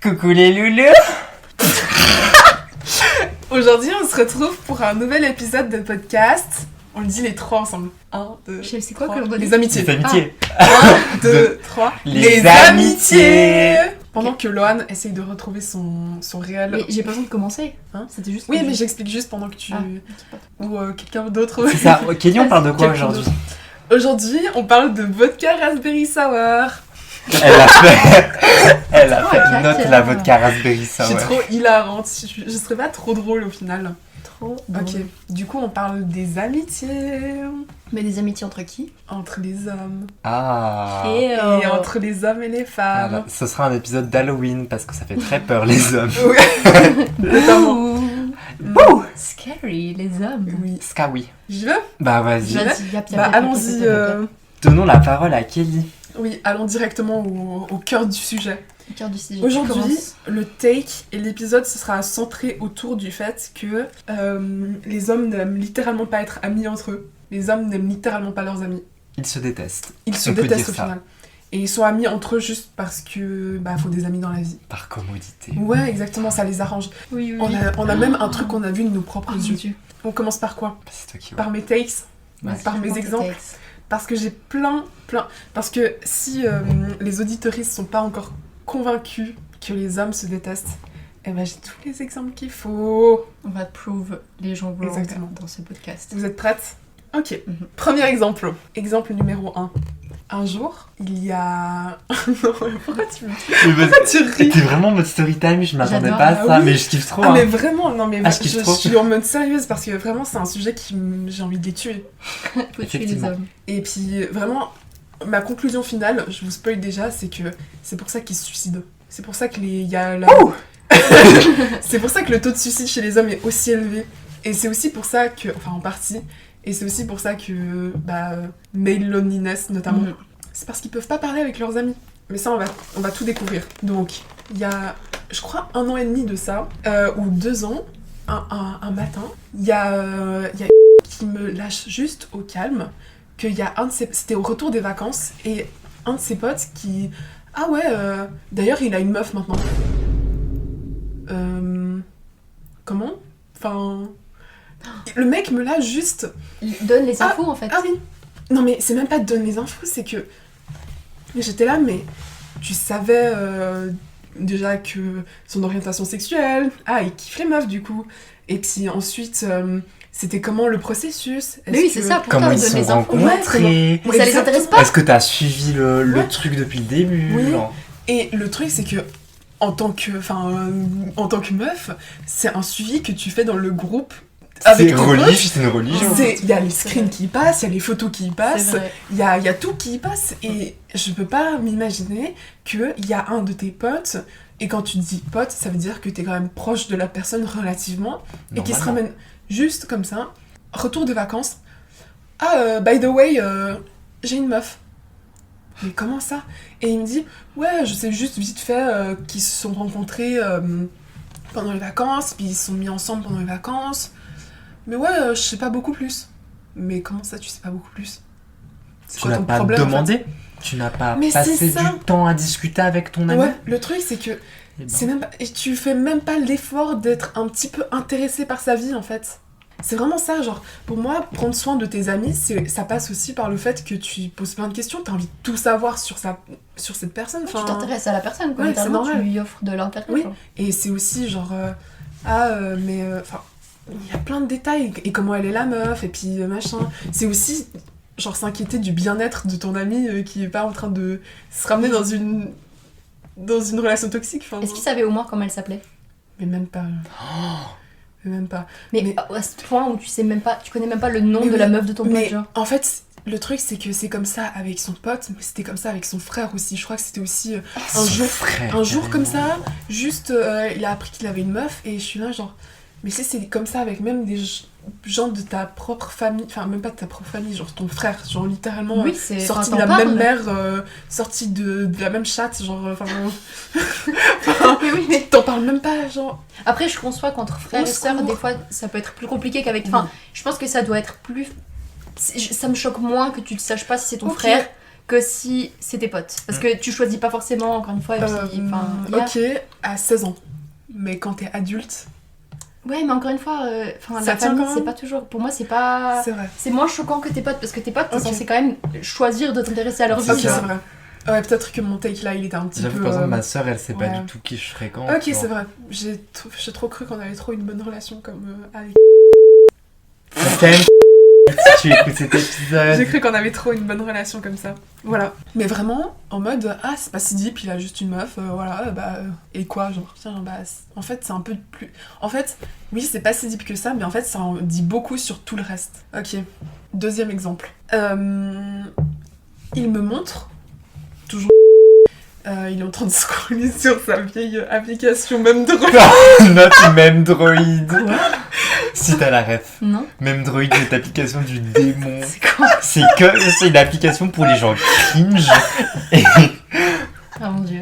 Coucou les loulous. Aujourd'hui, on se retrouve pour un nouvel épisode de podcast. On le dit les trois ensemble. 1, 2, Je sais quoi 3. que l'on doit dire. Les amitiés. Les amitiés. 1, 2, 3. Les amitiés. Pendant que Lohan essaye de retrouver son réel... Mais j'ai pas besoin de commencer. Hein C'était juste. Oui, que mais je- j'explique juste pendant que tu... Ah. Ou quelqu'un d'autre. C'est ça. Kelly, on parle de quoi Quelqu'un aujourd'hui? Aujourd'hui, on parle de vodka raspberry sour. Elle a Oh, fait caca. note la vodka raspberry Je sour. suis trop hilarante. Je serais pas trop drôle au final. Trop drôle. Ok. Du coup, on parle des amitiés Mais des amitiés entre qui entre les hommes. Ah. Et entre les hommes et les femmes. Voilà. Ce sera un épisode d'Halloween parce que ça fait très peur les hommes. Notamment. Ouh. Scary, les hommes. Oui. Skawi. J'y vais? Bah vas-y. J'y vais. Vas-y, yap, yap, Bah yap, allons-y. yap, yap, yap. Donnons la parole à Kelly. Oui, allons directement au cœur du sujet. Le cœur du sujet. Aujourd'hui, Commence. le take et l'épisode ce sera centré autour du fait que les hommes n'aiment littéralement pas être amis entre eux. Les hommes n'aiment littéralement pas leurs amis. Ils se détestent. Ils se On peut détestent dire au ça. final. Et ils sont amis entre eux juste parce que faut des amis dans la vie. Par commodité. Ouais, exactement, ça les arrange. Oui, oui. On a même un truc qu'on a vu de nos propres Oh mon yeux. Dieu. On commence par quoi? C'est toi qui Par mes takes, Ouais. par mes exemples. Parce que j'ai plein... Parce que si les auditeuristes sont pas encore convaincus que les hommes se détestent, eh ben j'ai tous les exemples qu'il faut. On va prove les gens wrong Exactement. dans ce podcast. Vous êtes prêtes? Ok. Mhm. Premier exemple. Exemple numéro 1. Un jour, il y a... non, pourquoi tu ris? T'es vraiment en mode story time, je m'attendais J'adore. pas à ça, Ah oui. mais je kiffe trop. Ah hein. mais vraiment, non mais Ah, je kiffe je trop. suis en mode sérieuse parce que vraiment c'est un sujet qui j'ai envie de les tuer. Faut tuer les Effectivement. hommes. Et puis vraiment, ma conclusion finale, je vous spoil déjà, c'est que c'est pour ça qu'ils se suicident. C'est pour ça que il y a c'est pour ça que le taux de suicide chez les hommes est aussi élevé. Et c'est aussi pour ça que, enfin en partie, et c'est aussi pour ça que male loneliness notamment, Mhm. c'est parce qu'ils peuvent pas parler avec leurs amis. Mais ça, on va tout découvrir. Donc, il y a, je crois, 1 an et demi de ça, ou 2 ans, un matin, il y a qui me lâche juste au calme, qu'il y a c'était au retour des vacances, et un de ses potes qui... Ah ouais, d'ailleurs, il a une meuf maintenant. Comment? Enfin... Le mec me lâche juste... Il donne les infos en fait. Ah oui. Non mais c'est même pas de donner les infos, c'est que j'étais là, mais tu savais déjà que son orientation sexuelle, il kiffe les meufs du coup. Et puis ensuite, c'était comment le processus? Mais oui, c'est ça, pourquoi Comment on ils donne se les sont infos? rencontrés? Mais ça les intéresse pas. Est-ce que t'as suivi le Ouais. truc depuis le début? Oui. genre Et le truc, c'est que en tant que meuf, c'est un suivi que tu fais dans le groupe avec C'est tes religieux, c'est une religion. potes. Il y a les C'est screens vrai. qui passent, il y a les photos qui C'est passent. vrai. Il y a tout qui y passe et je peux pas m'imaginer qu'il y a un de tes potes, et quand tu dis pote, ça veut dire que t'es quand même proche de la personne relativement, et qui se Normalement. ramène juste comme ça, retour de vacances. By the way, j'ai une meuf. Mais comment ça? Et il me dit, ouais, je sais juste vite fait qu'ils se sont rencontrés pendant les vacances, puis ils se sont mis ensemble pendant les vacances. Mais ouais, je sais pas beaucoup plus. Mais comment ça, tu sais pas beaucoup plus? C'est Tu quoi n'as ton pas problème, en fait? demandé? Tu n'as pas Mais passé c'est ça. du temps à discuter avec ton ami? Ouais, le truc c'est que Eh ben, c'est même pas... et tu fais même pas l'effort d'être un petit peu intéressé par sa vie en fait. C'est vraiment ça, genre, pour moi, prendre soin de tes amis, ça passe aussi par le fait que tu poses plein de questions, t'as envie de tout savoir sur cette personne. Tu t'intéresses à la personne, quoi. Ouais, Littéralement, c'est normal. tu lui offres de l'intérêt. Oui. quoi. Et c'est aussi genre, enfin, il y a plein de détails, et comment elle est la meuf, et puis machin. C'est aussi, genre, s'inquiéter du bien-être de ton ami qui est pas en train de se ramener dans une relation toxique. Enfin, Est-ce qu'il savait au moins comment elle s'appelait? mais même pas. Mais même pas. Mais à ce point où tu sais même pas, tu connais même pas le nom Mais de la oui, meuf de ton pote, Mais genre. en fait, le truc c'est que c'est comme ça avec son pote, mais c'était comme ça avec son frère aussi. Je crois que c'était aussi un son jour, frère, comme carrément. ça, juste il a appris qu'il avait une meuf, et je suis là genre, mais tu sais, c'est comme ça avec même des gens de ta propre famille, enfin même pas de ta propre famille, genre ton frère, genre littéralement Oui, c'est sorti de enfin, la t'en même parles. mère, sorti de la même chatte, genre, enfin, Mais oui, mais t'en parles même pas, genre. après, je conçois qu'entre frères Au et sœurs, secours. des fois, ça peut être plus compliqué qu'avec. Enfin, je pense que ça doit être plus. Ça me choque moins que tu ne saches pas si c'est ton Ok. frère que si c'est tes potes. Parce que tu choisis pas forcément, encore une fois, et puis, enfin, Ok, à 16 ans. Mais quand t'es adulte, Ouais, mais encore une fois, Ça la tient famille, quand c'est même. pas toujours... Pour moi, c'est pas... c'est vrai. C'est moins choquant que tes potes, parce que tes potes, t'es Ok. censé quand même choisir de t'intéresser à leur vie. C'est Ok, ça. c'est vrai. Ouais, peut-être que mon take là, il était un petit J'avoue, peu... par exemple, ma soeur, elle sait pas ouais. du tout qui je fréquente. Ok, genre. c'est vrai. J'ai trop cru qu'on avait trop une bonne relation comme avec... Quand si tu écoutes cet épisode. J'ai cru qu'on avait trop une bonne relation comme ça. Voilà. Mais vraiment, en mode, ah, c'est pas si deep, il a juste une meuf, voilà, et quoi, genre, tiens, en fait, c'est un peu plus... En fait, oui, c'est pas si deep que ça, mais en fait, ça en dit beaucoup sur tout le reste. Ok. Deuxième exemple. Il me montre, toujours... il est en train de scroller sur sa vieille application, même de... Notre même droïde. Si t'as la ref. Non. Même droïde, cette application du démon. C'est quoi? C'est une application pour les gens cringe. Et Ah mon dieu.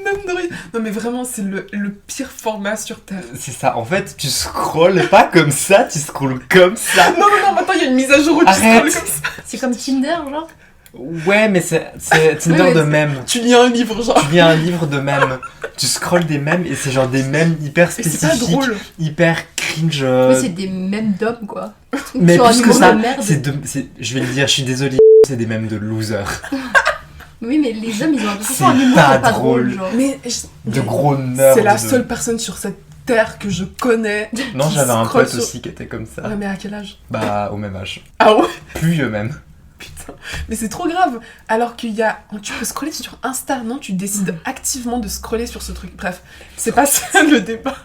Même droïde. Non mais vraiment, c'est le pire format sur Terre. c'est ça, en fait, tu scrolles pas comme ça, tu scrolles comme ça. Non, maintenant il y a une mise à jour où tu Arrête. scrolles comme ça. C'est comme Tinder, genre? Ouais, mais c'est Tinder mais de c'est- mèmes. Tu lis un livre, genre. Tu lis un livre de mèmes. Tu scrolles des mèmes et c'est genre des mèmes hyper Et c'est pas spécifiques, drôle. hyper cringe. Mais c'est des mêmes d'hommes, quoi. Mais sur un plus que humour ça, de merde. je vais le dire, je suis désolé, c'est des mèmes de loser. Oui, mais les hommes, ils ont C'est l'impression un humour pas pas drôle, drôle. genre. Mais De gros nerds. c'est la seule personne sur cette Terre que je connais. Non, qui j'avais un scrolle pote sur- aussi qui était comme ça. Ouais, mais à quel âge? Bah, au même âge. Ah ouais? Plus vieux même. Putain. Mais c'est trop grave. Alors qu'il y a... Tu peux scroller sur Insta, non? Tu décides activement de scroller sur ce truc. Bref, c'est pas ça le débat.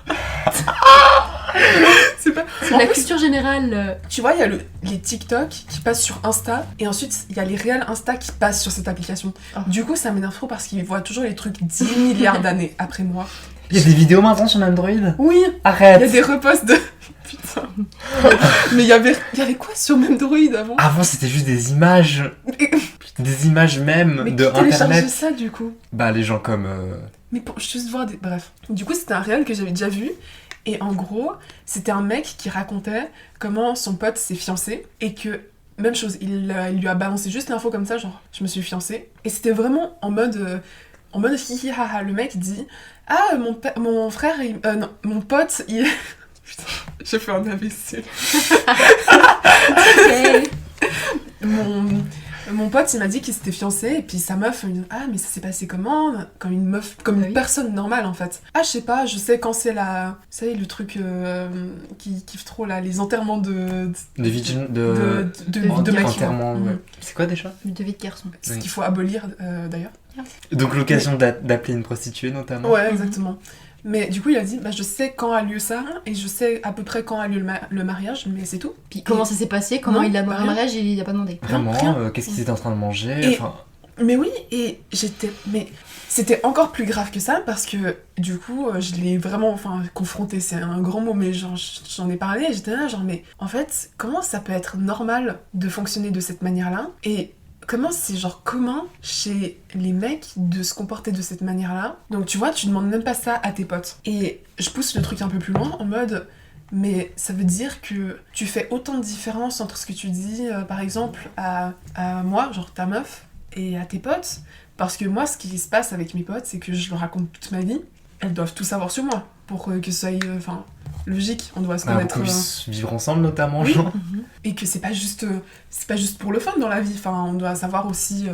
C'est pas... C'est En la plus, culture générale. tu vois, il y a les TikTok qui passent sur Insta, et ensuite, il y a les réels Insta qui passent sur cette application. Oh. Du coup, ça m'énerve trop parce qu'ils voient toujours les trucs 10 milliards d'années après moi. Il y a des vidéos maintenant sur Android. Oui, il y a Arrête. des reposts de... Putain. Mais il y avait quoi sur Memdroid avant? Avant, c'était juste des images. Des images même Mais de qui téléchargeait internet. ça du coup? Bah, les gens comme. Mais pour juste voir des... Bref. Du coup, c'était un réel que j'avais déjà vu. Et en gros, c'était un mec qui racontait comment son pote s'est fiancé. Et que, même chose, il lui a balancé juste l'info comme ça, genre, je me suis fiancée. Et c'était vraiment en mode hihi haha. Le mec dit, ah, mon frère, non, mon pote, il... Putain, j'ai fait un AVC. Ok. Mon pote, il m'a dit qu'il s'était fiancé, et puis sa meuf, il dit, ah, mais ça s'est passé comment? Comme une meuf, comme Ah une oui. personne normale, en fait. Ah, je sais pas, je sais quand c'est la... Vous savez, le truc qui kiffe trop, là, les enterrements de mecs. enterrement. Mhm. Ouais. C'est quoi déjà? De vie de garçon. C'est ce Oui. qu'il faut abolir, d'ailleurs. Donc, l'occasion d'appeler une prostituée notamment. Ouais, exactement. Mais du coup, il a dit, bah, je sais quand a lieu ça, et je sais à peu près quand a lieu le mariage, mais c'est tout. Puis comment ça s'est passé? Comment Non, il a bah, demandé un rien. mariage et il a pas demandé? Vraiment, Rien. qu'est-ce qu'ils étaient en train de manger? Et- Enfin, Mais oui, et mais c'était encore plus grave que ça parce que du coup, je l'ai vraiment, confronté, c'est un grand mot, mais genre, j'en ai parlé et j'étais là, genre, mais en fait, comment ça peut être normal de fonctionner de cette manière-là? Et comment c'est genre commun chez les mecs de se comporter de cette manière-là? Donc tu vois, tu demandes même pas ça à tes potes. Et je pousse le truc un peu plus loin en mode... Mais ça veut dire que tu fais autant de différence entre ce que tu dis, par exemple, à moi, genre ta meuf, et à tes potes. Parce que moi, ce qui se passe avec mes potes, c'est que je leur raconte toute ma vie. Elles doivent tout savoir sur moi, pour que ce soit logique. On doit se pour connaître. qu'on puisse vivre ensemble notamment, Oui. genre. Et que c'est pas juste pour le fun dans la vie. Enfin, on doit savoir aussi...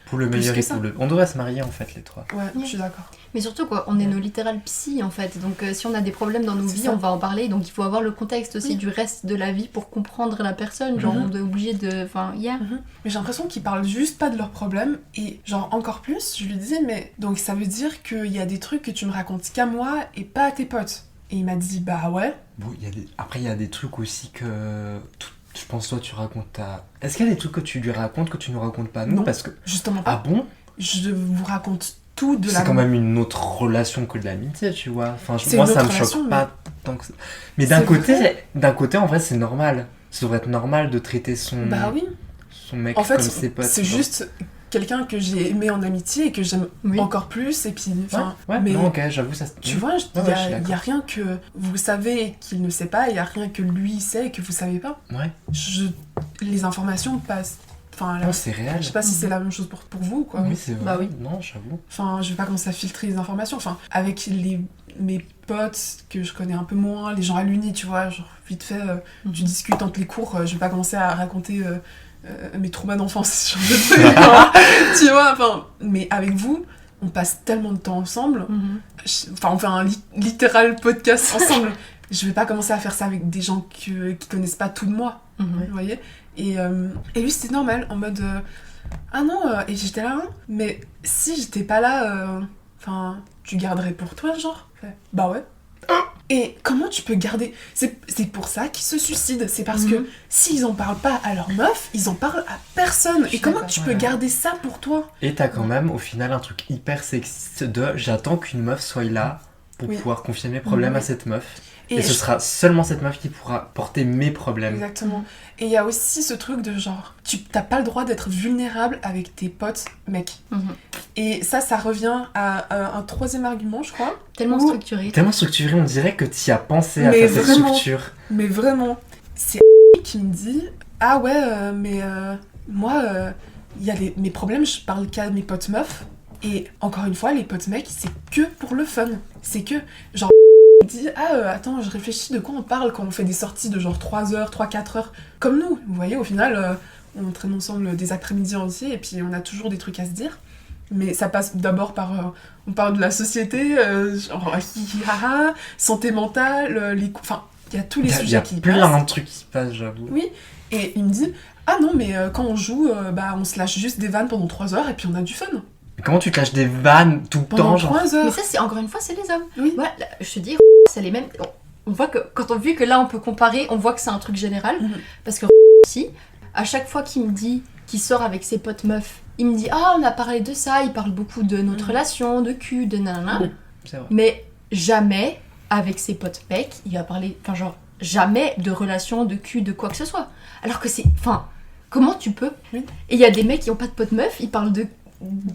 Pour le Plus meilleur que et ça. pour le... On devrait se marier en fait, les trois. Ouais, Oui. je suis d'accord. Mais surtout, quoi, on est nos littéral psy en fait. Donc, si on a des problèmes dans nos C'est vies, ça. on va en parler. Donc, il faut avoir le contexte aussi Oui. du reste de la vie pour comprendre la personne. Genre, Mhm. on est obligé de. Enfin, yeah. Mais j'ai l'impression qu'ils parlent juste pas de leurs problèmes. Et genre, encore plus, je lui dis, mais donc ça veut dire qu'il y a des trucs que tu me racontes qu'à moi et pas à tes potes. Et il m'a dit, bah ouais. Bon, après, il y a des trucs aussi que... Je pense toi, tu racontes à... Est-ce qu'il y a des trucs que tu lui racontes que tu nous racontes pas nous? Non. Parce que... Justement Ah pas. bon? Je vous raconte tout de la... C'est quand même une autre relation que de l'amitié, tu vois. Enfin, C'est moi, une ça autre me relation, choque mais- pas tant que ça. Mais C'est d'un côté, en vrai, c'est normal. Ça devrait être normal de traiter son, Bah oui. son mec En fait, comme ses potes. c'est tu vois. juste quelqu'un que j'ai aimé en amitié et que j'aime Oui. encore plus. Et puis, Ouais, mais non, ok, j'avoue, ça... tu vois, il Ouais, ouais, je suis d'accord. y a rien que vous savez qu'il ne sait pas, il y a rien que lui sait et que vous savez pas. Ouais. Les informations passent... Enfin, Non, c'est réel. je sais pas si c'est la même chose pour vous, quoi. Oui, c'est vrai. Bah oui. Non, j'avoue. Enfin, je vais pas commencer à filtrer les informations. Enfin, avec mes potes que je connais un peu moins, les gens à l'uni, tu vois, genre vite fait, tu discutes entre les cours, je vais pas commencer à raconter mes traumas d'enfance, ce genre de trucs, hein, tu vois. Enfin, mais avec vous, on passe tellement de temps ensemble. Enfin, on fait un littéral podcast ensemble. Je vais pas commencer à faire ça avec des gens qui connaissent pas tout de moi, vous voyez. Et lui, c'était normal, en mode... ah non, et j'étais là, hein, mais si j'étais pas là, enfin, tu garderais pour toi, genre? Bah ouais. Et comment tu peux garder... C'est pour ça qu'ils se suicident, c'est parce que s'ils en parlent pas à leur meuf, ils en parlent à personne. Et comment tu peux garder ça pour toi? Et t'as quand même, au final, un truc hyper sexiste de j'attends qu'une meuf soit là pour pouvoir confier mes problèmes à cette meuf. Et ce sera seulement cette meuf qui pourra porter mes problèmes. Exactement. Et il y a aussi ce truc de genre, t'as pas le droit d'être vulnérable avec tes potes mecs. Et ça revient à un troisième argument, je crois. Tellement structuré. Tellement structuré, on dirait que t'y as pensé à Mais faire cette vraiment. structure. Mais vraiment, c'est qui me dit ah ouais, mais moi, il y a mes problèmes, je parle qu'à mes potes meufs. Et encore une fois, les potes mecs, c'est que pour le fun. C'est que, genre, me dit attends, je réfléchis de quoi on parle quand on fait des sorties de genre 3 heures, 3-4 heures. Comme nous, vous voyez, au final, on traîne ensemble des après-midi entiers et puis on a toujours des trucs à se dire. Mais ça passe d'abord par... on parle de la société, genre santé mentale, enfin, il y a tous les sujets qui passent. Il y a plein de trucs qui passent, j'avoue. Oui, et il me dit, ah non, mais quand on joue, on se lâche juste des vannes pendant 3 heures et puis on a du fun. Mais comment tu te lâches des vannes tout le temps, Pendant genre 3 heures. Mais ça, c'est encore une fois, c'est les hommes. Oui. Ouais, là, je te dis, c'est les mêmes. On voit que quand on vu que là on peut comparer, on voit que c'est un truc général. Parce que aussi, à chaque fois qu'il me dit qu'il sort avec ses potes meufs, il me dit ah on a parlé de ça, il parle beaucoup de notre relation, de cul, de nanana. C'est vrai. Mais jamais avec ses potes mecs, il va parler, enfin genre jamais de relation, de cul, de quoi que ce soit. Alors que c'est, enfin, comment tu peux? Oui. Et il y a des mecs qui ont pas de potes meufs, ils parlent de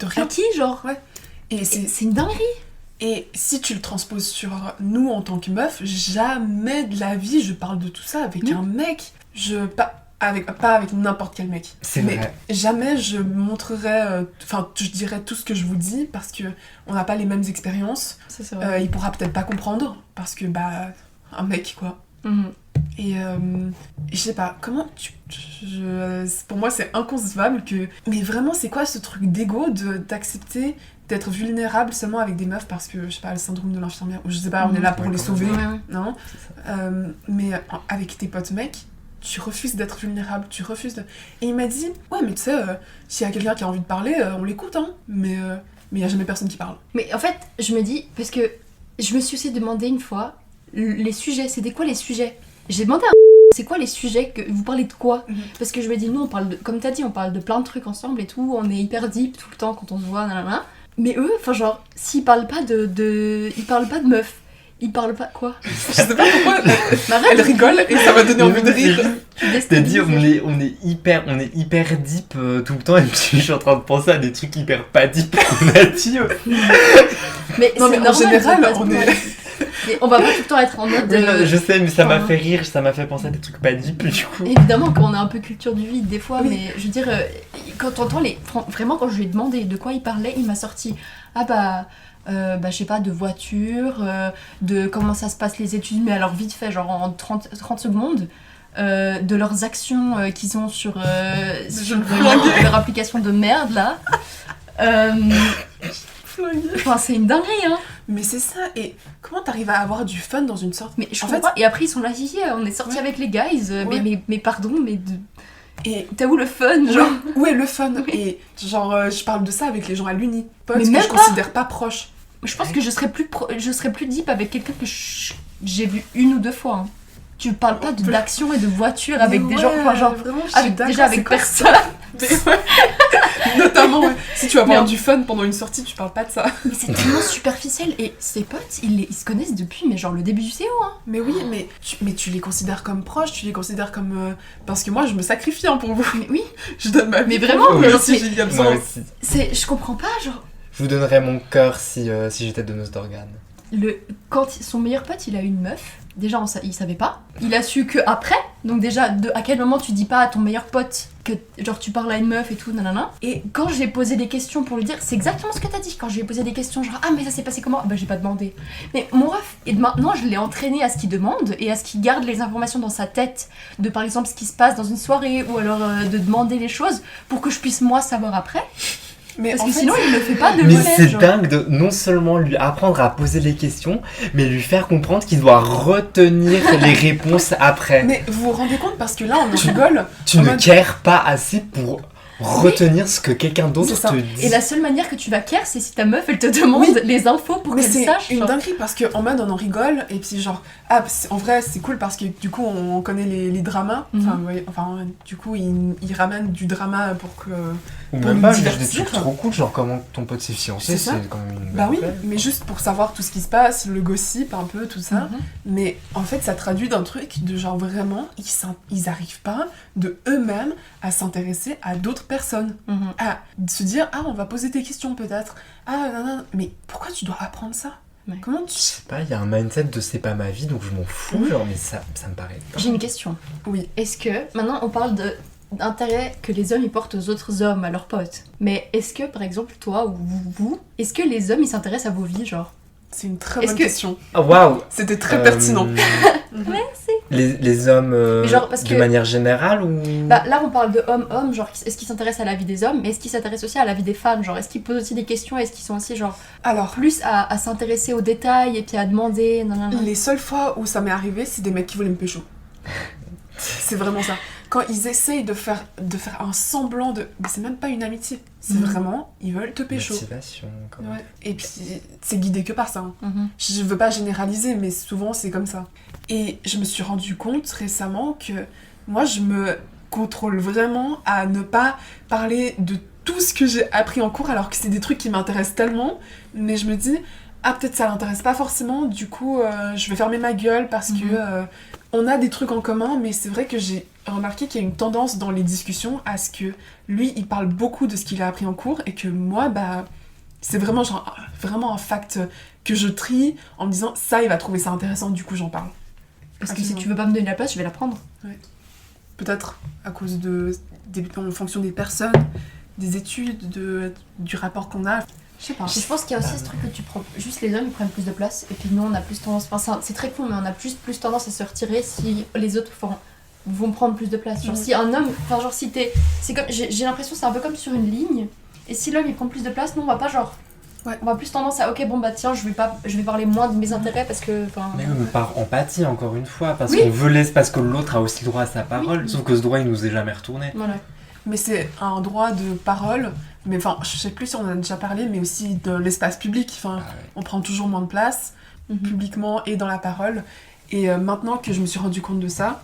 rien. qui genre? Ouais. Et c'est une dinguerie. Et si tu le transposes sur nous en tant que meuf, jamais de la vie je parle de tout ça avec un mec. Pas avec n'importe quel mec. C'est mais vrai. jamais je montrerai, je dirais tout ce que je vous dis parce que on n'a pas les mêmes expériences. Ça, c'est vrai. Il pourra peut-être pas comprendre parce que un mec quoi. Et je sais pas comment pour moi c'est inconcevable que. Mais vraiment c'est quoi ce truc d'ego d'accepter d'être vulnérable seulement avec des meufs parce que je sais pas le syndrome de l'infirmière ou je sais pas on est là pour les sauver non mais avec tes potes mecs tu refuses d'être vulnérable, tu refuses de... Et il m'a dit, ouais mais tu sais, s'il y a quelqu'un qui a envie de parler, on l'écoute, hein, mais il y a jamais personne qui parle. Mais en fait, je me dis, parce que je me suis aussi demandé une fois, les sujets, c'était quoi les sujets? J'ai demandé à c'est quoi les sujets, que vous parlez de quoi? Parce que je me dis, nous on parle de, comme t'as dit, on parle de plein de trucs ensemble et tout, on est hyper deep tout le temps quand on se voit, nanana. Mais eux, enfin genre, s'ils parlent pas ils parlent pas de meufs. Ils parlent pas quoi? Je sais pas pourquoi elle rigole et ça m'a donné envie de rire. T'as dit on est hyper deep tout le temps et puis je suis en train de penser à des trucs hyper pas deep qu'on a dit. Mais non mais normal, en général on est... Mais on va pas tout le temps être en mode... Je sais mais ça m'a fait rire, ça m'a fait penser à des trucs pas deep du coup. Évidemment quand on a un peu culture du vide des fois, mais je veux dire, quand t'entends vraiment quand je lui ai demandé de quoi il parlait, il m'a sorti je sais pas, de voiture, de comment ça se passe les études, mais alors vite fait, genre en 30 secondes, de leurs actions qu'ils ont sur leur application de merde, là. Enfin, c'est une dinguerie, hein. Mais c'est ça, et comment t'arrives à avoir du fun dans une sorte... Mais je comprends pas, et après ils sont là, on est sortis avec les guys, mais pardon, mais... Et t'as où le fun, genre? Où est le fun? Et genre, je parle de ça avec les gens à l'uni, potes mais que je considère pas proches. Je pense que je serais plus deep avec quelqu'un que j'ai vu 1 ou 2 fois. Hein. Tu parles pas d'action et de voiture avec des gens, enfin genre vraiment, avec personne. Notamment, si tu vas avoir du fun pendant une sortie, tu parles pas de ça. Mais c'est tellement superficiel et ses potes, ils se connaissent depuis mais genre le début du CO. Hein. Mais oui, mais tu les considères comme proches, tu les considères comme parce que moi je me sacrifie pour vous. Mais oui, je donne ma vie. Mais vraiment, même si j'ai besoin. Je comprends pas genre. Je vous donnerais mon cœur si j'étais donneuse d'organes. quand son meilleur pote, il a eu une meuf, déjà il savait pas. Il a su que après. Donc déjà, à quel moment tu dis pas à ton meilleur pote que genre tu parles à une meuf et tout, nanana. Et quand j'ai posé des questions pour lui dire, c'est exactement ce que t'as dit. Quand j'ai posé des questions genre ah mais ça s'est passé comment, bah j'ai pas demandé. Mais mon ref, et maintenant je l'ai entraîné à ce qu'il demande et à ce qu'il garde les informations dans sa tête de par exemple ce qui se passe dans une soirée ou alors de demander les choses pour que je puisse moi savoir après. Mais parce que fait, sinon il le fait pas de mais lui-même. c'est dingue de non seulement lui apprendre à poser les questions, mais lui faire comprendre qu'il doit retenir les réponses après. Mais vous vous rendez compte parce que là on en rigole. Tu ne cares pas assez pour retenir ce que quelqu'un d'autre te dit. Et la seule manière que tu vas care, c'est si ta meuf elle te demande les infos pour qu'elle sache. C'est une dinguerie parce qu'en mode on en rigole et puis genre en vrai c'est cool parce que du coup on connaît les dramas. Enfin du coup il ramène du drama pour que ou pour même nous pas juste des divertir. trucs trop cool, genre comment ton pote s'est fiancé, c'est quand même une bah oui, nouvelle. mais juste pour savoir tout ce qui se passe, le gossip un peu tout ça. Mais en fait ça traduit d'un truc de genre vraiment ils arrivent pas de eux-mêmes à s'intéresser à d'autres personnes, à se dire on va poser des questions peut-être, non, mais pourquoi tu dois apprendre ça? Comment tu... Je sais pas, il y a un mindset de c'est pas ma vie donc je m'en fous, genre mais ça me paraît dingue. J'ai une question. Oui. Est-ce que maintenant on parle d'intérêt que les hommes ils portent aux autres hommes, à leurs potes, mais est-ce que par exemple toi ou vous, est-ce que les hommes ils s'intéressent à vos vies genre? C'est une très bonne question. Oh, waouh. C'était très pertinent. Merci. Les hommes genre, parce de que, manière générale ou... Bah là on parle de hommes-hommes, genre est-ce qu'ils s'intéressent à la vie des hommes, mais est-ce qu'ils s'intéressent aussi à la vie des femmes, genre est-ce qu'ils posent aussi des questions, est-ce qu'ils sont aussi genre alors plus à s'intéresser aux détails et puis à demander Les seules fois où ça m'est arrivé c'est des mecs qui voulaient me pécho. C'est vraiment ça. Quand ils essayent de faire un semblant de... Mais c'est même pas une amitié. C'est vraiment... Ils veulent te pécho. Motivation, quand même. Ouais. Et puis, c'est guidé que par ça. Je veux pas généraliser, mais souvent, c'est comme ça. Et je me suis rendu compte récemment que moi, je me contrôle vraiment à ne pas parler de tout ce que j'ai appris en cours, alors que c'est des trucs qui m'intéressent tellement. Mais je me dis... peut-être ça l'intéresse pas forcément, du coup je vais fermer ma gueule parce que on a des trucs en commun, mais c'est vrai que j'ai remarqué qu'il y a une tendance dans les discussions à ce que lui il parle beaucoup de ce qu'il a appris en cours et que moi c'est vraiment vraiment un fact que je trie en me disant ça il va trouver ça intéressant, du coup j'en parle. Parce que si tu veux pas me donner la place, je vais la prendre. Ouais. Peut-être à cause en fonction des personnes, des études, du rapport qu'on a. Je sais pas. Je pense qu'il y a aussi ce truc que tu prends. Juste les hommes ils prennent plus de place et puis nous on a plus tendance. Enfin, c'est très con, mais on a plus tendance à se retirer si les autres vont prendre plus de place. Genre si un homme. Enfin, genre si t'es. C'est comme. J'ai l'impression que c'est un peu comme sur une ligne. Et si l'homme il prend plus de place, nous on va pas genre. Ouais. On va plus tendance à ok bon bah tiens je vais parler moins de mes intérêts parce que. Mais oui, mais par empathie encore une fois, parce qu'on veut laisser, parce que l'autre a aussi le droit à sa parole, sauf que ce droit il nous est jamais retourné. Voilà. Mais c'est un droit de parole, mais enfin, je sais plus si on en a déjà parlé, mais aussi de l'espace public. Enfin, on prend toujours moins de place, publiquement et dans la parole. Et maintenant que je me suis rendu compte de ça,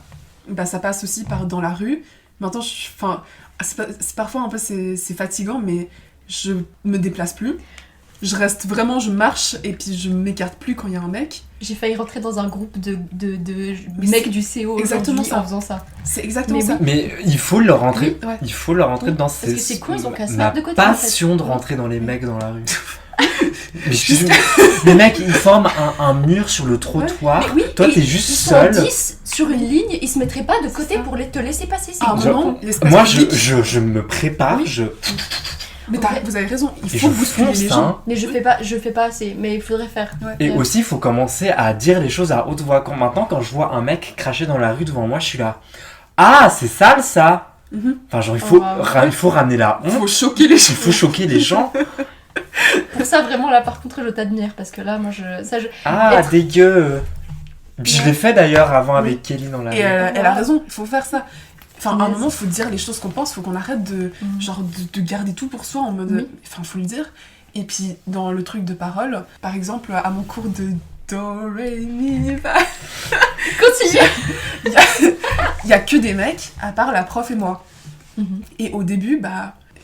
ça passe aussi par dans la rue. Maintenant, c'est parfois un peu c'est fatigant, mais je me déplace plus. Je reste vraiment, je marche et puis je m'écarte plus quand il y a un mec. J'ai failli rentrer dans un groupe de mecs du CO exactement ça. En faisant ça. C'est exactement ça. Mais il faut leur rentrer, il faut leur rentrer dans Parce que c'est con, ils ont qu'à se ma mettre de côté. passion de rentrer dans les mecs dans la rue. Les mecs ils forment un mur sur le trottoir. Oui, toi t'es juste seul. Ils sont 10 sur une ligne, ils se mettraient pas de côté pour te laisser passer. C'est con. Moi je me prépare, Mais vous avez raison, il faut bousculer les gens. Mais je fais pas assez, mais il faudrait faire. Ouais. Et aussi, il faut commencer à dire les choses à haute voix. Maintenant, quand je vois un mec cracher dans la rue devant moi, je suis là. Ah, c'est sale ça. Enfin, genre, il faut ramener la honte. Il faut choquer les gens. Il faut choquer les gens. Pour ça, vraiment, là, par contre, je t'admire. Parce que là, moi, dégueu. Je l'ai fait d'ailleurs avant avec Kelly dans la rue. Et elle a raison, il faut faire ça. Enfin, à un moment, faut dire les choses qu'on pense, faut qu'on arrête de garder tout pour soi en mode... Enfin, faut le dire. Et puis, dans le truc de parole, par exemple, à mon cours de Do, Ré, Mi, Fa... Continue. Il y a que des mecs, à part la prof et moi. Et au début,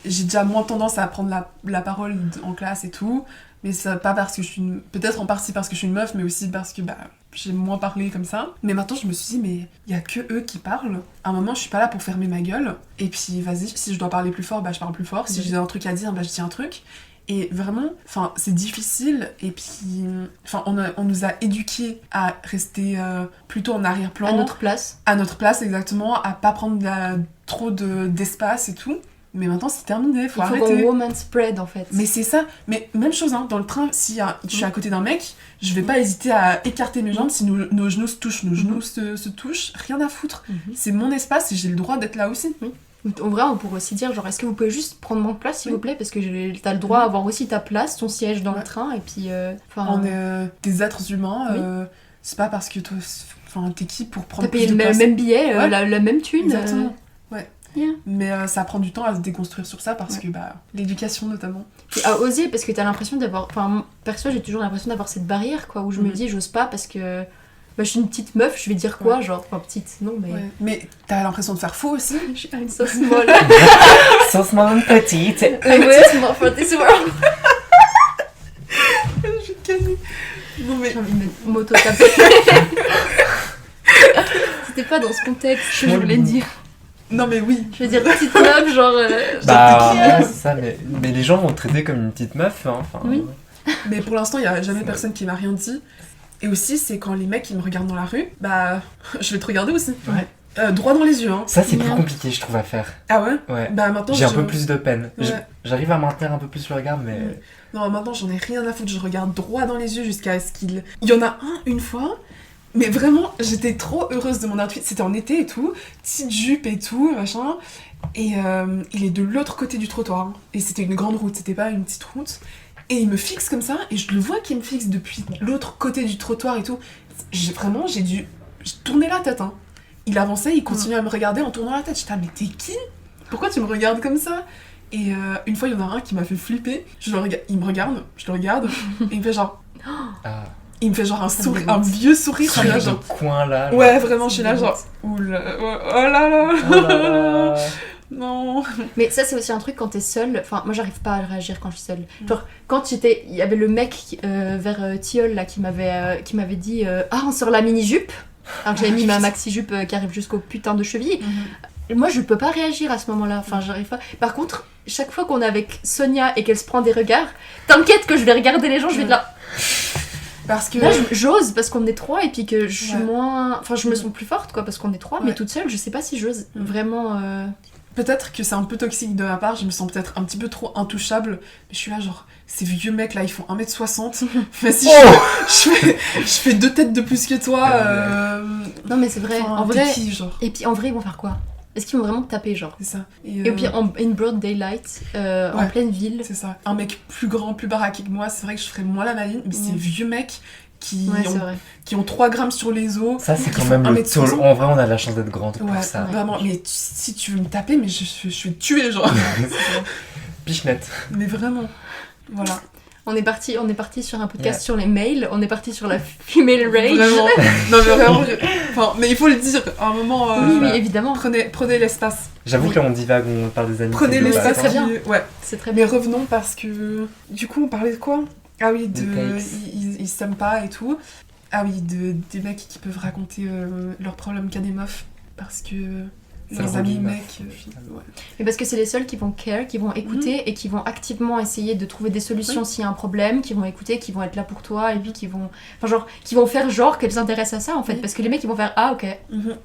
j'ai déjà moins tendance à prendre la parole en classe et tout. Mais ça, pas parce que je suis peut-être en partie parce que je suis une meuf, mais aussi parce que j'ai moins parlé comme ça. Mais maintenant, je me suis dit, mais il y a que eux qui parlent. À un moment, je suis pas là pour fermer ma gueule. Et puis, vas-y, si je dois parler plus fort, je parle plus fort. Si j'ai un truc à dire, je dis un truc. Et vraiment, enfin, c'est difficile. Et puis, enfin, on nous a éduqués à rester plutôt en arrière-plan. À notre place. À notre place, exactement. À pas prendre trop d'espace et tout. Mais maintenant, c'est terminé. Faut arrêter. Il faut qu'on woman spread, en fait. Mais c'est ça. Mais même chose, hein, dans le train, si je suis à côté d'un mec, je vais pas hésiter à écarter mes jambes si nos genoux se touchent. Nos genoux se touchent. Rien à foutre. C'est mon espace et j'ai le droit d'être là aussi. En vrai, on pourrait aussi dire, genre, est-ce que vous pouvez juste prendre mon place, s'il vous plaît, parce que t'as le droit d'avoir aussi ta place, ton siège dans le train, et puis... On est des êtres humains, c'est pas parce que toi, t'es qui pour prendre plus de place. T'as payé le même billet, la même thune. Exactement, yeah. Mais ça prend du temps à se déconstruire sur ça, parce que, l'éducation, notamment. Et à oser, parce que t'as l'impression d'avoir... Enfin, perso, j'ai toujours l'impression d'avoir cette barrière, quoi, où je me dis, j'ose pas, parce que... Bah, je suis une petite meuf, je vais dire quoi, genre, enfin petite, non mais... Ouais. Mais t'as l'impression de faire faux aussi. Je suis pas une sauce molle. Sauce molle petite. I'm a sauce molle for this world. Je vais te calmer. Non mais... J'ai envie de me m'auto-taper. C'était pas dans ce contexte que je voulais dire. Non mais oui. Je veux dire petite meuf, genre... ouais, c'est ça, mais les gens vont te traiter comme une petite meuf, hein, enfin... Oui. Mais pour l'instant, il y a jamais personne qui m'a rien dit. Et aussi, c'est quand les mecs ils me regardent dans la rue, je vais te regarder aussi. Ouais. Droit dans les yeux, hein. Ça, c'est plus compliqué, je trouve, à faire. Ah ouais? Ouais. Maintenant, j'ai un peu plus de peine. Ouais. J'arrive à maintenir un peu plus le regard, mais... Non, maintenant, j'en ai rien à foutre. Je regarde droit dans les yeux jusqu'à ce qu'il... Il y en a une fois, mais vraiment, j'étais trop heureuse de mon outfit. C'était en été et tout, petite jupe et tout, machin. Et il est de l'autre côté du trottoir. Hein. Et c'était une grande route, c'était pas une petite route. Et il me fixe comme ça, et je le vois qu'il me fixe depuis l'autre côté du trottoir et tout. J'ai tourné la tête, hein. Il avançait, il continuait à me regarder en tournant la tête. J'étais, mais t'es qui? Pourquoi tu me regardes comme ça? Et une fois, il y en a un qui m'a fait flipper. Il me regarde, je le regarde, et il me fait genre... Il me fait genre un vieux sourire. Sur le coin là. Ouais, vraiment, je suis là genre... Oula, oh là là, oh là là. Non. Mais ça, c'est aussi un truc quand t'es seule. Enfin, moi, j'arrive pas à réagir quand je suis seule. Genre, quand il y avait le mec vers Tilleul là qui m'avait dit on sort la mini-jupe. Alors que j'avais mis ma maxi-jupe qui arrive jusqu'au putain de cheville. Moi, je peux pas réagir à ce moment-là. Enfin, j'arrive pas. Par contre, chaque fois qu'on est avec Sonia et qu'elle se prend des regards, t'inquiète que je vais regarder les gens, je vais être là. Parce que... Là, j'ose parce qu'on est trois et puis que je suis moins... Enfin, je me sens plus forte, quoi, parce qu'on est trois. Mais toute seule, je sais pas si j'ose vraiment... Peut-être que c'est un peu toxique de ma part, je me sens peut-être un petit peu trop intouchable. Mais je suis là genre, ces vieux mecs là, ils font 1m60. Mais si je fais 2 têtes de plus que toi... Non mais c'est vrai, en vrai... Qui, genre Et puis en vrai, ils vont faire quoi? Est-ce qu'ils vont vraiment te taper, genre? C'est ça. Et puis in broad daylight, en pleine ville. C'est ça. Un mec plus grand, plus baraqué que moi, c'est vrai que je ferais moins la maline, mais ces vieux mecs qui ont 3 grammes sur les os. Ça, c'est quand même le taux. En vrai, on a la chance d'être grande pour ça. Vraiment, mais si tu veux me taper, mais je vais te tuer, genre. Pichenette. Mais vraiment, voilà. On est parti sur un podcast sur les mails, on est parti sur la female rage. Vraiment. Non mais vraiment, mais il faut le dire, à un moment... oui, évidemment. Prenez l'espace. J'avoue que là on divague, on parle des amis. Prenez l'espace, c'est très bien. Ouais. C'est très bien. Mais revenons parce que... Du coup, on parlait de quoi? Ah oui, ils s'aiment pas et tout. Ah oui, des mecs qui peuvent raconter leurs problèmes qu'à des meufs. Parce que... Les amis mecs... Mais parce que c'est les seuls qui vont care, qui vont écouter et qui vont activement essayer de trouver des solutions s'il y a un problème, qui vont écouter, qui vont être là pour toi et puis qui vont... Enfin genre, qui vont faire genre qu'elles s'intéressent à ça en fait. Parce que les mecs ils vont faire ok.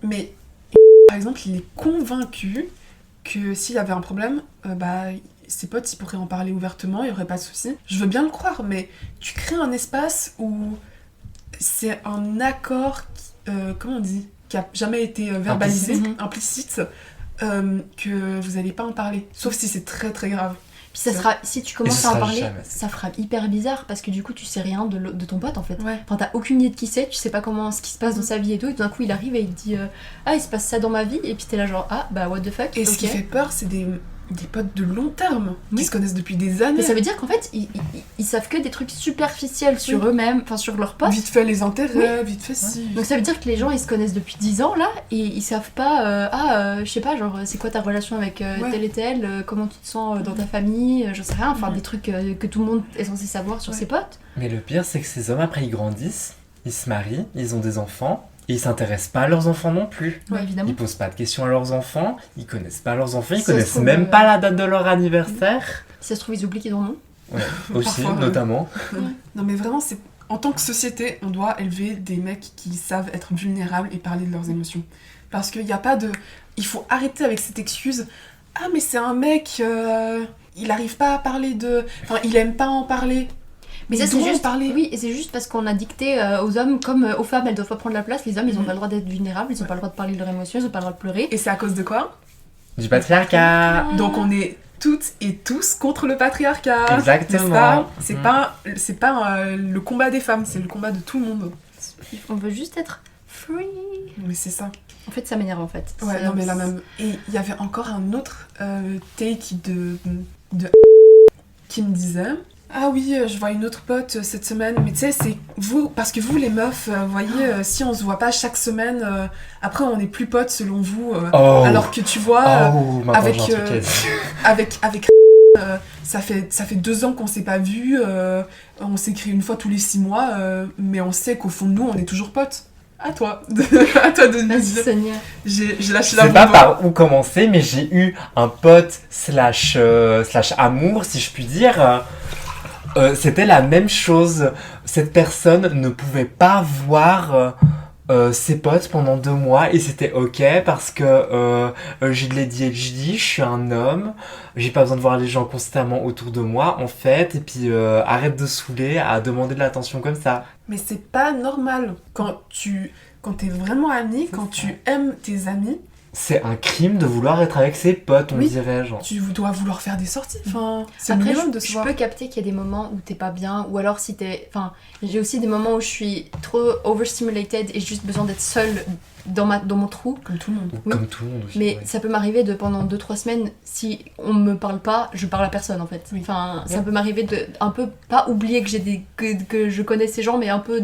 Mais par exemple, il est convaincu que s'il y avait un problème, ses potes ils pourraient en parler ouvertement, il y aurait pas de souci. Je veux bien le croire, mais tu crées un espace où c'est un accord, comment on dit, qui a jamais été verbalisé, implicite, que vous allez pas en parler. Sauf si c'est très très grave. Puis ça sera, si tu commences à en parler, ça fera hyper bizarre parce que du coup tu sais rien de ton pote en fait. Ouais. Enfin t'as aucune idée de qui c'est, tu sais pas ce qui se passe dans sa vie et tout, et d'un coup il arrive et il te dit il se passe ça dans ma vie, et puis t'es là genre what the fuck. Et ce qui fait peur, c'est des potes de long terme qui se connaissent depuis des années. Mais ça veut dire qu'en fait ils savent que des trucs superficiels sur eux-mêmes, enfin sur leurs potes. Vite fait les intérêts, vite fait si. Donc ça veut dire que les gens ils se connaissent depuis 10 ans là et ils savent pas je sais pas, genre c'est quoi ta relation avec tel et tel, comment tu te sens dans ta famille, je sais rien, enfin des trucs que tout le monde est censé savoir sur ses potes. Mais le pire c'est que ces hommes après ils grandissent, ils se marient, ils ont des enfants. Et ils s'intéressent pas à leurs enfants non plus. Ouais, évidemment. Ils posent pas de questions à leurs enfants, ils connaissent pas leurs enfants, ils connaissent même pas la date de leur anniversaire. Si ça se trouve, ils oublient qu'ils en ont. Ouais, aussi, Parfois, notamment. Non mais vraiment, c'est en tant que société, on doit élever des mecs qui savent être vulnérables et parler de leurs émotions. Parce qu'il n'y a pas de... Il faut arrêter avec cette excuse. Ah mais c'est un mec, il n'arrive pas à parler de... Enfin, il aime pas en parler. Mais ça, il c'est doit en juste, parler. oui, et c'est juste parce qu'on a dicté aux hommes, comme aux femmes, elles doivent pas prendre la place. Les hommes, ils ont pas le droit d'être vulnérables, ils ont pas le droit de parler de leurs émotions, ils ont pas le droit de pleurer. Et c'est à cause de quoi? Du patriarcat. Donc on est toutes et tous contre le patriarcat. Exactement. C'est pas le combat des femmes, c'est le combat de tout le monde. On veut juste être free. Mais c'est ça. En fait, ça m'énerve en fait. Ouais, non mais la même. Et il y avait encore un autre take de qui me disait: ah oui, je vois une autre pote cette semaine, mais tu sais, c'est vous, parce que vous les meufs, vous voyez, si on se voit pas chaque semaine, après on est plus potes selon vous, alors que tu vois, avec ça fait 2 ans qu'on s'est pas vus, on s'écrit une fois tous les 6 mois, mais on sait qu'au fond de nous, on est toujours potes. À toi, à toi de nous Vas-y, dire. Sonia. J'ai lâché Je la sais pas bombe. par où commencer, mais j'ai eu un pote slash amour, si je puis dire. C'était la même chose. Cette personne ne pouvait pas voir ses potes pendant 2 mois et c'était ok parce que je l'ai dit et je dis, je suis un homme, j'ai pas besoin de voir les gens constamment autour de moi en fait, et puis arrête de saouler à demander de l'attention comme ça. Mais c'est pas normal. Quand t'es vraiment ami, quand tu aimes tes amis, C'est un crime de vouloir être avec ses potes, on Oui. dirait, genre. tu dois vouloir faire des sorties. Enfin, c'est le Après, minimum de se je voir. peux capter qu'il y a des moments où t'es pas bien, ou alors si t'es... Enfin, j'ai aussi des moments où je suis trop overstimulated et j'ai juste besoin d'être seule dans mon trou. Comme tout le monde. Oui. Comme tout le monde aussi. Mais ouais. ça peut m'arriver de pendant 2-3 semaines, si on me parle pas, je parle à personne en fait. Oui. Enfin, ça Ouais. peut m'arriver de un peu pas oublier que je connais ces gens, mais un peu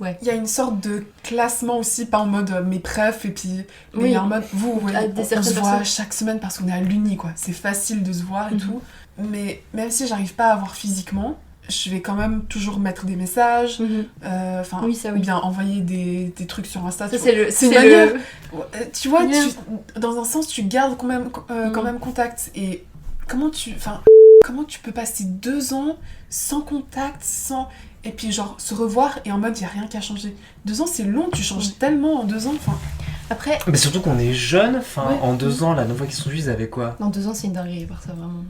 ouais. Il y a une sorte de classement aussi, pas en mode mes prefs, et puis... Mais Oui. il y a en mode, vous, ouais, À des on certaines se voit personnes. chaque semaine parce qu'on est à l'uni, quoi. C'est facile de se voir et Mhm. tout. Mais même si j'arrive pas à voir physiquement, je vais quand même toujours mettre des messages, enfin, Oui, ça ou oui. bien envoyer des trucs sur Insta. Ça tu c'est vois. le C'est une c'est manière. le Tu vois, Bien. dans un sens, tu gardes quand même, quand Mhm. même contact. Et comment tu peux passer 2 ans sans contact, sans... Et puis genre se revoir et en mode, il n'y a rien qui a changé. 2 ans, c'est long, tu changes tellement en 2 ans. Enfin, Après Mais surtout qu'on est jeune, enfin, Ouais. en 2 ans, la dernière fois qu'ils sont vus, ils avaient quoi? dans 2 ans c'est une dinguerie par ça vraiment.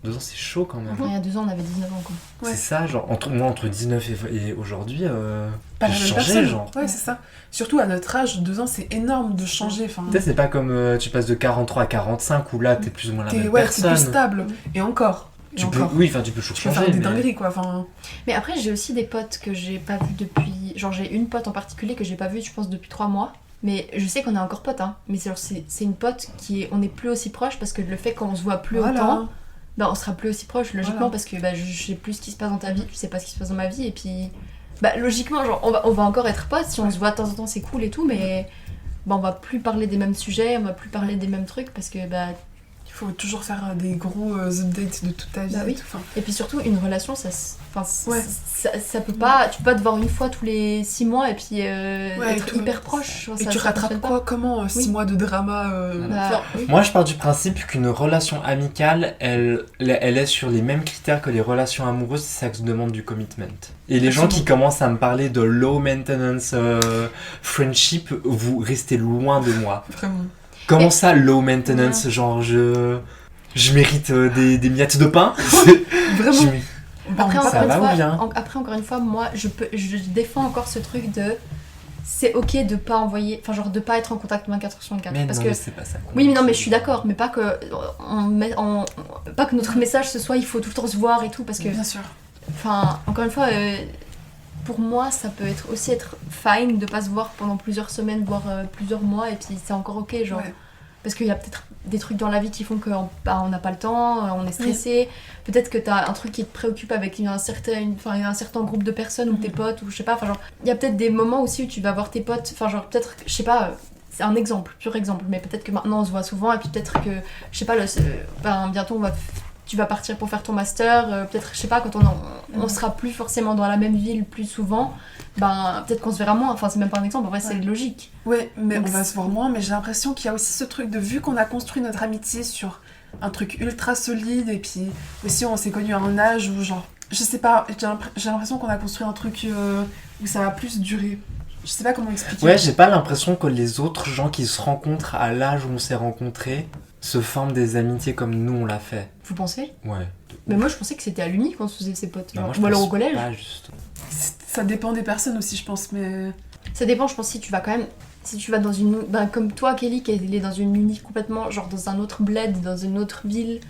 2 ans, c'est chaud quand même. Enfin, il y a 2 ans on avait 19 ans quoi. Ouais. C'est ça, genre, entre 19 et aujourd'hui, pas la j'ai même changé, personne. genre. Ouais, c'est ça. Surtout à notre âge, 2 ans, c'est énorme de changer. Enfin, Tu sais, c'est pas comme tu passes de 43 à 45 où là, t'es plus ou moins la même t'es personne. plus stable. Et encore. Et Tu peux, encore. oui, enfin, tu peux toujours Tu peux changer, faire des mais... dingueries, quoi. Enfin, Mais après j'ai aussi des potes que j'ai pas vu depuis... Genre j'ai une pote en particulier que j'ai pas vue je pense depuis 3 mois. Mais je sais qu'on est encore potes hein. Mais c'est une pote on n'est plus aussi proche parce que le fait qu'on se voit plus voilà. autant, bah on sera plus aussi proche logiquement Voilà. parce que bah, je sais plus ce qui se passe dans ta vie, je sais pas ce qui se passe dans ma vie et puis bah logiquement genre on va encore être potes si on se voit de temps en temps c'est cool et tout mais bah on va plus parler des mêmes sujets, on va plus parler des mêmes trucs parce que bah Il faut toujours faire des gros updates de toute ta vie. Bah oui. et tout. Enfin, et puis surtout une relation Ouais. ça peut pas tu peux pas te voir une fois tous les 6 mois et puis et être tout. hyper proche genre, et ça- tu ça rattrapes fonctionne pas. quoi? Comment 6 Oui. mois de drama Bah, genre, oui. Moi, je pars du principe qu'une relation amicale, elle est sur les mêmes critères que les relations amoureuses, ça demande du commitment. Et les gens qui Absolument. commencent à me parler de low maintenance friendship, vous restez loin de moi. Vraiment. Comment ça, low maintenance? Genre, je mérite des miettes de pain? Vraiment. Je mé- Après, ça encore une va ou fois, bien après, encore une fois, moi, je défends encore ce truc de... C'est ok de pas envoyer... Enfin, genre, de pas être en contact 24h/24. Mais parce non, que... mais c'est pas ça. Oui, mais non, mais je suis d'accord. Mais pas que, pas que notre message, ce soit il faut tout le temps se voir et tout. Parce que, Bien sûr. enfin, encore une fois... pour moi, ça peut aussi être fine de pas se voir pendant plusieurs semaines, voire plusieurs mois, et puis c'est encore ok, genre. Ouais. Parce qu'il y a peut-être des trucs dans la vie qui font qu'on n'a pas le temps, on est stressé. Peut-être que t'as un truc qui te préoccupe avec un certain groupe de personnes ou tes potes, ou je sais pas. Enfin, genre, il y a peut-être des moments aussi où tu vas voir tes potes. Enfin, genre, peut-être, je sais pas, c'est un exemple, pur exemple, mais peut-être que maintenant on se voit souvent, et puis peut-être que, je sais pas, bientôt tu vas partir pour faire ton master, peut-être, je sais pas, quand on sera plus forcément dans la même ville plus souvent, ben peut-être qu'on se verra moins, enfin c'est même pas un exemple, en vrai c'est logique. Ouais, mais Donc, on va se voir moins, mais j'ai l'impression qu'il y a aussi ce truc de, vu qu'on a construit notre amitié sur un truc ultra solide, et puis aussi on s'est connus à un âge où genre, je sais pas, j'ai l'impression qu'on a construit un truc où ça va plus durer. Je sais pas comment expliquer. Ouais, j'ai pas l'impression que les autres gens qui se rencontrent à l'âge où on s'est rencontrés se forment des amitiés comme nous on l'a fait. Vous pensez? Ouais. Mais moi je pensais que c'était à l'uni qu'on se faisait ses potes. Bah, Genre. moi, je Ou alors pense au collège. pas, justement. Ça dépend des personnes aussi, je pense, mais... Ça dépend, je pense, si tu vas quand même. Si tu vas dans une. Bah, comme toi, Kelly, qui est dans une uni complètement. Genre dans un autre bled, dans une autre ville.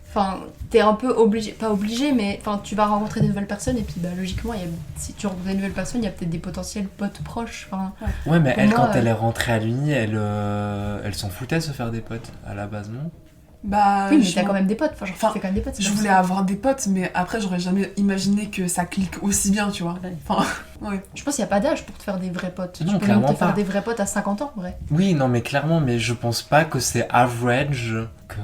Enfin, t'es un peu obligé. Pas obligé, mais. Enfin, tu vas rencontrer des nouvelles personnes, et puis bah, logiquement, si tu rencontres des nouvelles personnes, il y a peut-être des potentiels potes proches. Enfin, Ouais, mais pour elle, moi, quand elle est rentrée à l'uni, elle s'en foutait de se faire des potes à la base, non? Bah, oui, mais t'as quand même des potes. Enfin, genre, Enfin, tu fais quand même des potes. c'est je pas voulais ça. avoir des potes, mais après, j'aurais jamais imaginé que ça clique aussi bien, tu vois. Enfin, ouais. Je pense qu'il n'y a pas d'âge pour te faire des vrais potes. Non, tu peux même clairement te faire pas. des vrais potes à 50 ans, en vrai. Oui, non, mais clairement, mais je pense pas que c'est average que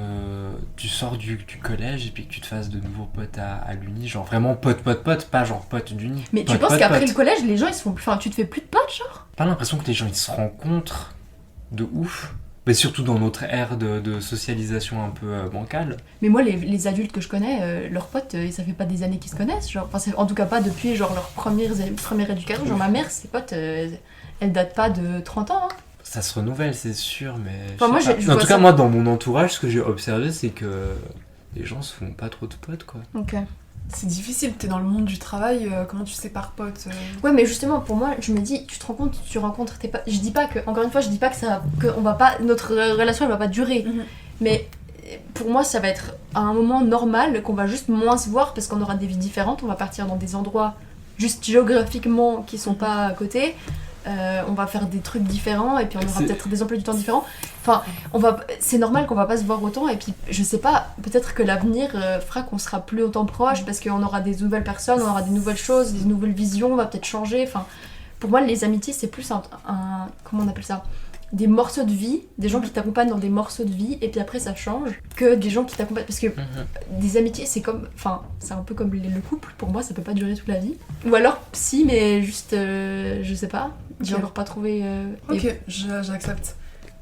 tu sors du collège et puis que tu te fasses de nouveaux potes à l'uni. Genre vraiment pote, pas genre pote d'uni. Mais tu Pote, penses pote, qu'après pote. le collège, les gens ils se font plus. Enfin, tu te fais plus de potes, genre? Pas l'impression que les gens ils se rencontrent de ouf. Mais surtout dans notre ère de socialisation un peu bancale. Mais moi, les adultes que je connais, leurs potes, ça fait pas des années qu'ils se connaissent. Genre, enfin, en tout cas, pas depuis genre leur première éducation. Genre, ma mère, ses potes, elles datent pas de 30 ans. Hein. Ça se renouvelle, c'est sûr, mais. Enfin, moi, sais pas. je En vois tout cas, ça. moi, dans mon entourage, ce que j'ai observé, c'est que les gens se font pas trop de potes, quoi. Donc, C'est difficile, t'es dans le monde du travail, comment tu sépares potes ouais, mais justement, pour moi, je me dis, tu te rends compte, tu rencontres tes potes. Je dis pas que, encore une fois, je dis pas que on va pas, notre relation elle va pas durer. Mhm. Mais pour moi, ça va être à un moment normal qu'on va juste moins se voir parce qu'on aura des vies différentes. On va partir dans des endroits juste géographiquement qui sont pas à côté. On va faire des trucs différents et puis on aura C'est- peut-être des emplois du temps différents. Enfin, c'est normal qu'on va pas se voir autant et puis je sais pas, peut-être que l'avenir fera qu'on sera plus autant proches parce qu'on aura des nouvelles personnes, on aura des nouvelles choses, des nouvelles visions, on va peut-être changer. Enfin, pour moi, les amitiés c'est plus comment on appelle ça? Des morceaux de vie, des gens qui t'accompagnent dans des morceaux de vie et puis après ça change que des gens qui t'accompagnent parce que des amitiés c'est comme enfin c'est un peu comme le couple pour moi ça peut pas durer toute la vie ou alors si mais juste je sais pas j'ai Ok. encore pas trouvé des- Ok, j'accepte.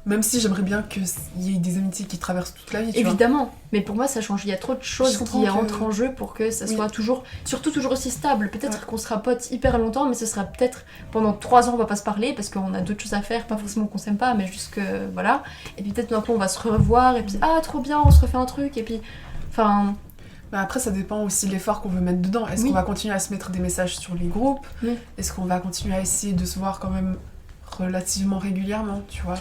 Même si j'aimerais bien qu'il y ait des amitiés qui traversent toute la vie, tu vois. évidemment mais pour moi ça change il y a trop de choses Je comprends qui que- entrent en jeu pour que ça Oui. soit toujours surtout toujours aussi stable peut-être Ouais. qu'on sera potes hyper longtemps mais ce sera peut-être pendant 3 ans on va pas se parler parce qu'on a d'autres choses à faire pas forcément qu'on s'aime pas mais juste que voilà et puis peut-être d'un coup on va se revoir et puis ah trop bien on se refait un truc et puis enfin Mais après, ça dépend aussi de l'effort qu'on veut mettre dedans. Est-ce Oui. qu'on va continuer à se mettre des messages sur les groupes? Oui. Est-ce qu'on va continuer à essayer de se voir quand même relativement régulièrement, tu vois?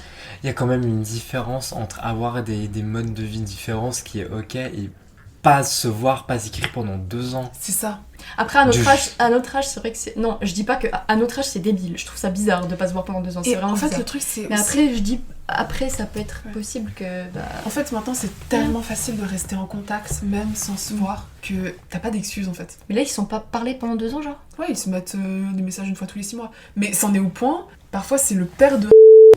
Il y a quand même une différence entre avoir des modes de vie différents, ce qui est ok, et pas se voir, pas s'écrire pendant 2 ans. C'est ça. après à notre âge c'est vrai que c'est non je dis pas que à notre âge c'est débile je trouve ça bizarre de pas se voir pendant 2 ans c'est Et vraiment en fait, bizarre. le truc, c'est Mais aussi- après, je dis, après, ça peut être Ouais. possible que. Bah... En fait, maintenant, c'est tellement facile de rester en contact, même sans se voir, que t'as pas d'excuses, en fait. Mais là, ils sont pas parlé pendant 2 ans, genre. Ouais, ils se mettent des messages une fois tous les 6 mois. Mais c'en est au point, parfois, c'est le père de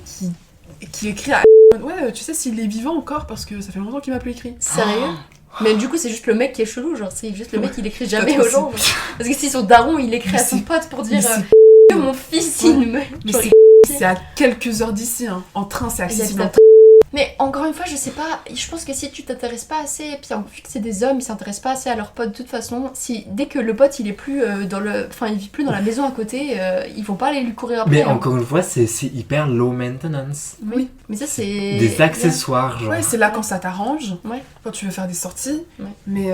qui écrit à ouais, tu sais, s'il est vivant encore, parce que ça fait longtemps qu'il m'a plus écrit. Sérieux Mais du coup, c'est juste le mec qui est chelou, genre, c'est juste le mec, il écrit jamais Peut-être aux gens. aussi. genre. Parce que si son daron, il écrit Mais à son c'est- pote pour Mais dire c'est que mon fils, il me. mais Genre, c'est à quelques heures d'ici, hein. En train, c'est accessible. Exactement. Mais encore une fois, je sais pas, je pense que si tu t'intéresses pas assez, et puis vu que c'est des hommes, ils s'intéressent pas assez à leurs potes de toute façon, dès que le pote il est plus enfin il vit plus dans la maison à côté, ils vont pas aller lui courir après. Mais hein. encore une fois, c'est hyper low maintenance. Oui, mais ça c'est. Des accessoires, genre. Ouais, c'est là quand ça t'arrange, Ouais. quand tu veux faire des sorties, Ouais. mais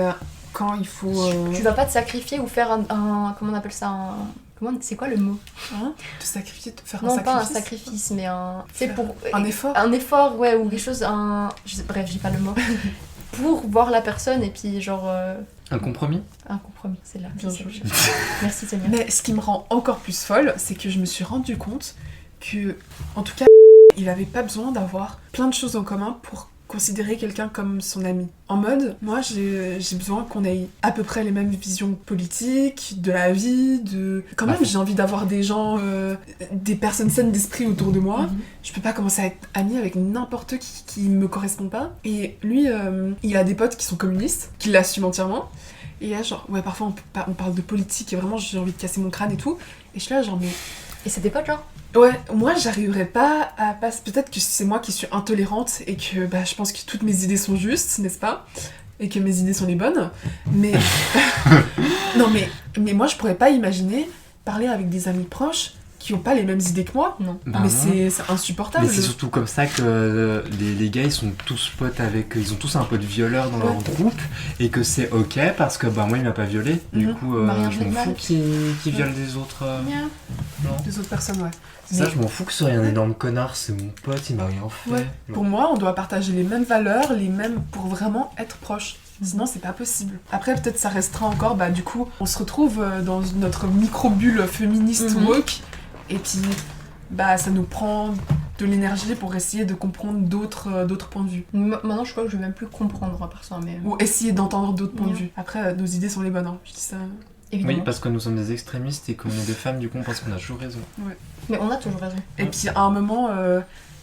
quand il faut Tu vas pas te sacrifier ou faire un comment on appelle ça c'est quoi le mot? te sacrifier, te faire Non, un pas un sacrifice. sacrifice, mais c'est Faire pour un effort. un effort, ouais, ou quelque chose, bref, j'ai pas le mot. Pour voir la personne et puis genre Un compromis? un compromis, c'est là. Bien c'est sûr. ça. Merci Sonia. Mais ce qui me rend encore plus folle, c'est que je me suis rendu compte que, en tout cas, il avait pas besoin d'avoir plein de choses en commun pour considérer quelqu'un comme son ami. En mode, moi j'ai besoin qu'on ait à peu près les mêmes visions politiques, de la vie, de... Quand même, j'ai envie d'avoir des gens, des personnes saines d'esprit autour de moi. Mhm. Je peux pas commencer à être amie avec n'importe qui me correspond pas. Et lui, il a des potes qui sont communistes, qui l'assument entièrement. Et là, genre, ouais, parfois on parle de politique et vraiment j'ai envie de casser mon crâne et tout. Et je suis là, genre, mais Et c'était pas genre. Ouais, moi j'arriverais pas à passer. Peut-être que c'est moi qui suis intolérante et que bah, je pense que toutes mes idées sont justes, n'est-ce pas? Et que mes idées sont les bonnes. Mais. Non, mais moi je pourrais pas imaginer parler avec des amis proches qui ont pas les mêmes idées que moi. Non. Bah mais non. c'est insupportable. Mais c'est surtout comme ça que les gars ils sont tous potes avec. Ils ont tous un pote violeur dans leur groupe et que c'est ok parce que bah moi il m'a pas violé. Du Mhm. coup, Bah, rien je de m'en mal. fous qu'il viole des autres. Non. Les autres personnes, ouais. Ça, Mais- je m'en fous que ce soit un énorme connard, c'est mon pote, il m'a rien fait. Ouais. Genre. Pour moi, on doit partager les mêmes valeurs, les mêmes pour vraiment être proches. Sinon, c'est pas possible. Après, peut-être ça restera encore, bah du coup, on se retrouve dans notre micro-bulle féministe Mhm. woke, et puis, bah ça nous prend de l'énergie pour essayer de comprendre d'autres points de vue. Maintenant, je crois que je vais même plus comprendre à part ça, mais. Ou essayer d'entendre d'autres points de Ouais. vue. Après, nos idées sont les bonnes, hein. Je dis ça. Évidemment. Oui, parce que nous sommes des extrémistes et qu'on est des femmes, du coup on pense qu'on a toujours raison. Mais on a toujours raison. Et puis, à un moment,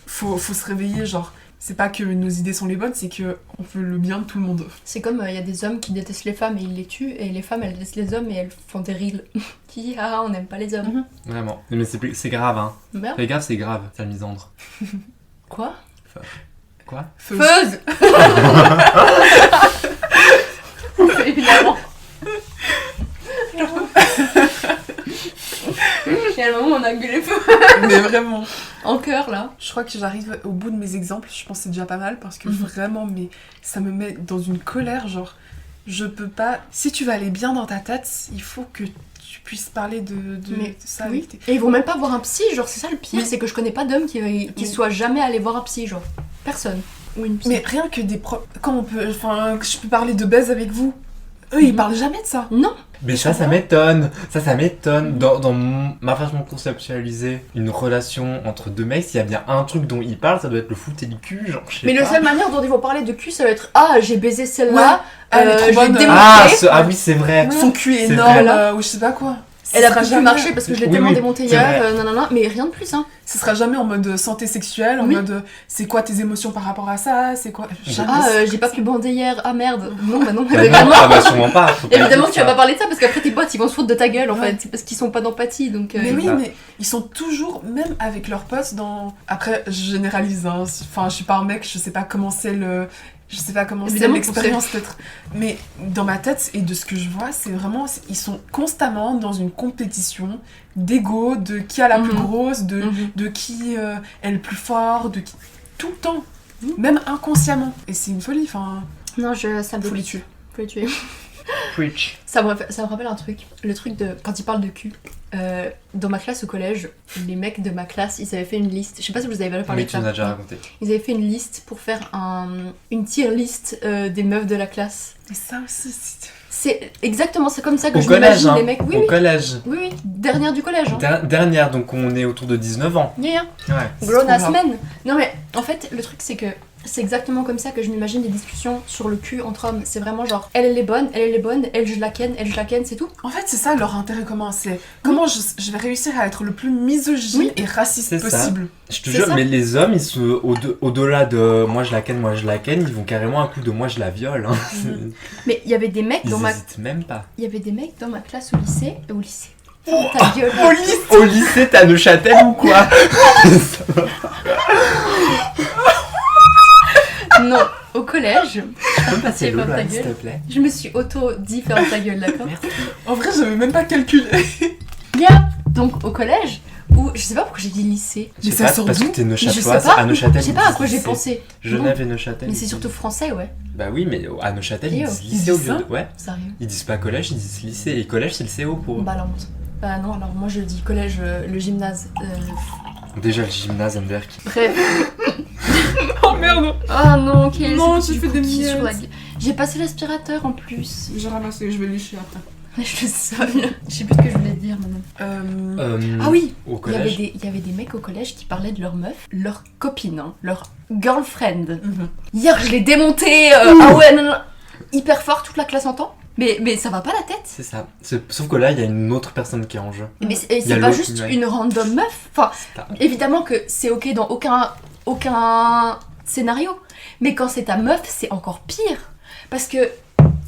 faut se réveiller, genre, c'est pas que nos idées sont les bonnes, c'est que on veut le bien de tout le monde. C'est comme il y a des hommes qui détestent les femmes et ils les tuent, et les femmes elles détestent les hommes et elles font des reels. Qui on n'aime pas les hommes. Vraiment. Mais c'est grave, hein. Merde. Fais gaffe, c'est grave, ça misandre. Quoi? Quoi? Feuse. Évidemment. Et à un moment on a gueulé feu. Mais vraiment. En cœur là. Je crois que j'arrive au bout de mes exemples, je pense que c'est déjà pas mal parce que Mhm. vraiment, mais ça me met dans une colère, genre, je peux pas. Si tu vas aller bien dans ta tête, il faut que tu puisses parler de Mais ça oui. avec tes. Et ils vont même pas voir un psy, genre c'est ça le pire, Oui. c'est que je connais pas d'homme qui Oui. soit jamais allé voir un psy, genre. Personne. Ou une psy. Mais rien que des quand on peut. Enfin, que je peux parler de baise avec vous. Eux, ils Mhm. parlent jamais de ça. Non. Mais ça m'étonne. Ça m'étonne. Dans ma façon de conceptualiser une relation entre deux mecs, s'il y a bien un truc dont ils parlent, ça doit être le foot et le cul, genre, je sais Mais pas. la seule manière dont ils vont parler de cul, ça va être ah j'ai baisé celle-là, elle est trop je l'ai bonne. démonté. Ah oui, c'est vrai. Ouais. Son cul est C'est énorme, vrai. ou je sais pas quoi. Elle Ce a sera pu jamais- marcher parce que je l'ai Oui, tellement oui, démontée c'est hier, vrai. nanana, mais rien de plus hein. Ce sera jamais en mode santé sexuelle, en Oui. mode c'est quoi tes émotions par rapport à ça, c'est quoi. Jamais Ah c'est j'ai pas pu bander hier, ah merde. Non bah non, Bah non, évidemment. ah bah sûrement pas. Faut pas Évidemment dire que tu vas ça. pas parler de ça parce qu'après tes potes ils vont se foutre de ta gueule en Ouais. fait, c'est parce qu'ils sont pas d'empathie donc. Mais oui, ça. mais ils sont toujours, même avec leurs potes, dans. Après, je généralise, hein. Enfin, je suis pas un mec, je sais pas comment c'est le. Je sais pas comment c'est Évidemment, l'expérience peut-être. Mais dans ma tête et de ce que je vois, c'est vraiment. Ils sont constamment dans une compétition d'ego, de qui a la plus Mhm. grosse, Mhm. de qui est le plus fort, de qui. Tout le temps. Mhm. Même inconsciemment. Et c'est une folie, enfin. Non ça me Faut faut les les tuer. Faut les tuer. Preach. Ça me rappelle un truc. Le truc de. Quand ils parlent de cul. Dans ma classe au collège, les mecs de ma classe, ils avaient fait une liste. Je sais pas si vous avez déjà parlé Oui, de tu ça. nous as déjà raconté. Ils avaient fait une liste pour faire une tier list des meufs de la classe. Et ça aussi, c'est. C'est exactement, c'est comme ça que Au je collège, m'imagine hein. les mecs. Oui, Au oui, collège. oui, oui, dernière du collège. Hein. Dernière, donc on est autour de 19 ans. Yeah, Ouais. grown trop ass grave. men. Non mais en fait, le truc c'est que c'est exactement comme ça que je m'imagine des discussions sur le cul entre hommes. C'est vraiment genre, elle est bonne, elle est bonne, elle je la ken, c'est tout. En fait, c'est ça leur intérêt commun, c'est comment je vais réussir à être le plus misogyne Oui. et raciste C'est ça. possible. Je te C'est jure, ça. mais les hommes, ils sont au-delà de moi je la ken, ils vont carrément un coup de moi je la viole. Hein. Mhm. Mais il y avait des mecs Ils dans ma hésitent même pas. il y avait des mecs dans ma classe au lycée. Ferme ta gueule. Au lycée, t'as Neuchâtel ou quoi? Non, au collège, Tu peux me passer C'est l'eau, ferme ta là, s'il te gueule. plaît? je me suis auto-dit ferme ta gueule, d'accord. Merci. En vrai, j'avais même pas calculé. Yeah. Donc au collège, où je sais pas pourquoi j'ai dit lycée. Je Mais sais ça pas, sort parce d'où que t'es Mais je sais neuchâteloise, pas. à Neuchâtel. Je sais ils pas à disent quoi j'ai lycée. pensé. Genève et Neuchâtel. Mais ils c'est disent- surtout français, ouais. Bah oui, mais à Neuchâtel, ils Et disent oh, lycée ils au disent lieu ça de. Ouais. Sérieux. Ils disent pas collège, ils disent lycée. Et collège, c'est le CO pour eux. Bah la honte. Bah non, alors moi je dis collège, le gymnase. Déjà, le gymnase, Amberg. Bref. Oh merde. Ah non, quel Non, c'est j'ai du fait des cookie sur la miettes. gueule. J'ai passé l'aspirateur en plus. J'ai ramassé, je vais lécher après. Je le sonne. Je sais plus ce que je voulais dire maintenant. Ah oui, Au il y avait collège. il y avait des mecs au collège qui parlaient de leur meuf, leur copine, hein, leur girlfriend. Mhm. Hier, je l'ai démonté. Ah ouais, non, non. Hyper fort, toute la classe entend. Mais ça va pas la tête. C'est ça. Sauf que là, il y a une autre personne qui est en jeu. Mais Il y c'est a pas l'autre juste mec. une random meuf. Enfin, Ça. évidemment que c'est ok dans aucun scénario. Mais quand c'est ta meuf, c'est encore pire. Parce que,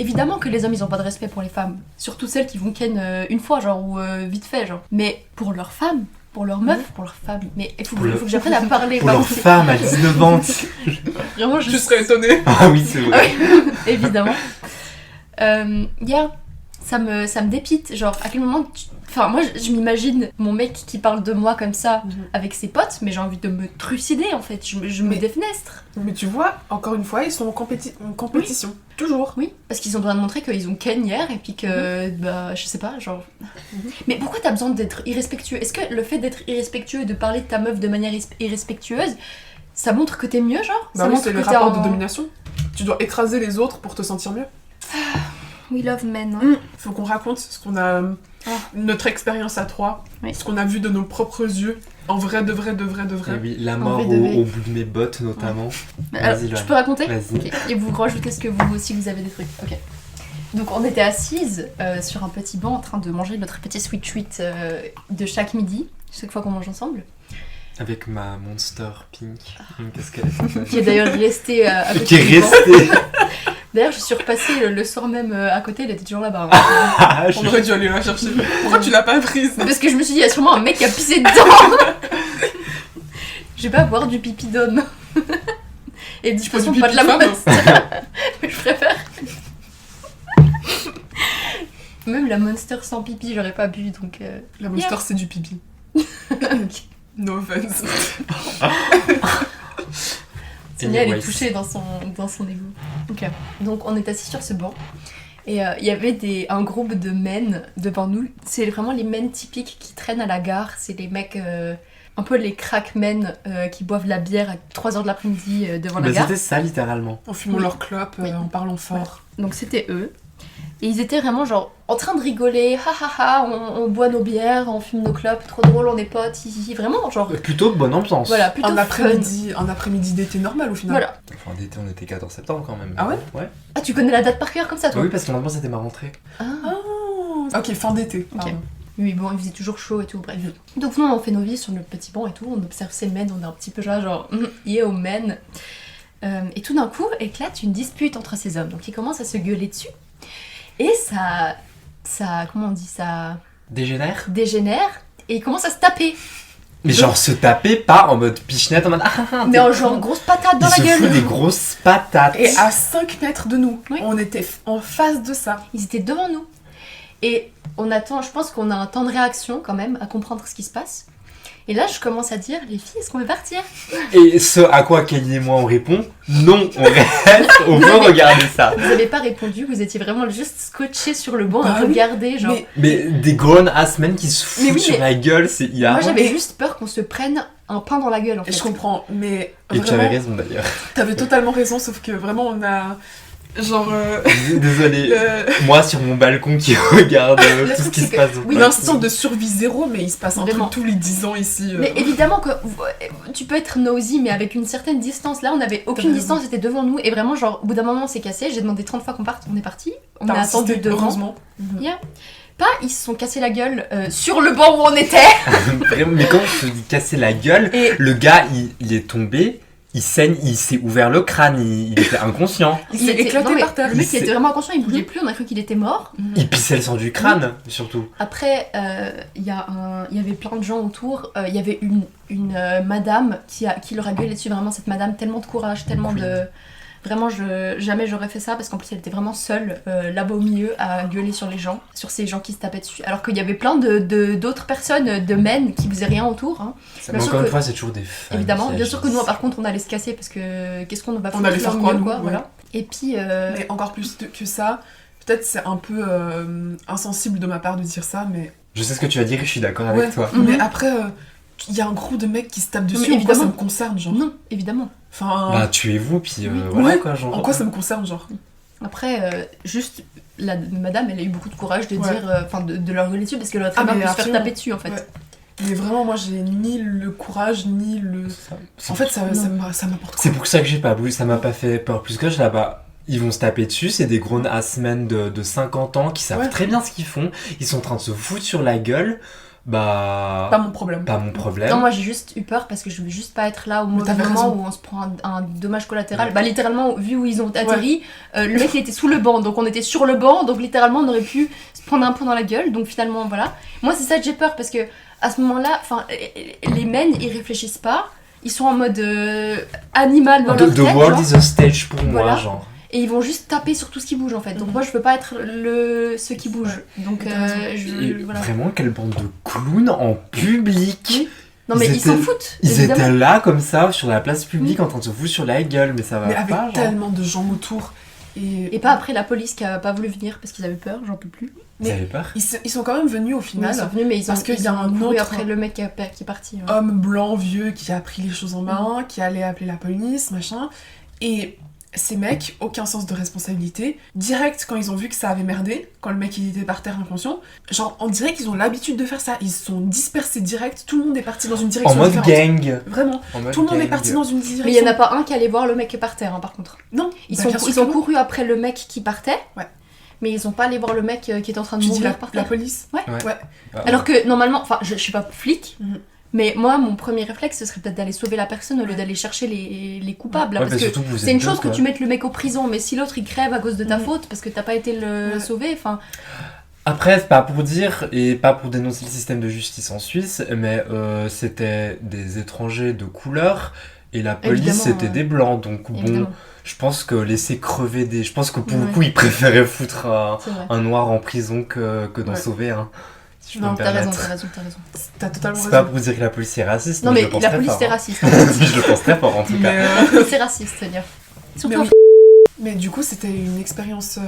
évidemment que les hommes ils ont pas de respect pour les femmes, surtout celles qui vont ken une fois genre ou vite fait genre. Mais pour leurs femmes, pour leurs meufs, pour leurs femmes, mais il faut que j'apprenne à parler. Pour leur femme à 19 ans. Vraiment, Je serais étonnée. Ah oui, c'est vrai. Évidemment. Ça me dépite, genre à quel moment Enfin moi je m'imagine mon mec qui parle de moi comme ça avec ses potes, mais j'ai envie de me trucider en fait, je me défenestre. Mais tu vois, encore une fois, ils sont en compétition. Oui. Toujours. Oui, parce qu'ils ont besoin de montrer qu'ils ont ken hier et puis que, bah je sais pas, genre... Mais pourquoi t'as besoin d'être irrespectueux? Est-ce que le fait d'être irrespectueux et de parler de ta meuf de manière irrespectueuse, ça montre que t'es mieux genre? Bah ça oui, montre c'est que le t'es rapport de domination. Tu dois écraser les autres pour te sentir mieux. We love men. Hein. Faut qu'on raconte ce qu'on a... Notre expérience à trois, ce qu'on a vu de nos propres yeux, en vrai, de vrai. Et oui, la mort au bout de mes bottes notamment. Alors, je peux raconter? Vas-y. Okay. Et vous rajoutez ce que vous aussi vous avez des trucs. Ok. Donc on était assises sur un petit banc en train de manger notre petit sweet treat de chaque midi, chaque fois qu'on mange ensemble. Avec ma Monster Pink. Qu'est-ce qu'elle est? Qui est d'ailleurs restée à côté. Qui est restée. D'ailleurs, je suis repassée le soir même à côté, elle était toujours là-bas. On aurait dû aller la chercher. Pourquoi tu l'as pas prise? Parce que je me suis dit, il y a sûrement un mec qui a pissé dedans. Je vais pas boire du pipi d'homme. Et de toute façon, pas de la Monster. Mais je préfère. Même la Monster sans pipi, j'aurais pas bu, donc... La Monster, c'est du pipi. No offense. Sonia, elle est touchée dans son égo. Ok. Donc on est assis sur ce banc et il y avait un groupe de men devant nous. C'est vraiment les men typiques qui traînent à la gare. C'est les mecs, un peu les crack men qui boivent la bière à 3h de l'après-midi devant la gare. C'était ça littéralement. En fumant leur clope, en parlant fort. Ouais. Donc c'était eux. Et ils étaient vraiment genre en train de rigoler, on boit nos bières, on fume nos clopes, trop drôle, on est potes, hihi, vraiment genre... Plutôt bonne ambiance. Voilà, plutôt un après-midi d'été normal au final. Voilà. Enfin d'été on était 14 septembre quand même. Ah ouais? Ouais. Ah tu connais la date par cœur comme ça toi? Oui parce que normalement c'était ma rentrée. Ok, fin d'été. Okay. Oui bon il faisait toujours chaud et tout, bref. Donc nous on fait nos vies sur notre petit banc et tout, on observe ces men, on est un petit peu là genre yeah oh men. Et tout d'un coup éclate une dispute entre ces hommes, donc ils commencent à se gueuler dessus. Et ça, comment on dit ça? Dégénère et ils commencent à se taper. Mais genre se taper pas en mode pichenette, en mode mais en genre grosse patate dans la gueule. Ils se foutent des grosses patates. Et à 5 mètres de nous, oui. On était en face de ça. Ils étaient devant nous. Et je pense qu'on a un temps de réaction quand même à comprendre ce qui se passe. Et là, je commence à dire, les filles, est-ce qu'on veut partir? Et ce à quoi Kelly et moi on répond, non, on reste, on veut regarder ça. Vous n'avez pas répondu, vous étiez vraiment juste scotchés sur le banc à regarder, genre... Mais des grown ass men qui se foutent sur la gueule, c'est hilarant. Moi, j'avais juste peur qu'on se prenne un pain dans la gueule, en fait. Je comprends, mais et vraiment, tu avais raison, d'ailleurs. T'avais totalement raison, sauf que vraiment, on a... Genre... Désolée, moi sur mon balcon qui regarde tout ce qui se passe. Oui, l'instinct de survie zéro, mais il se passe un truc tous les 10 ans ici. Mais évidemment que tu peux être nosy, mais avec une certaine distance. Là, on n'avait aucune distance, c'était devant nous. Et vraiment, genre, au bout d'un moment, on s'est cassé. J'ai demandé 30 fois qu'on parte, on est parti. On a attendu devant. Heureusement. Yeah. Pas, ils se sont cassés la gueule sur le banc où on était. Mais quand je te dis casser la gueule, le gars, il est tombé. Il saigne, il s'est ouvert le crâne, il était inconscient. Il s'est éclaté par terre. Le mec il était vraiment inconscient, il bougeait plus, on a cru qu'il était mort. Il pissait le sang du crâne, surtout. Après, il y avait plein de gens autour. Il y avait une madame qui leur a gueulé dessus, vraiment cette madame, tellement de courage, tellement de... Vraiment, jamais j'aurais fait ça parce qu'en plus elle était vraiment seule là-bas au milieu à gueuler sur les gens, sur ces gens qui se tapaient dessus. Alors qu'il y avait plein d'autres personnes, de men qui faisaient rien autour. Hein. Mais encore une fois, c'est toujours des femmes. Évidemment, bien sûr que nous par contre on allait se casser parce que qu'est-ce qu'on va faire? On allait faire quoi, nous, voilà. Et puis. Mais encore plus que ça, peut-être c'est un peu insensible de ma part de dire ça, mais. Je sais ce que tu vas dire et je suis d'accord avec toi. Mais après. Il y a un groupe de mecs qui se tapent dessus, en quoi ça me concerne, genre? Non, évidemment. Enfin... Bah, tuez-vous, puis voilà quoi, genre... En quoi ça me concerne, genre? Après, juste, la madame, elle a eu beaucoup de courage de dire... Enfin, de leur gueuler dessus, parce qu'elle aurait très bien pu se faire taper dessus, en fait. Ouais. Mais vraiment, moi, j'ai ni le courage, ni le... En fait, ça m'apporte... C'est pour ça que j'ai pas bougé, ça m'a pas fait peur plus que je là-bas. Ils vont se taper dessus, c'est des grown ass men de 50 ans qui savent très bien ce qu'ils font. Ils sont en train de se foutre sur la gueule. bah... Pas mon problème. Pas mon problème. Non, moi j'ai juste eu peur parce que je veux juste pas être là au mauvais t'avais moment raison. où on se prend un dommage collatéral. Ouais. Bah littéralement, vu où ils ont atterri, le mec il était sous le banc, donc on était sur le banc, donc littéralement on aurait pu se prendre un point dans la gueule, donc finalement voilà. Moi c'est ça que j'ai peur parce que à ce moment-là, enfin les men ils réfléchissent pas, ils sont en mode animal dans leur The tête, world genre, is a stage pour moi, Voilà. genre. et ils vont juste taper sur tout ce qui bouge en fait. Donc moi je veux pas être ceux qui bougent. Donc T'as raison. Et voilà. vraiment, quelle bande de clowns en public. Oui. Non mais Ils ils s'en étaient- foutent. Ils évidemment. étaient là, comme ça, sur la place publique, en train de se foutre sur la gueule, mais ça va Mais avec pas, genre. tellement de gens autour. Et Et pas après la police qui a pas voulu venir parce qu'ils avaient peur, j'en peux plus. Vous mais- avez peur? ils sont quand même venus au final. Ils sont venus, mais ils ont, parce qu'il ils y a ont un couru autre- après le mec qui est parti. ouais. Homme blanc vieux qui a pris les choses en main, qui allait appeler la police, machin. Et ces mecs, aucun sens de responsabilité. Direct, quand ils ont vu que ça avait merdé, quand le mec il était par terre inconscient, genre on dirait qu'ils ont l'habitude de faire ça. Ils se sont dispersés direct, tout le monde est parti dans une En direction mode différente. gang. Vraiment, En mode tout le monde est gang. parti dans une direction. Mais il y en a pas un qui allait voir le mec qui est par terre, hein, par contre. Non, Ils bah, sont, bien sûr ils que ont non. couru après le mec qui partait, Ouais. mais ils ont pas allé voir le mec qui est en train de Tu dis mourir la, par la terre. police Ouais. Ouais. Bah, Alors que normalement, enfin je suis pas flic, Mhm. mais moi mon premier réflexe ce serait peut-être d'aller sauver la personne au lieu d'aller chercher les coupables. là, ouais, parce bah, que surtout que vous c'est êtes une deux, chose que quoi. tu mettes le mec au prison, mais si l'autre il crève à cause de ta Mhm. faute parce que t'as pas été le Ouais. sauver, enfin. Après, c'est pas pour dire, et pas pour dénoncer le système de justice en Suisse, mais c'était des étrangers de couleur, et la police Évidemment, c'était ouais. des blancs, donc bon, Évidemment, je pense que laisser crever des... Je pense que pour le Ouais. coup, ils préféraient foutre un, c'est vrai. un noir en prison que d'en Ouais. sauver un, si je peux Non, me T'as raison, permettre. t'as raison. T'as totalement C'est raison. pas pour dire que la police est raciste, Non mais je mais le pense la très police fort, c'est hein. raciste. Je le pense très fort, en tout Mais, cas. C'est raciste, c'est-à-dire. Surtout Mais en oui. Mais du coup, c'était une expérience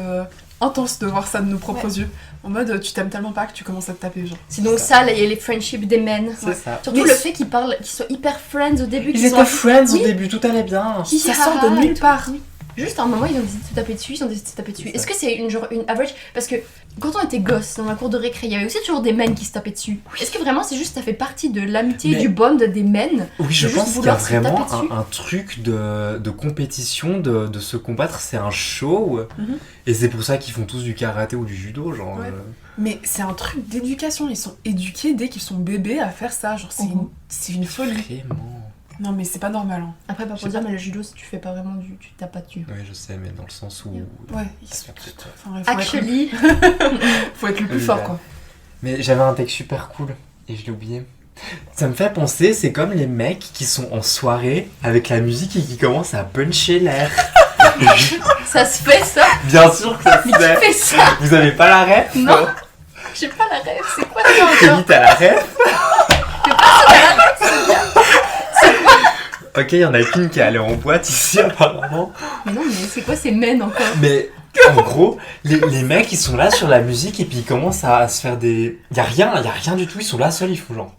intense de voir ça de nos propres yeux. En mode, tu t'aimes tellement pas que tu commences à te taper, genre. C'est donc ça, là, il y a les friendships des men. C'est ça. Surtout Mais le fait qu'ils parlent, qu'ils soient hyper friends au début. Ils qu'ils étaient ont- friends au Oui. début, tout allait bien. Qui Ça sort de nulle part. Juste à un moment, ils ont décidé de se taper dessus, ils ont décidé de se taper dessus. C'est Est-ce que c'est une average? Parce que quand on était gosse dans la cour de récré, il y avait aussi toujours des men qui se tapaient dessus. Est-ce que vraiment c'est juste ça fait partie de l'amitié Mais- du bond des men? Oui, je Juste pense qu'il y a vouloir se taper vraiment dessus. un truc de compétition, de se combattre, c'est un show, Mhm. et c'est pour ça qu'ils font tous du karaté ou du judo, genre... Ouais. Mais c'est un truc d'éducation. Ils sont éduqués dès qu'ils sont bébés à faire ça. Genre, c'est une folie. Vraiment. Non, mais c'est pas normal. Hein. Après, pas Je pour sais dire, mais le judo, si tu fais pas vraiment tu tapes pas dessus. Oui, je sais, mais dans le sens où... Ouais, ils sont. Enfin, Actually, faut être le plus Oui, fort, ouais. quoi. Mais j'avais un texte super cool, et je l'ai oublié. Ça me fait penser, c'est comme les mecs qui sont en soirée avec la musique et qui commencent à puncher l'air. ça se fait ça. Bien sûr que ça se Mais qui fait. fait ça? Vous avez pas la ref? Non. J'ai pas la rêve, c'est quoi ça encore? Kelly, t'as la ref? Ok, il y en a qu'une qui est allée en boîte ici apparemment. Mais non, mais c'est quoi ces men encore? Mais en gros, les mecs ils sont là sur la musique et puis ils commencent à se faire des... Y a rien du tout, ils sont là seuls, ils font genre...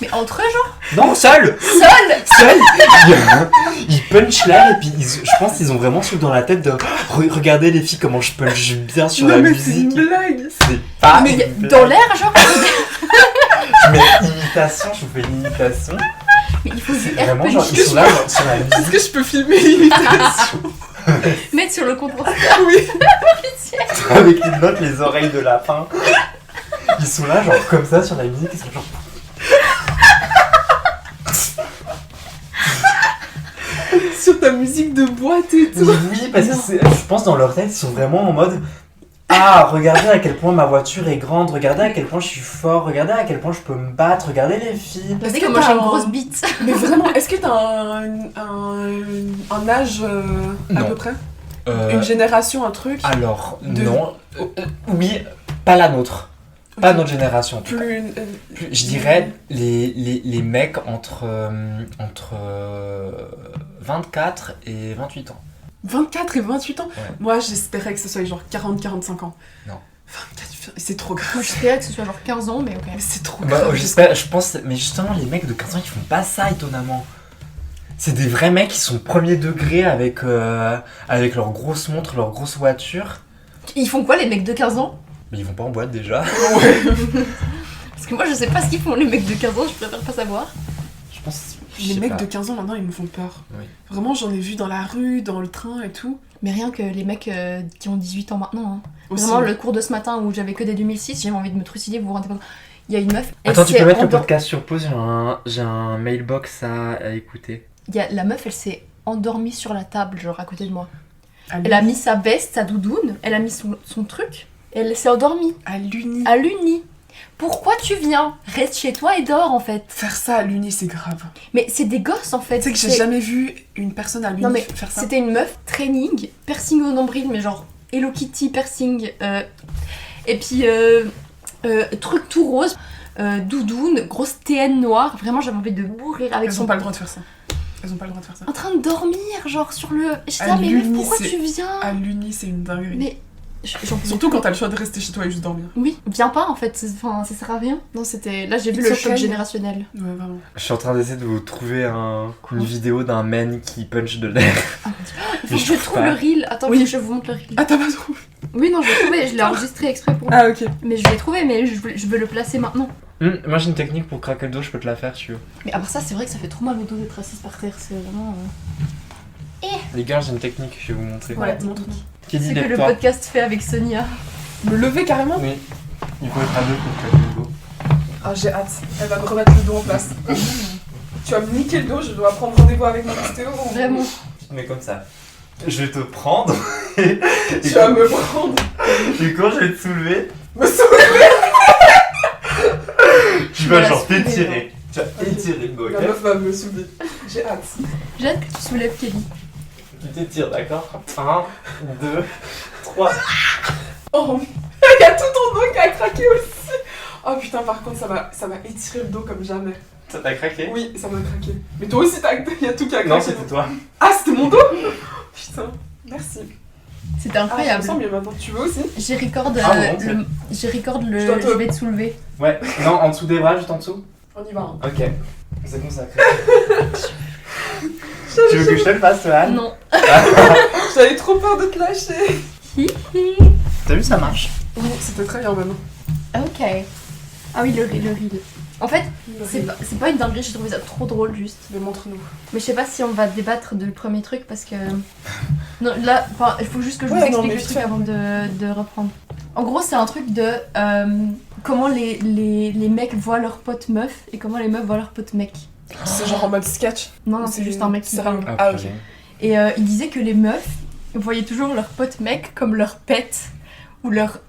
Mais entre eux, genre? Non, seuls! Seul. Ils punchent l'air et puis je pense qu'ils ont vraiment ce truc dans la tête de regardez les filles comment je punch bien sur la Non, mais c'est une musique. blague. C'est pas Mais une blague. dans l'air, genre? Mais imitation, je vous fais une imitation. Mais il faut du C'est air vraiment genre ils punch. sont là genre, sur la Est-ce musique. que je peux filmer l'imitation? Mettre sur le compte. Oui. Avec une note les oreilles de lapin. Ils sont là genre comme ça sur la musique, ils sont genre... Sur ta musique de boîte et tout. Oui, parce que je pense dans leur tête, ils sont vraiment en mode ah, regardez à quel point ma voiture est grande, regardez à quel point je suis fort, regardez à quel point je peux me battre, regardez les filles. Parce Est-ce que que moi t'as j'ai une un- grosse bite. Mais vraiment, est-ce que t'as un âge à Non. peu près? Une génération, un truc? Alors, De- non. Oui, pas la nôtre. Pas Ok. notre génération. Plus. Je dirais les mecs entre 24 et 28 ans. 24 et 28 ans? Ouais. Moi, j'espérais que ce soit genre 40-45 ans. Non. 24, c'est trop grave. Moi j'espérais que ce soit genre 15 ans, mais ok. Mais c'est trop Bah, grave. j'espère, je pense, mais justement, les mecs de 15 ans, ils font pas ça étonnamment. C'est des vrais mecs qui sont premier degré avec leur grosse montre, leur grosse voiture. Ils font quoi les mecs de 15 ans? Mais ils vont pas en boîte déjà. Parce que moi je sais pas ce qu'ils font les mecs de 15 ans, je préfère pas savoir. Je pense. Les mecs de 15 ans maintenant, ils me font peur. Oui. Vraiment, j'en ai vu dans la rue, dans le train et tout. Mais rien que les mecs qui ont 18 ans maintenant. Hein. Aussi. Vraiment, le cours de ce matin où j'avais que des 2006, j'avais envie de me trucider, vous vous rendez compte. Il y a une meuf. elle Attends, tu s'est peux mettre le endor- podcast sur pause, j'ai un mailbox à écouter. Il y a la meuf, elle s'est endormie sur la table, genre à côté de moi. À Elle a mis sa veste, sa doudoune, elle a mis son truc, et elle s'est endormie. À l'uni. À l'uni. Pourquoi tu viens? Reste chez toi et dors en fait. Faire ça à l'uni, c'est grave. Mais c'est des gosses en fait. Tu sais que j'ai jamais vu une personne à l'uni Non mais faire ça. c'était une meuf, training, piercing au nombril, mais genre Hello Kitty piercing. Et puis truc tout rose, doudoune, grosse TN noire. Vraiment j'avais envie de mourir avec Elles son ont pas le droit de faire ça. Elles ont pas le droit de faire ça. en train de dormir, genre sur le. Je À disais, mais meuf, l'uni, pourquoi c'est- tu viens? À l'uni, c'est une dinguerie. Mais. J'en peux Surtout plus. quand t'as le choix de rester chez toi et juste dormir. Oui, viens pas en fait, enfin, ça sert à rien. Non, c'était. Là j'ai vu It's le okay. choc générationnel. Ouais, vraiment. Je suis en train d'essayer de vous trouver une vidéo d'un man qui punch de l'air. Ah, mon Dieu. Il faut Mais que je je trouve trouve pas. le reel. Attends, Oui. que je vous montre le reel. Ah, t'as pas trouvé? Oui, non, je l'ai trouvé, je l'ai enregistré exprès pour. Ah, ok. Mais je l'ai trouvé, mais je veux le placer maintenant. Moi j'ai une technique pour craquer le dos, je peux te la faire si tu veux. Mais à part ça, c'est vrai que ça fait trop mal au dos d'être assise par terre, c'est vraiment. Les gars, j'ai une technique, je vais vous montrer. Ouais, montre-nous. Qui dit C'est que le lève-toi. podcast fait avec Sonia. Me lever carrément? Oui. Il faut être à deux pour craquer le dos. Ah, j'ai hâte. Elle va me remettre le dos en place. Tu vas me niquer le dos, je dois prendre rendez-vous avec mon ostéo. Vraiment. Mais comme ça. Je vais te prendre. Tu vas me prendre. Et quand je vais te soulever, Me soulever. tu vas vas la genre soulever, t'étirer. Tu vas étirer le dos, La ok? meuf va me soulever. J'ai hâte. J'ai hâte que tu soulèves Kelly. Tu t'étires, d'accord? 1, 2, 3. Oh, il y a tout ton dos qui a craqué aussi. Oh putain, par contre, ça va étirer le dos comme jamais. Ça t'a craqué? Oui, ça m'a craqué. Mais toi aussi, il y a tout qui a craqué. Non, c'était toi. Ah, c'était mon dos. Putain, merci. C'était Ah, je incroyable. me sens mieux maintenant. Tu veux aussi? J'ai record Ah bon, j'ai record le. Je dois te- Je vais te soulever. Ouais, non, en dessous des bras, juste en dessous. On y va. Hein. Ok. C'est bon, ça a craqué. Tu veux que je te le fasse, Anne? Non. J'avais trop peur de te lâcher. Hihi. T'as vu, ça marche? Oui, c'était très bien maintenant. Ok. Ah oui, le reel. En fait, c'est pas une dinguerie, j'ai trouvé ça trop drôle juste. Mais montre-nous. Mais je sais pas si on va débattre du premier truc parce que. Non, là, enfin, il faut juste que je vous Ouais, non, explique mais le vite truc fait. avant de reprendre. En gros, c'est un truc de comment les mecs voient leurs potes meufs et comment les meufs voient leurs potes mecs. C'est genre en mode sketch. Non, c'est juste un mec qui parle. Ah, ok. purée. Et il disait que les meufs voyaient toujours leurs potes mecs comme leur pet ou leur.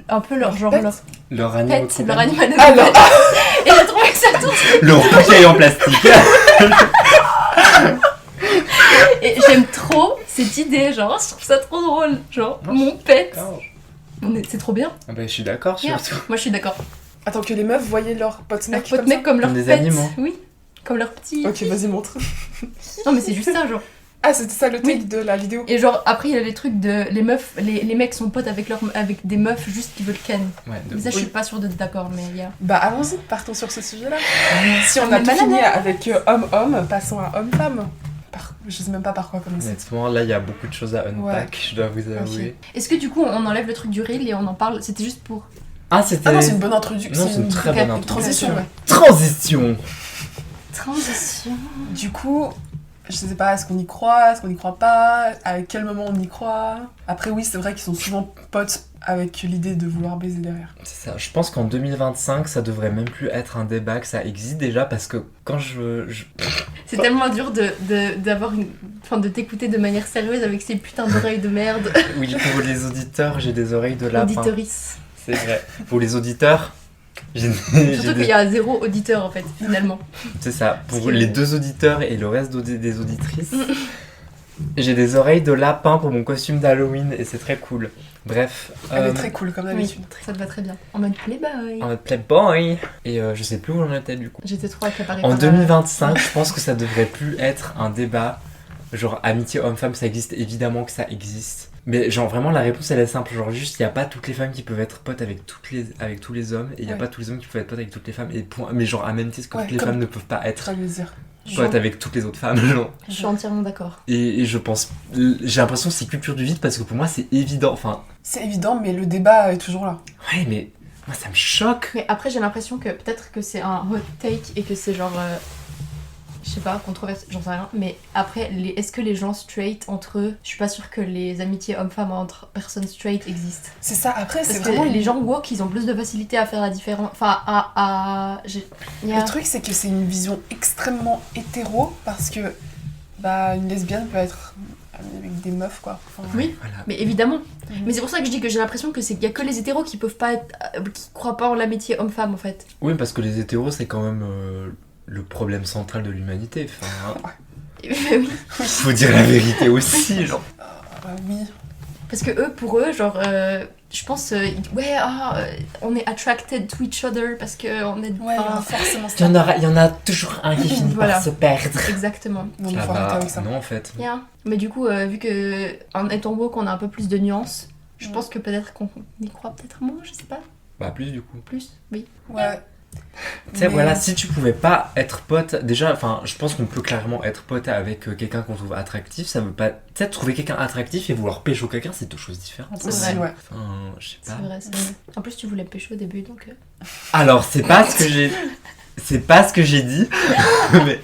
Un peu leur Leur genre pet leur Leur animal. pet, leur animal de Ah, compagnie. non. Et j'ai trouvé que ça tourne. Leur bouteille en plastique. Et j'aime trop cette idée, genre, je trouve ça trop drôle. Genre, Non, mon pet. D'accord. C'est trop bien. Ah bah, je suis d'accord, Yeah. surtout. Moi, je suis d'accord. Attends, que les meufs voyaient leurs potes Leurs mecs potes comme mecs comme leurs Comme des pets. animaux. Oui, comme leurs petits. ça. Ok, vas-y, montre. Non, mais c'est juste ça, genre. Ah, c'était ça le take Oui. de la vidéo. Et genre, après, il y a les trucs de. Les meufs, les mecs sont potes avec, avec des meufs juste qui veulent ken. Ouais, de Mais ça, je suis Oui. pas sûre d'être d'accord, mais il y a. Bah, allons-y, partons sur ce sujet-là. Si on Mais a tout malade, fini hein. avec homme-homme, passons à homme-femme. Je sais même pas par quoi commencer. Honnêtement, là, il y a beaucoup de choses à unpack, je dois vous avouer. Est-ce que du coup, on enlève le truc du reel et on en parle? C'était juste pour. Ah, c'était... Ah non, c'est une bonne introduction. Non, c'est une très Ok, bonne une introduction. transition, ouais. Transition. Transition. Du coup, je sais pas, est-ce qu'on y croit, est-ce qu'on y croit pas, à quel moment on y croit. Après, oui, c'est vrai qu'ils sont souvent potes avec l'idée de vouloir baiser derrière. C'est ça. Je pense qu'en 2025, ça devrait même plus être un débat, que ça existe déjà, parce que quand C'est tellement dur d'avoir une. Enfin, de t'écouter de manière sérieuse avec ces putains d'oreilles de merde. Oui, pour les auditeurs, j'ai des oreilles de lapin. Auditorice. C'est vrai. Pour les auditeurs, j'ai Surtout qu'il y a 0 auditeur en fait, finalement. C'est ça. Pour Parce que- les 2 auditeurs et le reste des auditrices, j'ai des oreilles de lapin pour mon costume d'Halloween et c'est très cool. Bref. Elle est très cool, comme Oui, d'habitude. ça te va très bien. En mode playboy. En mode Playboy. Et je sais plus où j'en étais du coup. J'étais trop préparée. En par, 2025, je pense que ça devrait plus être un débat. Genre, amitié homme-femme, ça existe, évidemment que ça existe. Mais genre, vraiment, la réponse, elle est simple. Genre, juste, il n'y a pas toutes les femmes qui peuvent être potes avec tous les hommes. Et il n'y a Ouais. pas tous les hommes qui peuvent être potes avec toutes les femmes. Et point. Mais genre, à même titre que Ouais, toutes les comme- femmes ne peuvent pas être Très plaisir. potes avec toutes les autres femmes. Genre. Je suis entièrement d'accord. Et je pense... J'ai l'impression que c'est culture du vide parce que pour moi, c'est évident. Enfin, C'est évident, mais le débat est toujours là. ouais, mais... Moi, ça me choque. Mais après, j'ai l'impression que peut-être que c'est un hot take et que c'est genre. je sais pas, controversé, j'en sais rien. Mais après, est-ce que les gens straight entre eux, je suis pas sûre que les amitiés hommes-femmes entre personnes straight existent. C'est ça, après, c'est Parce que vraiment... les gens woke, ils ont plus de facilité à faire la différence. Enfin, Le truc, c'est que c'est une vision extrêmement hétéro, parce que une lesbienne peut être avec des meufs, quoi. Enfin, Oui, Voilà. mais évidemment. Mhm. Mais c'est pour ça que je dis que j'ai l'impression que c'est qu'il y a que les hétéros qui peuvent pas être, qui croient pas en l'amitié homme-femme en fait. Oui, parce que les hétéros, c'est quand même le problème central de l'humanité. Enfin, hein. Oui. Faut dire la vérité aussi, genre. oui. Parce que eux, pour eux, genre, je pense, on est attracted to each other parce que on est. Ouais, enfin, forcément, Il y en a toujours un qui finit Voilà. par se perdre. exactement. Non, mais Ah faut arrêter bah, avec ça. non, en fait. Yeah. Mais du coup, vu que en étant woke, on a un peu plus de nuances, je Mm. pense que peut-être qu'on y croit peut-être moins, je sais pas. Bah, plus du coup. Plus, oui. Ouais. Tu sais, Mais- voilà, si tu pouvais pas être pote, déjà, enfin, je pense qu'on peut clairement être pote avec quelqu'un qu'on trouve attractif. Ça veut pas. Tu sais, trouver quelqu'un attractif et vouloir pécho quelqu'un, c'est deux choses différentes. C'est Aussi, vrai. ouais. Enfin, je sais C'est pas. vrai, c'est vrai. En plus, tu voulais pécho au début, donc. Alors, c'est pas ce que j'ai. C'est pas ce que j'ai dit. Mais.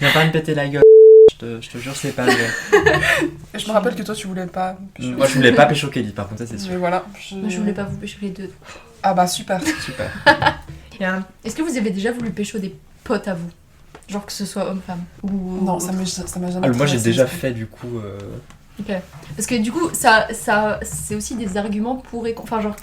Viens pas me péter la gueule. Je te jure, c'est pas vrai. Je me rappelle que toi, tu voulais pas... Moi, je voulais pas pécho Kelly, par contre, ça, c'est sûr. Mais voilà. Moi, je voulais pas vous pécho les deux. Ah bah, super. Super. Est-ce que vous avez déjà voulu pécho des potes à vous? Genre que ce soit homme-femme ou... Non, ça m'a jamais Ah, moi, j'ai traversé déjà l'esprit. fait, du coup. Ok. Parce que du coup, ça c'est aussi des arguments pour... Enfin, genre,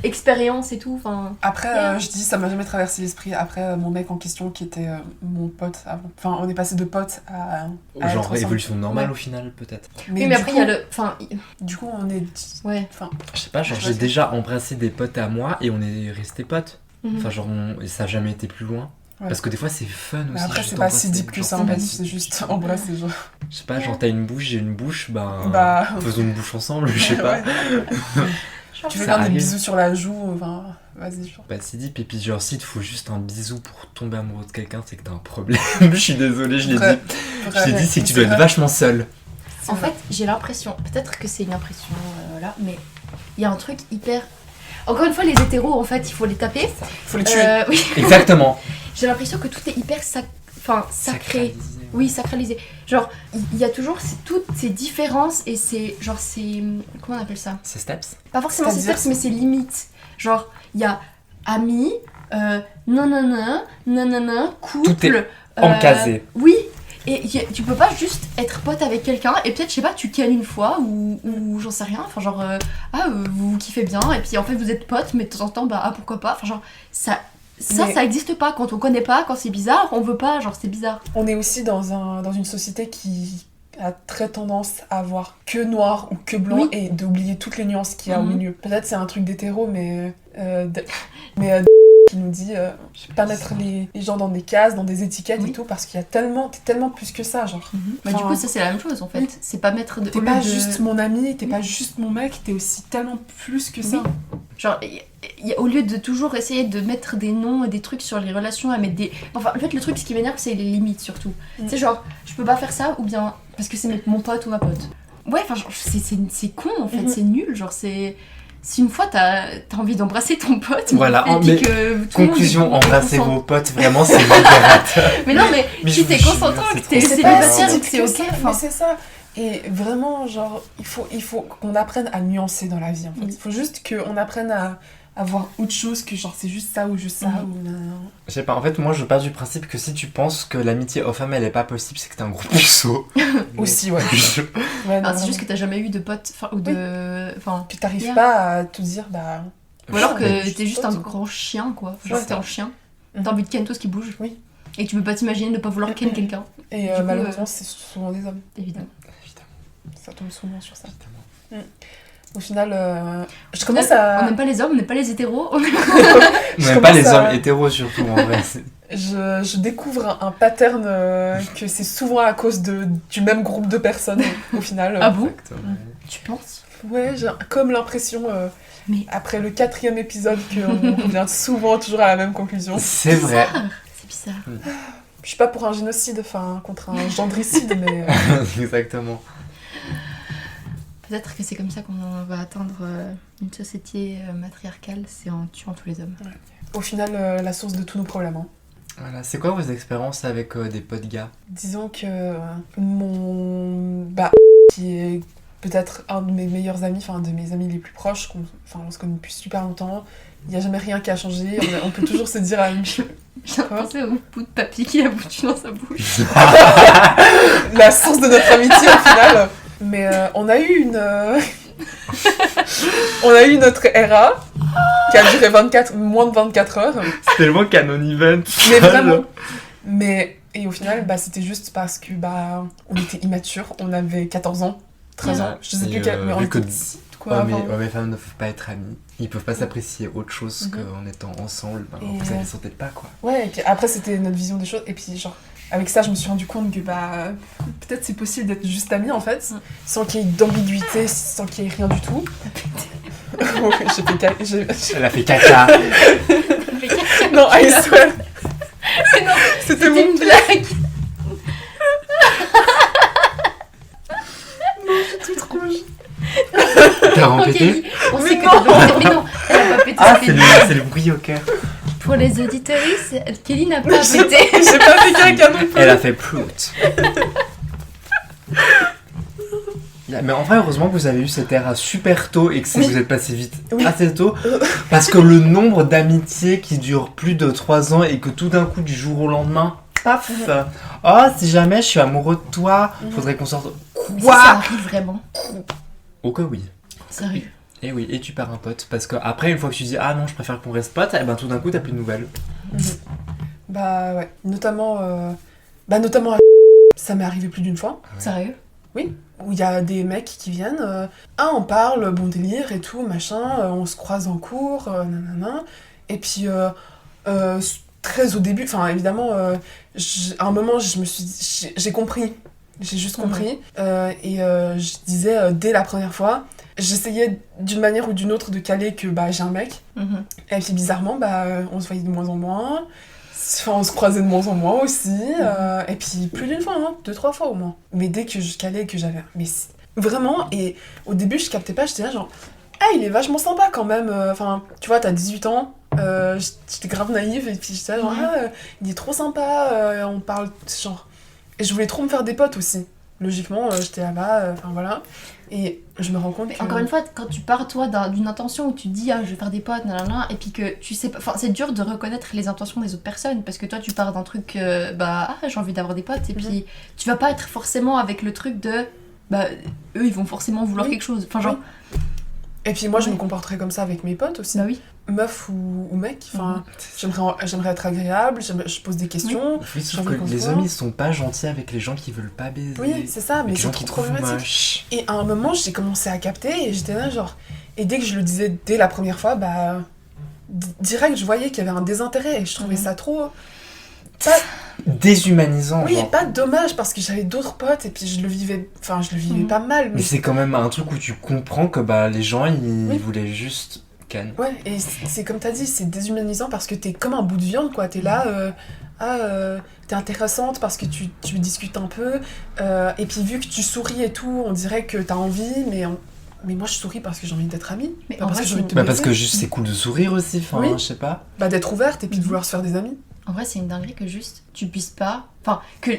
expérience et tout, enfin... Après, Yeah. je dis, ça m'a jamais traversé l'esprit. Après, mon mec en question, qui était mon pote avant. Enfin, on est passé de pote à être Genre, ensemble. évolution normale Ouais. au final, peut-être. Oui, mais du après, il coup, y a le... Enfin, Du coup, on est... ouais. Enfin, Je sais pas, genre, Je j'ai vois. déjà embrassé des potes à moi et on est restés potes. Mhm. Enfin, genre, ça a jamais été plus loin. Ouais. Parce que des fois, c'est fun aussi. mais après, juste c'est pas si embrasser. deep que Genre, ça, en fait. C'est juste embrasser, genre. Je sais pas, genre, t'as une bouche, j'ai une bouche, Bah. faisons une bouche ensemble, je sais pas. Ouais. Genre, Tu veux Ça faire des arrive. bisous sur la joue, enfin, vas-y, genre. Bah, c'est deep, et puis genre, si il te faut juste un bisou pour tomber amoureux de quelqu'un, c'est que t'as un problème. Je suis désolée, je l'ai Vrai. dit. Je l'ai dit, c'est que tu dois être vrai. vachement seul. C'est En vrai. fait, j'ai l'impression, peut-être que c'est une impression, là, mais il y a un truc hyper... Encore une fois, les hétéros, en fait, il faut les taper. Faut les tuer. Oui, Exactement. j'ai l'impression que tout est hyper sacré. Sacralisé. Oui, sacralisé. Genre, il y a toujours toutes ces différences et c'est... Genre, c'est... Comment on appelle ça? C'est steps. Pas forcément ces C'est-à-dire steps, mais c'est limites. Genre, il y a amis, nanana, couple... Tout est encasé. Oui, et tu peux pas juste être pote avec quelqu'un et peut-être, je sais pas, tu kennes une fois ou j'en sais rien. Enfin, genre, vous vous kiffez bien et puis en fait vous êtes potes, mais de temps en temps, pourquoi pas. Enfin, genre, ça Mais- existe pas. Quand on connaît pas, quand c'est bizarre, on veut pas, genre, c'est bizarre. On est aussi dans une société qui a très tendance à voir que noir ou que blanc Oui. et d'oublier toutes les nuances qu'il y a au Mhm. milieu. Peut-être c'est un truc d'hétéro, mais qui nous dit pas mettre les gens dans des cases, dans des étiquettes Oui. et tout, parce qu'il y a tellement, t'es tellement plus que ça, genre. Bah, du Enfin, coup, ça c'est la même chose en fait. oui. C'est pas mettre de. T'es au lieu pas de- juste mon ami, t'es pas juste mon mec, t'es aussi tellement plus que ça. Oui. Genre, au lieu de toujours essayer de mettre des noms et des trucs sur les relations, à mettre des. Enfin, en fait, le truc, ce qui m'énerve, c'est les limites surtout. Mm. C'est genre, je peux pas faire ça ou bien parce que c'est mon pote ou ma pote. Ouais, enfin, genre, c'est con en fait, Mhm. c'est nul. Genre, c'est. Si une fois t'as envie d'embrasser ton pote, Voilà, et puis mais que tout le monde Conclusion, est embrassez consentant. vos potes, vraiment, c'est libérateur. Mais non, mais, Mais si je t'es vous jure, consentant, c'est que t'es trop C'est pas célibataire, si et que c'est que ok. ça, enfin. mais c'est ça. Et vraiment, genre, il faut qu'on apprenne à nuancer dans la vie, en fait. Oui. Il faut juste qu'on apprenne à voir autre chose que genre c'est juste ça ou juste ça. Mhm. Ou nanana. Je sais pas, en fait, moi je pars du principe que si tu penses que l'amitié homme-femme elle est pas possible, c'est que t'es un gros puceau. Aussi, ouais. Je- Ouais, non, Enfin, c'est juste vraiment. que t'as jamais eu de pote, enfin, ou de. Enfin. Que t'arrives Yeah. pas à te dire, bah. Ou alors Mais- que t'es juste un pote, grand chien, quoi. Genre, Ouais. t'es un chien. Mhm. T'as envie de ken tout ce qui bouge. Oui. Et tu peux pas t'imaginer de pas vouloir ken quelqu'un, Et Du coup, malheureusement, c'est souvent des hommes. évidemment. Évidemment, Ça tombe souvent sur ça. évidemment. Au final, je On commence aime- à. On n'aime pas les hommes, on n'aime pas les hétéros. On Je n'aime pas commence les à- hommes hétéros surtout en vrai. Je découvre un pattern que c'est souvent à cause du même groupe de personnes, au final. Ah bon? Exactement. Tu penses? Ouais, j'ai comme l'impression, Mais- après le 4e épisode, qu'on revient souvent toujours à la même conclusion. C'est vrai. Bizarre. C'est bizarre. Je suis pas pour un génocide, enfin, contre un gendricide, mais... Exactement. Peut-être que c'est comme ça qu'on va atteindre une société matriarcale, c'est en tuant tous les hommes. au final, la source de tous nos problèmes. Hein. Voilà, c'est quoi vos expériences avec des potes gars? Disons que mon... qui est peut-être un de mes meilleurs amis, enfin, un de mes amis les plus proches, on se connaît depuis super longtemps, il n'y a jamais rien qui a changé, on peut toujours se dire la même chose. J'ai pensé au bout de papier qui a foutu dans sa bouche. La source de notre amitié au final. Mais on a eu notre RA qui a duré moins de 24 heures. C'est tellement canon event. Mais vraiment. Et au final, c'était juste parce que on était immatures, on avait 14 ans, 13 ans, je sais plus quel, mais on vu que était petites, quoi. hommes avant. et femmes ne peuvent pas être amis. Ils peuvent pas s'apprécier autre chose qu'en étant ensemble. Et Vous allez sauter pas, quoi. Ouais, et puis après, c'était notre vision des choses. Et puis, genre, avec ça, je me suis rendu compte que peut-être c'est possible d'être juste amis en fait, sans qu'il y ait d'ambiguïté, sans qu'il y ait rien du tout. Elle a fait caca. Non, I swear. Non, C'était mon une blague. tout trop. T'as rempété? On sait que t'as pété. Mais non, elle a pas pété. Ah, c'était c'est le bruit au cœur. Pour les auditeuristes, Kelly n'a pas pété. J'ai pas fait caca non plus. Elle a fait prout. Mais en vrai, heureusement que vous avez eu cette ère super tôt et que vous êtes passé vite assez tôt. Parce que le nombre d'amitiés qui durent plus de 3 ans et que tout d'un coup, du jour au lendemain, paf. Oh, si jamais je suis amoureux de toi, faudrait qu'on sorte. Ça arrive vraiment. Oh que oui. Ça arrive. Et oui, et tu perds un pote. Parce que après, une fois que tu dis ah non, je préfère qu'on reste pote, et ben tout d'un coup, t'as plus de nouvelles. Ouais, notamment ça m'est arrivé plus d'une fois. Ouais. Sérieux? Oui, où il y a des mecs qui viennent, on parle, bon délire et tout, machin, on se croise en cours, nanana, et puis très au début, enfin évidemment, à un moment j'ai compris, j'ai juste compris, et je disais dès la première fois, j'essayais d'une manière ou d'une autre de caler que j'ai un mec, et puis bizarrement on se voyait de moins en moins. Enfin, on se croisait de moins en moins aussi, et puis plus d'une fois, 2-3 fois au moins. Mais dès que je calais, que j'avais... Vraiment, et au début je captais pas, j'étais là genre, ah il est vachement sympa quand même, enfin, tu vois, t'as 18 ans, j'étais grave naïve, et puis j'étais là genre, il est trop sympa, on parle, genre... Et je voulais trop me faire des potes aussi. Logiquement, j'étais là-bas, enfin voilà. Et je me rends compte que... Encore une fois, quand tu pars, toi, d'une intention où tu te dis, je vais faire des potes, nanana, et puis que tu sais pas... Enfin, c'est dur de reconnaître les intentions des autres personnes, parce que toi, tu pars d'un truc, j'ai envie d'avoir des potes, et puis tu vas pas être forcément avec le truc de... eux, ils vont forcément vouloir quelque chose. Enfin, genre... Et puis moi, je me comporterais comme ça avec mes potes aussi. Bah oui. Meuf ou mec, enfin, j'aimerais être agréable, je pose des questions. Oui, sauf que les hommes, ils sont pas gentils avec les gens qui veulent pas baiser. Oui, c'est ça, mais les c'est gens trop qui trouvent problématique. moche. Et à un moment, j'ai commencé à capter et j'étais là genre... Et dès que je le disais dès la première fois, direct, je voyais qu'il y avait un désintérêt et je trouvais ça trop... Déshumanisant, oui, genre. pas dommage parce que j'avais d'autres potes et puis je le vivais pas mal. Mais c'est quand même un truc où tu comprends que les gens, ils voulaient juste canne. Ouais, et c'est comme t'as dit, c'est déshumanisant parce que t'es comme un bout de viande, quoi. T'es là, t'es intéressante parce que tu discutes un peu, et puis vu que tu souris et tout, on dirait que t'as envie, mais moi je souris parce que j'ai envie d'être amie. Mais pas en parce vrai, que j'ai envie de te Parce baiser. que juste c'est cool de sourire aussi, enfin, Oui. je sais pas. D'être ouverte et puis de vouloir se faire des amis. En vrai, c'est une dinguerie que juste tu puisses pas... Enfin, que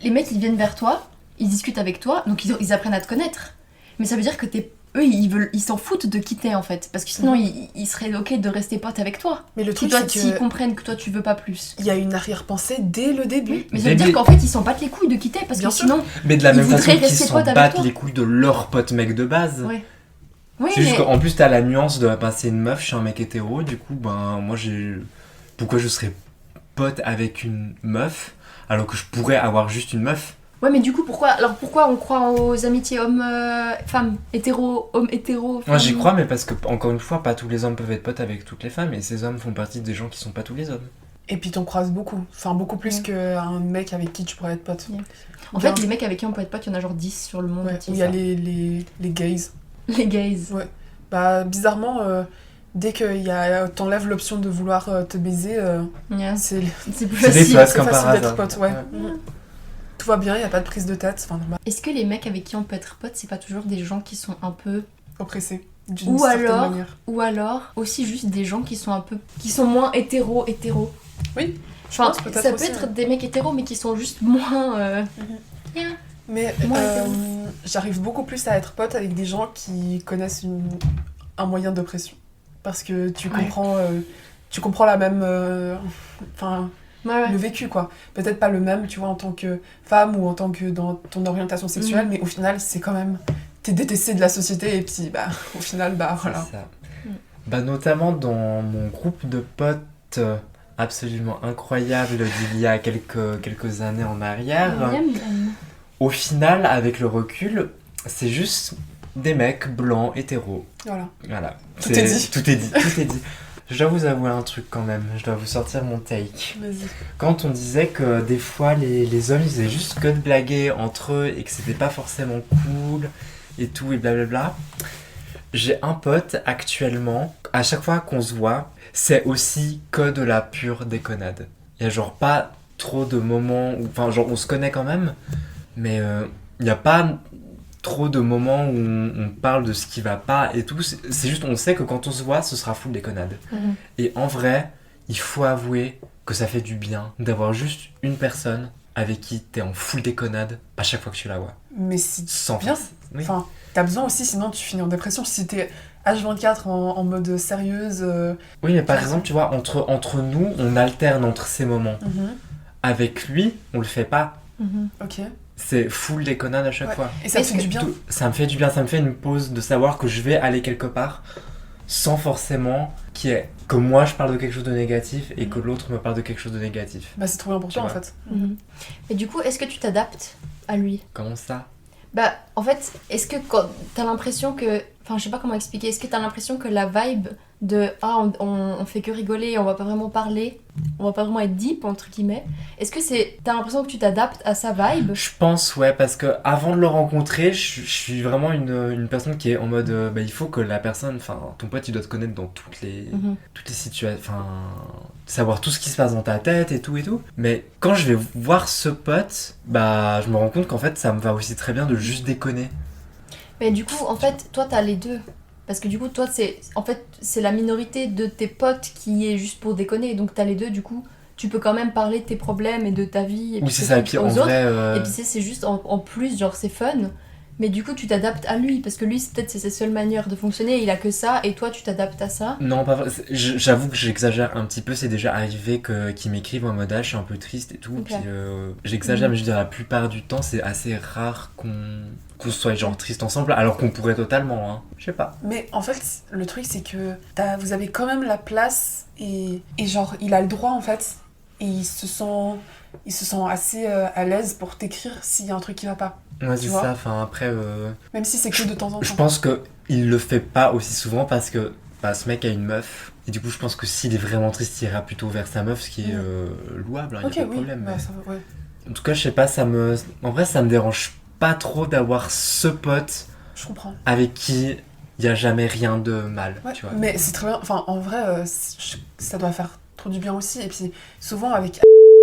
les mecs, ils viennent vers toi, ils discutent avec toi, donc ils apprennent à te connaître. Mais ça veut dire que eux, ils s'en foutent de quitter, en fait. Parce que sinon, ils seraient ok de rester potes avec toi. Mais le truc, c'est S'ils que comprennent que toi, tu veux pas plus. il y a une arrière-pensée dès le début. Mais ça veut dire qu'en fait, ils s'en battent les couilles de quitter, parce Bien que sûr. sinon... Mais de la Ils même façon voudraient qu'ils rester s'en potes avec battent toi. les couilles de leur pote mec de base. Ouais. Oui, C'est juste mais... qu'en plus t'as la nuance de c'est une meuf, je suis un mec hétéro, du coup moi pourquoi je serais pote avec une meuf alors que je pourrais avoir juste une meuf? Ouais, mais du coup, pourquoi on croit aux amitiés hommes-femmes, hommes-hétéros Moi j'y crois, mais parce que encore une fois, pas tous les hommes peuvent être potes avec toutes les femmes, et ces hommes font partie des gens qui sont pas tous les hommes. Et puis t'en croises beaucoup. Enfin, beaucoup plus qu'un mec avec qui tu pourrais être pote. Yeah. En fait, les mecs avec qui on peut être pote, il y en a genre 10 sur le monde. Ouais, où il y a les gays. Les gays. Ouais. Bizarrement, dès que t'enlèves l'option de vouloir te baiser, c'est plus C'est des facile. potes c'est comme par facile d'être hasard. pote, ouais. Tout va bien, il n'y a pas de prise de tête, enfin normal. Est-ce que les mecs avec qui on peut être pote, c'est pas toujours des gens qui sont un peu... Oppressé, d'une certaine manière. Ou alors, aussi juste des gens qui sont un peu... qui sont moins hétéro. Oui. Enfin, pense peut-être ça peut aussi, être ouais. des mecs hétéros, mais qui sont juste moins. Mais Moi, hétéro. j'arrive beaucoup plus à être pote avec des gens qui connaissent un moyen d'oppression. Parce que Ouais. tu comprends la même... Enfin, Ouais. le vécu, quoi. Peut-être pas le même, tu vois, en tant que femme ou en tant que dans ton orientation sexuelle, mais au final, c'est quand même... T'es détesté de la société et puis, bah, au final, bah, voilà. C'est ça. Mm. Bah, notamment dans mon groupe de potes absolument incroyable d'il y a quelques années en arrière. Miam, miam. Au final, avec le recul, c'est juste des mecs blancs, hétéros. Voilà. Voilà. Tout est dit. Tout est dit. Tout est dit. Je dois vous avouer un truc quand même. Je dois vous sortir mon take. Vas-y. Quand on disait que des fois les hommes ils faisaient juste que de blaguer entre eux et que c'était pas forcément cool et tout et blablabla, j'ai un pote actuellement, à chaque fois qu'on se voit, c'est aussi que de la pure déconnade. Il y a genre pas trop de moments où, enfin genre on se connaît quand même, mais il y a pas trop de moments où on parle de ce qui va pas et tout. C'est juste on sait que quand on se voit, ce sera full déconnade. Mhm. Et en vrai, il faut avouer que ça fait du bien d'avoir juste une personne avec qui t'es en full déconnade à chaque fois que tu la vois. Mais si... Sans Bien. force. Oui. Enfin, t'as besoin aussi, sinon tu finis en dépression. Si t'es H24 en mode sérieuse... Oui, mais par exemple, tu vois, entre nous, on alterne entre ces moments. Avec lui, on le fait pas. Mhm. Ok. C'est full déconnade à chaque Ouais. fois. Et ça te Est-ce fait que du bien. Ça me fait du bien, ça me fait une pause de savoir que je vais aller quelque part sans forcément que moi je parle de quelque chose de négatif et que l'autre me parle de quelque chose de négatif. Bah, c'est trop bien pour toi, en Tu vois. fait. Mhm. Et du coup, est-ce que tu t'adaptes à lui? Comment ça? Bah, en fait, est-ce que quand t'as l'impression que... Enfin, je sais pas comment expliquer. Est-ce que t'as l'impression que la vibe de... Ah, on fait que rigoler, on va pas vraiment parler, on va pas vraiment être deep, entre guillemets. Est-ce que c'est... T'as l'impression que tu t'adaptes à sa vibe? Je pense, ouais, parce que avant de le rencontrer, je suis vraiment une personne qui est en mode bah, il faut que la personne, enfin, ton pote, il doit te connaître dans toutes les situations, enfin, savoir tout ce qui se passe dans ta tête et tout et tout. Mais quand je vais voir ce pote, bah, je me rends compte qu'en fait, ça me va aussi très bien de juste déconner. Mais du coup, en fait, toi, t'as les deux. Parce que du coup, toi, c'est la minorité de tes potes qui est juste pour déconner. Donc t'as les deux, du coup, tu peux quand même parler de tes problèmes et de ta vie. Et Oui, puis c'est tes ça, et trucs puis en aux autres. vrai... Et puis c'est juste en plus, genre c'est fun. Mais du coup, tu t'adaptes à lui. Parce que lui, peut-être c'est sa seule manière de fonctionner. Il a que ça. Et toi, tu t'adaptes à ça. Non, pas vrai. J'avoue que j'exagère un petit peu. C'est déjà arrivé qu'ils m'écrivent en mode ah, je suis un peu triste et tout. Ok. Puis j'exagère, mais je veux dire, la plupart du temps, c'est assez rare qu'on soit genre triste ensemble, alors qu'on pourrait totalement. Hein. Je sais pas. Mais en fait, le truc, c'est que vous avez quand même la place et genre, il a le droit, en fait. Et il se sent assez à l'aise pour t'écrire s'il y a un truc qui va pas. Ouais, c'est vois. ça. Enfin, après, Même si c'est que de temps en je temps. pense qu'il le fait pas aussi souvent parce que bah, ce mec a une meuf. Et du coup, je pense que s'il est vraiment triste, il ira plutôt vers sa meuf, ce qui est louable, hein, Ok, y a pas de oui. problème. Bah, mais- ça va, ouais. En tout cas, je sais pas, en vrai, ça me dérange pas trop d'avoir ce pote Je comprends. avec qui il y a jamais rien de mal, Ouais, tu vois. mais c'est très bien. Enfin, en vrai, ça doit faire trop du bien aussi. Et puis, souvent, avec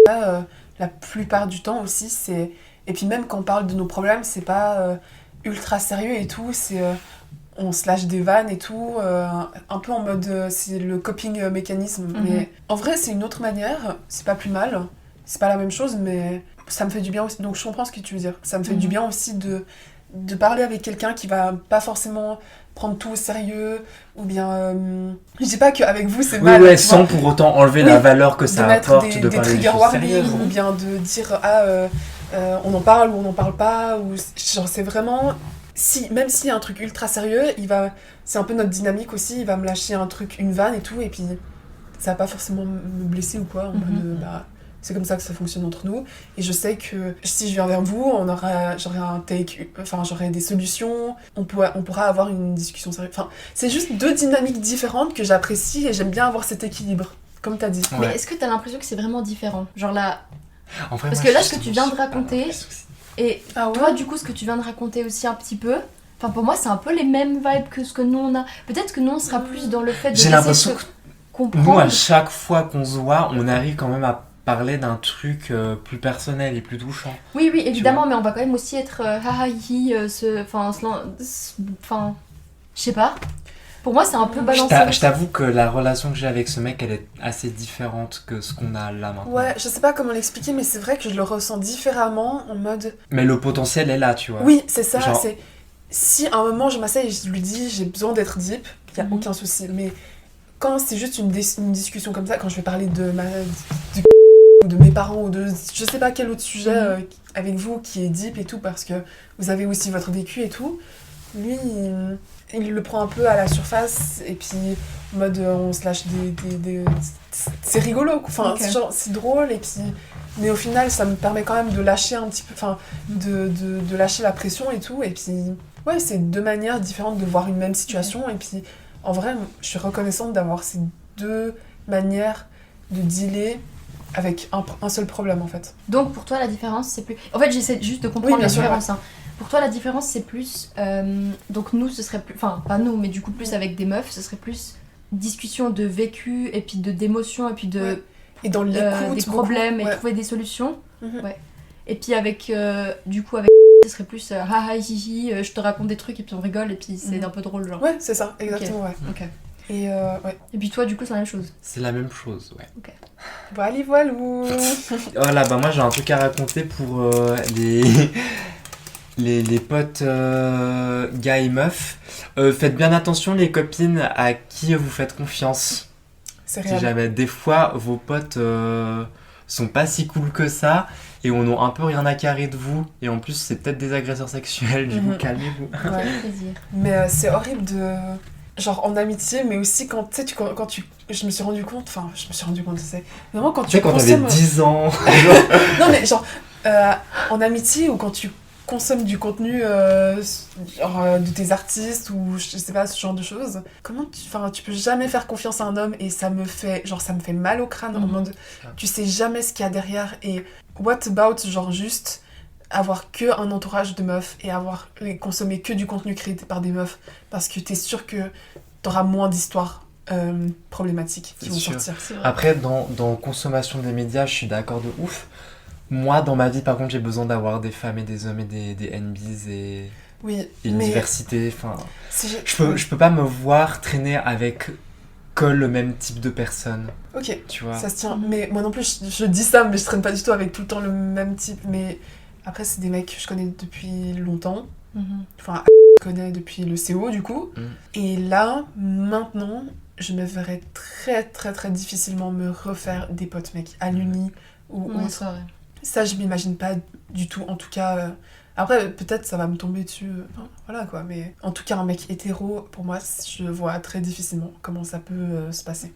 la plupart du temps aussi, c'est... Et puis même quand on parle de nos problèmes, c'est pas ultra sérieux et tout, c'est... on se lâche des vannes et tout, un peu en mode... c'est le coping mécanisme. Mais en vrai, c'est une autre manière, c'est pas plus mal, c'est pas la même chose, mais ça me fait du bien aussi. Donc je comprends ce que tu veux dire. Ça me fait du bien aussi de parler avec quelqu'un qui va pas forcément prendre tout au sérieux, ou bien... je dis pas qu'avec vous c'est Oui, mal, ouais, tu sans vois, pour autant enlever Oui, la valeur que de ça mettre apporte des de parler des trigger choses warnings, sérieuses. ou bien de dire on en parle ou on n'en parle pas, ou genre c'est vraiment... Même s'il y a un truc ultra sérieux, c'est un peu notre dynamique aussi, il va me lâcher un truc, une vanne et tout, et puis ça va pas forcément me blesser ou quoi, en mode, c'est comme ça que ça fonctionne entre nous, et je sais que si je viens vers vous, j'aurai un take, enfin j'aurai des solutions, on pourra avoir une discussion sérieuse. Enfin, c'est juste deux dynamiques différentes que j'apprécie et j'aime bien avoir cet équilibre, comme t'as dit. Ouais. Mais est-ce que t'as l'impression que c'est vraiment différent? Genre là... En vrai, Parce moi, que là, je ce que tu suis viens de pas raconter, l'impression que c'est- et Ah ouais. toi, du coup, ce que tu viens de raconter aussi un petit peu... Enfin, pour moi, c'est un peu les mêmes vibes que ce que nous, on a. Peut-être que nous, on sera plus dans le fait de J'ai laisser l'impression se que comprendre. nous, à chaque fois qu'on se voit, on arrive quand même à parler d'un truc plus personnel et plus touchant. Oui, oui, évidemment, mais on va quand même aussi être haha, hi, enfin, je sais pas. Pour moi, c'est un peu Je balancé. t'avoue que la relation que j'ai avec ce mec, elle est assez différente que ce qu'on a là maintenant. Ouais, je sais pas comment l'expliquer, mais c'est vrai que je le ressens différemment en mode. Mais le potentiel est là, tu vois. Oui, c'est ça. Genre- C'est si à un moment je m'asseye et je lui dis j'ai besoin d'être deep, il y a Mhm. aucun souci. Mais quand c'est juste une discussion comme ça, quand je vais parler ou de mes parents ou de je sais pas quel autre sujet avec vous qui est deep et tout parce que vous avez aussi votre vécu et tout, lui il le prend un peu à la surface et puis en mode on se lâche c'est rigolo quoi. Enfin Ok. c'est drôle et puis mais au final ça me permet quand même de lâcher un petit peu enfin de lâcher la pression et tout et puis ouais c'est deux manières différentes de voir une même situation et puis en vrai je suis reconnaissante d'avoir ces deux manières de dealer avec un seul problème en fait. Donc pour toi la différence c'est plus... En fait j'essaie juste de comprendre Oui, bien la sûr, différence. Hein. Pour toi la différence c'est plus... donc nous ce serait plus... Enfin pas nous mais du coup plus avec des meufs ce serait plus discussion de vécu et puis d'émotions et puis de... Ouais. Et dans l'écoute, des beaucoup, problèmes et ouais. trouver des solutions. Mhm. Ouais. Et puis avec... du coup avec... ce serait plus haha hihi je te raconte des trucs et puis on rigole et puis c'est Mhm. un peu drôle genre. Ouais, c'est ça, exactement, ouais. Ok. Et ouais. Et puis toi du coup c'est la même chose. C'est la même chose, ouais. Voilà, voilou. Voilà, bah moi j'ai un truc à raconter pour les potes gars et meufs. Faites bien attention les copines à qui vous faites confiance. C'est Si réel. jamais, des fois vos potes sont pas si cool que ça et on a un peu rien à carrer de vous et en plus c'est peut-être des agresseurs sexuels, du coup Mhm. calmez-vous. Ouais. Plaisir. Mais c'est horrible de. Genre en amitié, mais aussi quand tu sais, quand tu. Je me suis rendu compte, c'est. Vraiment quand Tu sais tu quand t'avais consommes. 10 ans, Non, mais genre, en amitié ou quand tu consommes du contenu genre, de tes artistes ou je sais pas, ce genre de choses, comment tu. Enfin, tu peux jamais faire confiance à un homme et ça me fait. Genre, ça me fait mal au crâne en Mhm. mode. Tu sais jamais ce qu'il y a derrière et what about, genre, juste avoir que un entourage de meufs et consommer que du contenu créé par des meufs parce que t'es sûr que t'auras moins d'histoires problématiques qui C'est vont sûr. sortir. C'est vrai. Après, dans consommation des médias, je suis d'accord de ouf. Moi, dans ma vie, par contre, j'ai besoin d'avoir des femmes et des hommes et des NBs et Oui, une mais diversité. Enfin, si je peux pas me voir traîner avec que le même type de personnes, Ok, tu vois. ça se tient. Mhm. Mais moi non plus, je dis ça, mais je traîne pas du tout avec tout le temps le même type. Mais après, c'est des mecs que je connais depuis longtemps. Mhm. Enfin, je connais depuis le CO du coup. Mm. Et là, maintenant, je me verrais très très très difficilement me refaire des potes mecs à l'uni ou Ouais, autre. c'est vrai. Ça, je m'imagine pas du tout. En tout cas, après, peut-être ça va me tomber dessus. Enfin, voilà quoi. Mais en tout cas, un mec hétéro, pour moi, je vois très difficilement comment ça peut se passer.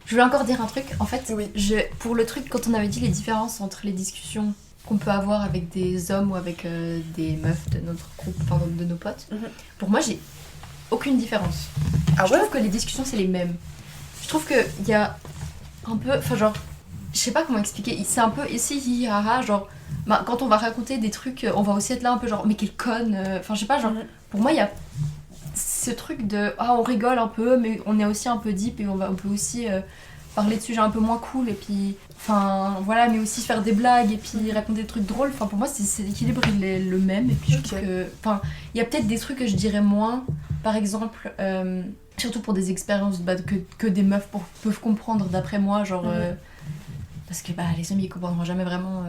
Je voulais encore dire un truc. En fait, Oui. pour le truc, quand on avait dit les différences entre les discussions qu'on peut avoir avec des hommes ou avec des meufs de notre groupe, enfin de nos potes, Mhm. pour moi, j'ai aucune différence. Ah Je ouais. trouve que les discussions, c'est les mêmes. Je trouve qu'il y a un peu... Enfin, genre... Je sais pas comment expliquer. C'est un peu ici, hi, ha, ha, genre... Bah, quand on va raconter des trucs, on va aussi être là un peu genre... Mais quelle conne Enfin, je sais pas, genre... Mhm. Pour moi, il y a ce truc de... Ah, on rigole un peu, mais on est aussi un peu deep et on peut aussi parler de sujets un peu moins cool et puis... Enfin, voilà, mais aussi faire des blagues et puis raconter des trucs drôles. Enfin, pour moi, c'est l'équilibre, il est le même. Et puis, je trouve Ok. que... Enfin, il y a peut-être des trucs que je dirais moins. Par exemple... surtout pour des expériences que des meufs peuvent comprendre d'après moi, genre... Mhm. parce que bah, les hommes ils comprendront jamais vraiment...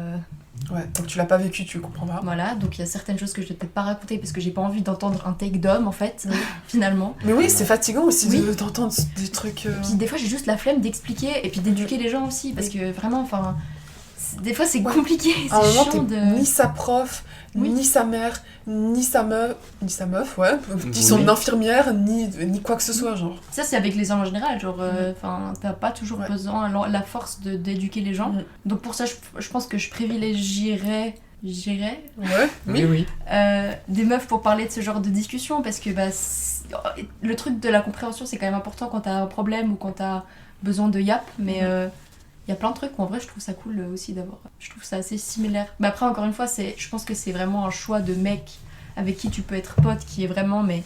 Ouais, donc tu l'as pas vécu, tu comprendras. voilà, donc il y a certaines choses que je vais peut-être pas raconter parce que j'ai pas envie d'entendre un take d'homme en fait, finalement. Mais oui, c'est fatigant aussi Oui. d'entendre des trucs. Puis des fois j'ai juste la flemme d'expliquer et puis d'éduquer les gens aussi parce que vraiment, enfin... Des fois c'est Ouais. compliqué, À un c'est moment, chiant t'es de... ni sa prof, Oui. ni sa mère, ni sa meuf, ouais, ni Oui. son infirmière, ni quoi que ce soit, genre. Ça c'est avec les hommes en général, genre... Enfin, t'as pas toujours Ouais. besoin la force d'éduquer les gens. Mhm. Donc pour ça je pense que je privilégierais... Ouais, Oui. Des meufs pour parler de ce genre de discussion parce que bah, le truc de la compréhension c'est quand même important quand t'as un problème ou quand t'as besoin de yap mais il y a plein de trucs où en vrai je trouve ça cool aussi d'avoir, je trouve ça assez similaire, mais après encore une fois je pense que c'est vraiment un choix de mec avec qui tu peux être pote qui est vraiment mais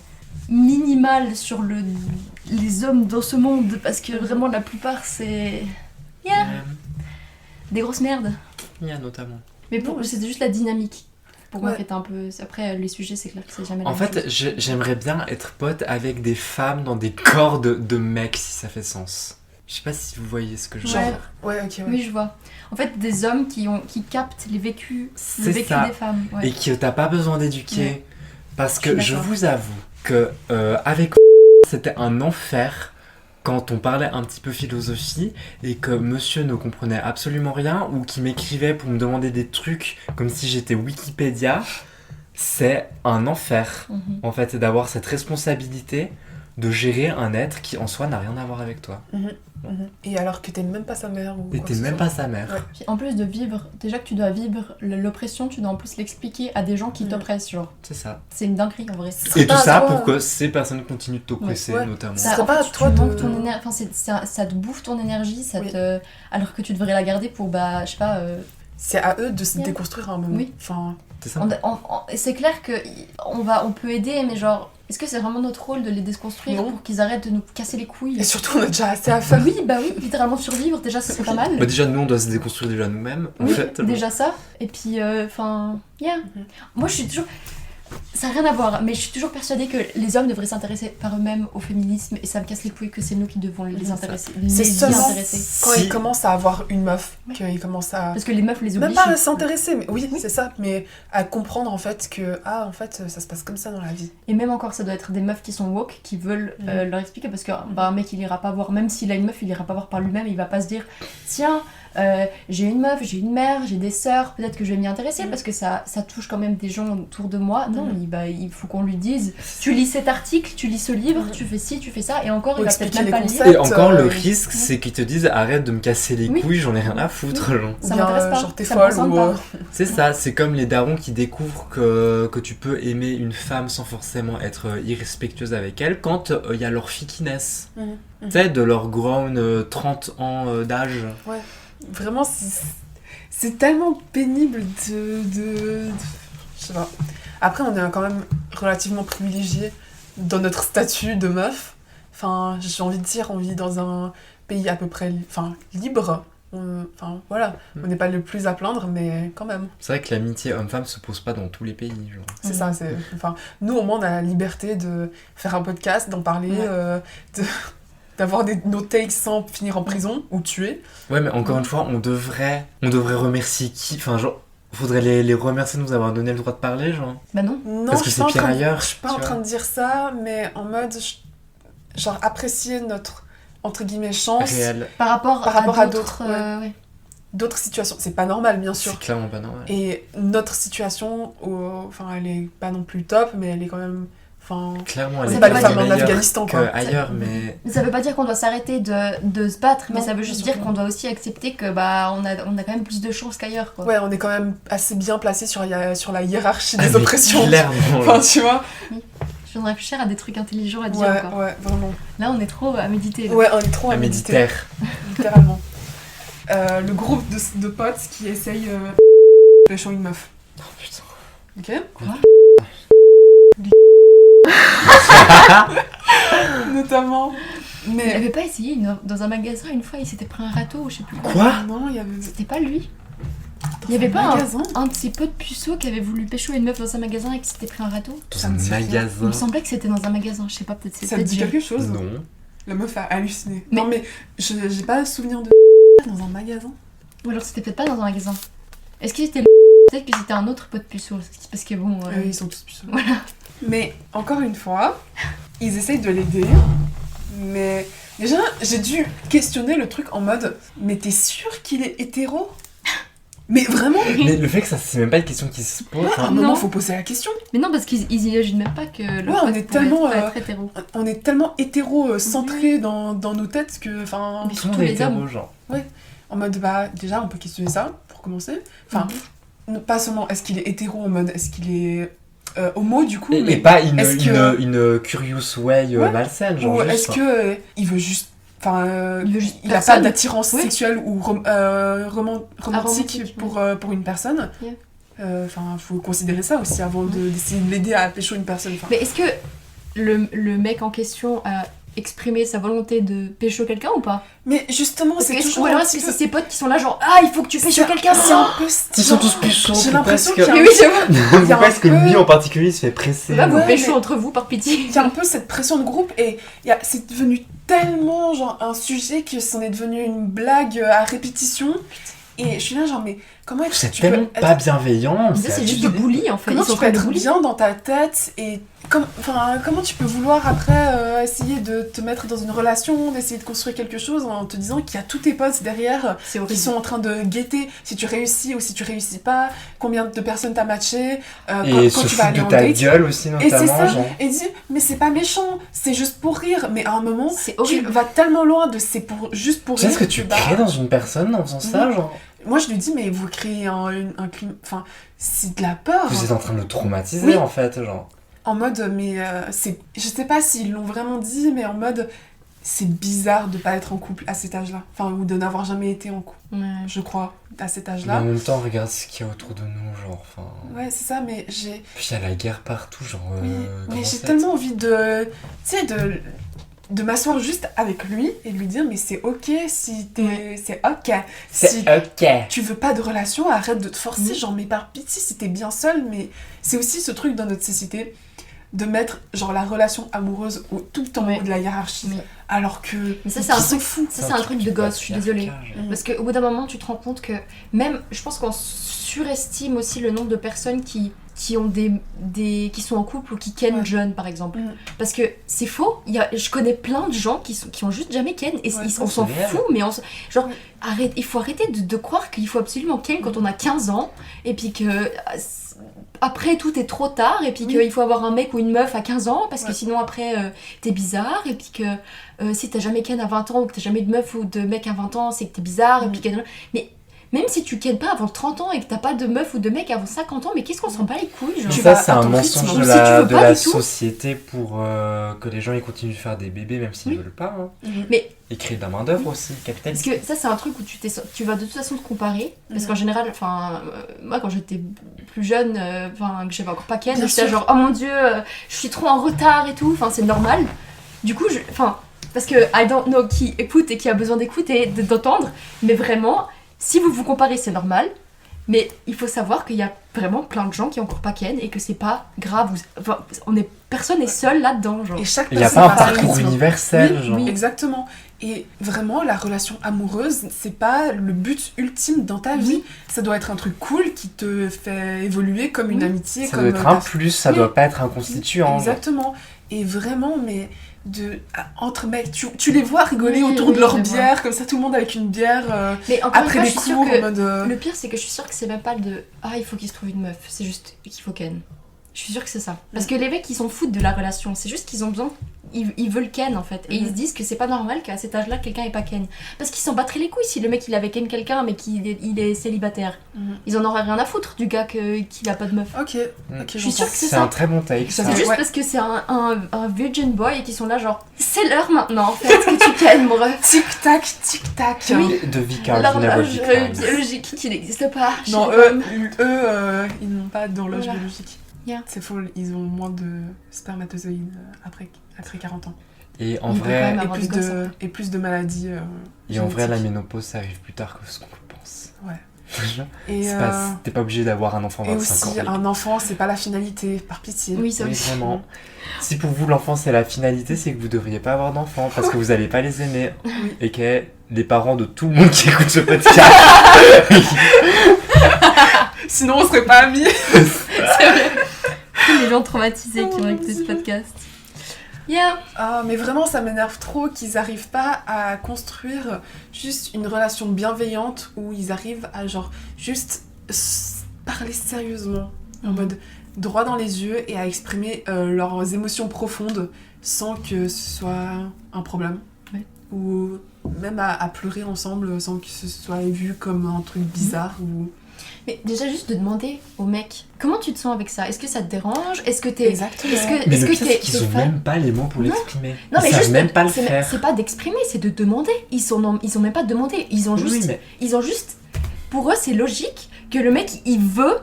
minimal sur les hommes dans ce monde parce que vraiment la plupart c'est des grosses merdes, Il y a notamment. mais c'était juste la dynamique. pour moi Ouais. qui était un peu... Après, les sujets, c'est clair que c'est jamais la En même fait, chose. j'aimerais bien être pote avec des femmes dans des corps de mecs, si ça fait sens. Je sais pas si vous voyez ce que je veux Ouais. dire. Ouais, ok, ouais. Oui, je vois. En fait, des hommes qui captent les vécus, le C'est vécu ça. des femmes. Ouais. Et que t'as pas besoin d'éduquer. Ouais. Parce Je que suis je d'accord. vous avoue que avec c'était un enfer quand on parlait un petit peu philosophie et que monsieur ne comprenait absolument rien ou qui m'écrivait pour me demander des trucs comme si j'étais Wikipédia. C'est un enfer, Mhm. en fait, d'avoir cette responsabilité de gérer un être qui en soi n'a rien à voir avec toi. Et alors que t'es même pas sa mère ou Et quoi t'es que ce même soit. pas sa mère. Ouais. Puis en plus de vivre, déjà que tu dois vivre l'oppression, tu dois en plus l'expliquer à des gens qui Mhm. t'oppressent, genre. C'est ça. C'est une dinguerie en vrai. C'est Et tout pas à ça toi, pour que ces personnes continuent de t'oppresser, Ouais. notamment. Ça serait en pas fait, à toi tu de- manques ton énergie, enfin ça te bouffe ton énergie, ça Oui. te... alors que tu devrais la garder pour, bah, je sais pas, C'est à eux de se Yeah. déconstruire à un moment. Oui. Enfin, C'est ça. c'est clair que on peut aider, mais genre, est-ce que c'est vraiment notre rôle de les déconstruire Non. pour qu'ils arrêtent de nous casser les couilles? et surtout, on a déjà assez à faire. Oui, bah oui, littéralement survivre, déjà ça serait pas mal. Bah déjà, nous, on doit se déconstruire déjà nous-mêmes, en Oui, fait. déjà ça. Et puis, enfin, yeah. Mhm. Moi, je suis toujours... Ça n'a rien à voir, mais je suis toujours persuadée que les hommes devraient s'intéresser par eux-mêmes au féminisme et ça me casse les couilles que c'est nous qui devons les C'est ça. intéresser. C'est les y seulement intéresser. quand Si- ils commencent à avoir une meuf, Ouais. qu'ils commencent à... Parce que les meufs les Même obligent. pas à s'intéresser, mais oui, c'est ça, mais à comprendre en fait que, en fait, ça se passe comme ça dans la vie. Et même encore, ça doit être des meufs qui sont woke, qui veulent leur expliquer, parce que bah, un mec il ira pas voir, même s'il a une meuf, il ira pas voir par lui-même, il va pas se dire tiens, j'ai une meuf, j'ai une mère, j'ai des sœurs, peut-être que je vais m'y intéresser, parce que ça touche quand même des gens autour de moi. Non, il faut qu'on lui dise tu lis cet article, tu lis ce livre, tu fais ci, tu fais ça, et encore Faut il va peut-être expliquer même les pas le lire. concepts. Et encore, le euh, risque, c'est qu'ils te disent arrête de me casser les Oui. couilles, j'en ai rien à foutre, genre. Ça Ou bien, m'intéresse pas, genre t'es ça me folle concerne ou... pas. C'est ça, c'est comme les darons qui découvrent que tu peux aimer une femme sans forcément être irrespectueuse avec elle quand il y a leur fille qui naissent. Mhm. Tu sais, de leur grown 30 ans d'âge. Vraiment, c'est tellement pénible de... Je sais pas. Après, on est quand même relativement privilégiés dans notre statut de meuf. Enfin, j'ai envie de dire, on vit dans un pays à peu près libre. Enfin, voilà. On n'est pas le plus à plaindre, mais quand même. C'est vrai que l'amitié homme-femme se pose pas dans tous les pays, genre. C'est Mhm. ça, c'est... Enfin, nous, au moins, on a la liberté de faire un podcast, d'en parler, Ouais. d'avoir nos takes sans finir en prison ou tuer. Ouais, mais encore une fois, on devrait remercier qui? Enfin, genre, faudrait les remercier de nous avoir donné le droit de parler, genre. Bah non. Non, Parce je que suis c'est pas en pire train de- ailleurs, Je suis pas tu en vois. train de dire ça, mais en mode, genre, apprécier notre, entre guillemets, chance. Réel. Par rapport à à d'autres, d'autres. Ouais. D'autres situations. C'est pas normal, bien sûr. C'est clairement pas normal. Et notre situation, enfin, elle est pas non plus top, mais elle est quand même... Enfin, Clairement, elle C'est est pas pas les femmes en meilleure Afghanistan, que quoi. ailleurs, mais... Ça veut pas dire qu'on doit s'arrêter de se battre, mais Non, ça veut juste dire qu'on doit aussi accepter que bah on a quand même plus de chances qu'ailleurs, quoi. ouais, on est quand même assez bien placé sur la hiérarchie des Ah, mais oppressions. clairement, Enfin, genre. tu vois. Je viens de réfléchir à des trucs intelligents à dire Ouais, encore. ouais, vraiment. Là, on est trop à méditer. Là. Ouais, on est trop à Un méditer. méditaire. Littéralement. Le groupe de potes qui essayent pécho une meuf. Oh, putain. Ok. Quoi? Notamment. Il Mais. avait pas essayé dans un magasin une fois, il s'était pris un râteau ou je sais plus. Quoi? Non, il y avait. C'était pas lui. Il y avait pas magasin. un de ses potes puceaux qui avait voulu pécho une meuf dans un magasin et qui s'était pris un râteau. Dans Ça un me dit rien. Il magasin. me semblait que c'était dans un magasin, je sais pas, peut-être Ça c'était te dit quelque chose? Non. La meuf a halluciné. Mais- Non, mais j'ai pas souvenir de. Dans un magasin. Ou alors c'était peut-être pas dans un magasin. Est-ce que c'était peut-être que c'était un autre pote puceau parce que bon. Ils sont tous puceaux. Mais encore une fois, ils essayent de l'aider. Mais déjà, j'ai dû questionner le truc en mode mais t'es sûr qu'il est hétéro? Mais vraiment? Mais le fait que ça, c'est même pas une question qui se pose. À un enfin, moment, Non. faut poser la question. Mais non, parce qu'ils imaginent même pas que le Ouais, on pote est pourrait tellement, être hétéro. On est tellement hétéro-centré dans nos têtes que. Enfin. Mais tout le surtout monde est les hétéro, hommes. genre. En mode, bah, déjà, on peut questionner ça, pour commencer. Enfin, pas seulement est-ce qu'il est hétéro, en mode est-ce qu'il est homo, du coup, Et mais pas une, est-ce que- une curious way Ouais. malsaine, genre. ou juste, est-ce que il veut juste. Enfin, Il veut juste il a personne. pas d'attirance Oui. sexuelle ou romantique romantique, pour une personne. Yeah. Enfin, faut considérer ça aussi avant d'essayer de l'aider à pécho une personne. Enfin, Mais est-ce que le mec en question a exprimer sa volonté de pécho quelqu'un ou pas? Mais justement, Parce c'est que toujours ou alors un est-ce que petit c'est peu... ses potes qui sont là genre ah il faut que tu pécho quelqu'un C'est un peu Ils sont tous plus chauds. J'ai l'impression parce qu'il y a Mais oui, je vois. Il y a un parce que peu- lui en particulier il se fait presser. Bah, vous Ouais, pécho mais- entre vous par pitié. Il y a un peu cette pression de groupe et c'est devenu tellement genre un sujet que c'en est devenu une blague à répétition. Et je suis là genre mais comment est-ce C'est que tu peux tellement être... pas bienveillant. Ça, c'est juste du abusé. bully en fait. Comment Ils sont tu peux en train de être bully. bien dans ta tête et comment tu peux vouloir après essayer de te mettre dans une relation, d'essayer de construire quelque chose en te disant qu'il y a tous tes potes derrière C'est qui horrible. sont en train de guetter si tu réussis ou si tu réussis pas, combien de personnes t'as matché, Et quand se tu vas fout aller de en ta date. gueule aussi Et c'est notamment. ça, genre. et dit mais c'est pas méchant, c'est juste pour rire, mais à un moment C'est tu horrible. vas tellement loin de c'est pour juste pour Tu sais rire. ce que tu bah, crées dans une personne en faisant ça, Mhm. genre Moi je lui dis mais vous créez un climat, enfin c'est de la peur. vous êtes en train de le traumatiser Oui. en fait, genre. En mode, mais c'est. Je sais pas s'ils l'ont vraiment dit, mais en mode. C'est bizarre de pas être en couple à cet âge-là. Enfin, ou de n'avoir jamais été en couple, Ouais. je crois, à cet Mais en âge-là. même temps, regarde ce qu'il y a autour de nous, genre. Enfin. Ouais, c'est ça, mais j'ai. Puis il y a la guerre partout, genre. Oui, comment mais j'ai ça, tellement envie de. Tu sais, de m'asseoir juste avec lui et de lui dire, mais c'est ok si t'es. Ouais. C'est ok. C'est Si ok. tu veux pas de relation, arrête de te forcer, Oui. genre, mais par pitié si t'es bien seul, mais c'est aussi ce truc dans notre société de mettre genre la relation amoureuse tout le temps Oui. en haut de la hiérarchie, Oui. alors que Mais ça, c'est un ils s'en truc- foutent. Ça, c'est un truc de gosse, je suis désolée. Mhm. Parce qu'au bout d'un moment, tu te rends compte que même, je pense qu'on surestime aussi le nombre de personnes qui ont qui sont en couple ou qui kennent Ouais. jeunes, par exemple. Mhm. Parce que c'est faux. Je connais plein de gens qui ont juste jamais ken et Ouais, on s'en c'est réel. fout, mais genre, Ouais. il faut arrêter de croire qu'il faut absolument ken quand on a 15 ans et puis que après tout est trop tard et puis Oui. qu'il faut avoir un mec ou une meuf à 15 ans parce que Ouais. sinon après t'es bizarre et puis que si t'as jamais ken à 20 ans ou que t'as jamais de meuf ou de mec à 20 ans c'est que t'es bizarre et Mm. puis mais même si tu kennes pas avant 30 ans et que t'as pas de meuf ou de mec avant 50 ans mais qu'est-ce qu'on s'en bat les couilles genre Tu Ça, vas c'est à un ton mensonge rythme. de Si tu la, veux de pas la du tout. société pour que les gens ils continuent de faire des bébés même s'ils Oui. veulent pas. Hein. Mhm. Mais- Et créer de la main-d'œuvre aussi, parce capitaliste. que ça c'est un truc où tu vas de toute façon te comparer parce Mhm. qu'en général enfin moi quand j'étais plus jeune enfin que j'avais encore pas ken Bien j'étais sûr. genre oh mon dieu je suis trop en retard et tout enfin c'est normal du coup parce que I don't know qui écoute et qui a besoin d'écouter d'entendre mais vraiment si vous vous comparez c'est normal mais il faut savoir qu'il y a vraiment plein de gens qui ont encore pas ken et que c'est pas grave enfin, personne est seul là-dedans genre Et chaque Il n'y a personne pas un a son parcours rythme. universel, Oui, genre. oui. Exactement. Et vraiment, la relation amoureuse, c'est pas le but ultime dans ta vie. Ça doit être un truc cool qui te fait évoluer comme une Oui. amitié, Ça comme doit être un ta- plus, ça Oui. doit pas être un constituant. genre. Exactement. Et vraiment, mais entre mecs, tu les vois rigoler Oui, autour oui, de leur je vois. bière, comme ça, tout le monde avec une bière mais encore après une les fois, je suis cours, sûre que en mode. le pire, c'est que je suis sûre que c'est même pas de ah, il faut qu'il se trouve une meuf, c'est juste qu'il faut ken. Je suis sûre que c'est ça. Parce que les mecs, ils s'en foutent de la relation, c'est juste qu'ils ont besoin. Ils veulent ken en fait. Et ils se disent que c'est pas normal qu'à cet âge-là, quelqu'un ait pas ken. Parce qu'ils s'en battraient les couilles si le mec il avait ken quelqu'un mais qu'il est célibataire. Mhm. Ils en auraient rien à foutre du gars qu'il a pas de meuf. Ok, Mm. ok, Je suis j'entends. sûre que c'est C'est ça. un très bon take. Ça ça. C'est juste Ouais. parce que c'est un virgin boy et qu'ils sont là genre c'est l'heure maintenant en fait que tu ken mon ref. Tic-tac, tic-tac. Oui. De Vicar, L'horloge biologique qui n'existe pas. chez Non, les eux, hommes. ils n'ont pas d'horloge Voilà. biologique. Yeah. C'est faux, ils ont moins de spermatozoïdes après 40 ans. Et en Il peut quand vrai, même Et avoir plus, des gosses de, après. et plus de maladies. et en vrai, la génétiques. ménopause, ça arrive plus tard que ce qu'on le pense. Ouais. Et, C'est pas- T'es pas obligé d'avoir un enfant et 25 ans. aussi, un enfant, c'est pas la finalité, par pitié. Oui, ça Oui, aussi. vraiment. Si pour vous l'enfant c'est la finalité, c'est que vous devriez pas avoir d'enfant parce que vous allez pas les aimer. Oui. Et que les parents de tout le monde qui écoute ce podcast. Sinon, on serait pas amis. C'est vrai. Les gens traumatisés qui Oh, vont écouter ce mon Dieu. podcast. Yeah. Ah, mais vraiment, ça m'énerve trop qu'ils arrivent pas à construire juste une relation bienveillante où ils arrivent à genre juste parler sérieusement, en mode droit dans les yeux et à exprimer leurs émotions profondes sans que ce soit un problème. Ouais. Ou même à pleurer ensemble sans que ce soit vu comme un truc bizarre ou... Mais déjà, juste de demander au mec comment tu te sens avec ça. Est-ce que ça te dérange? Est-ce que t'es. Exactement. Est-ce que Mais est-ce le que pire, t'es c'est qu'ils ont fan? même pas les mots pour Non. l'exprimer. Non, Ils mais savent juste. même pas le c'est faire. c'est pas d'exprimer, c'est de demander. Ils ont même pas demandé. Ils ont Oui, juste. mais Ils ont juste. Pour eux, c'est logique que le mec, il veut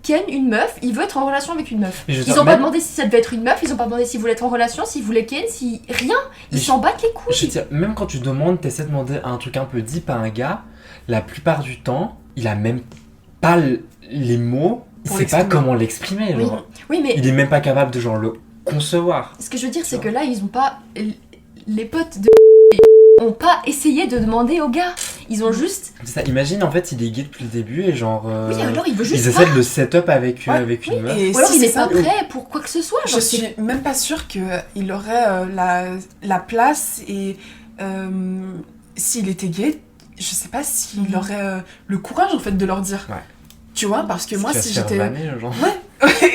ken une meuf, il veut être en relation avec une meuf. Mais je veux Ils dire, ont pas même- demandé si ça devait être une meuf, ils ont pas demandé s'ils voulaient être en relation, s'ils voulaient ken, si rien. Ils Mais s'en battent les couilles. Je veux dire, même quand tu t'essaies de demander un truc un peu deep à un gars, la plupart du temps, il a même pas les mots, il Pour sait pas l'exprimer. comment l'exprimer. Oui. Genre. Oui, mais Il est même pas capable de genre le concevoir. ce que je veux dire, c'est Tu que là, ils ont pas. Les potes de. ont pas essayé de demander au gars. Ils ont juste. C'est ça. Imagine en fait, il est gay depuis le début et genre. Oui, alors il veut ils juste essaient pas. de le set-up avec, Ouais, avec une meuf. Et Ou alors si il c'est est pas ça, prêt pour quoi que ce soit. je Genre, suis même pas sûre qu'il aurait la place et s'il était gay, je sais pas s'il Mhm. aurait le courage en fait de leur dire. Ouais. Tu vois, parce que moi Tu vas si se faire j'étais. vanner, genre.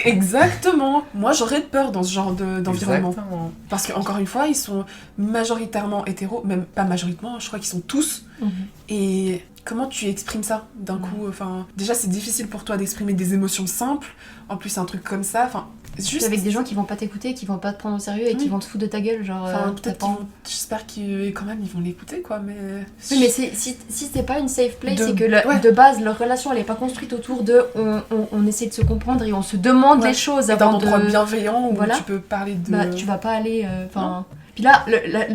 Exactement. Moi j'aurais peur dans ce genre d'environnement. Exactement. Parce qu'encore une fois, ils sont majoritairement hétéros, même pas majoritairement, je crois qu'ils sont tous. Mhm. Et comment tu exprimes ça d'un coup enfin, déjà, c'est difficile pour toi d'exprimer des émotions simples. En plus, un truc comme ça, enfin, juste. avec des gens qui vont pas t'écouter, qui vont pas te prendre au sérieux et qui Oui. vont te foutre de ta gueule. Genre, Enfin, t'as peut-être pas- qu'ils vont. J'espère qu'ils quand même ils vont l'écouter, quoi, mais. Oui, mais si c'est pas une safe place, De- c'est que ouais. de base, leur relation elle est pas construite autour de on essaie de se comprendre et on se demande Ouais. les choses C'est un avant endroit de. bienveillant où Voilà. tu peux parler de. Bah, tu vas pas aller. Enfin. Puis là,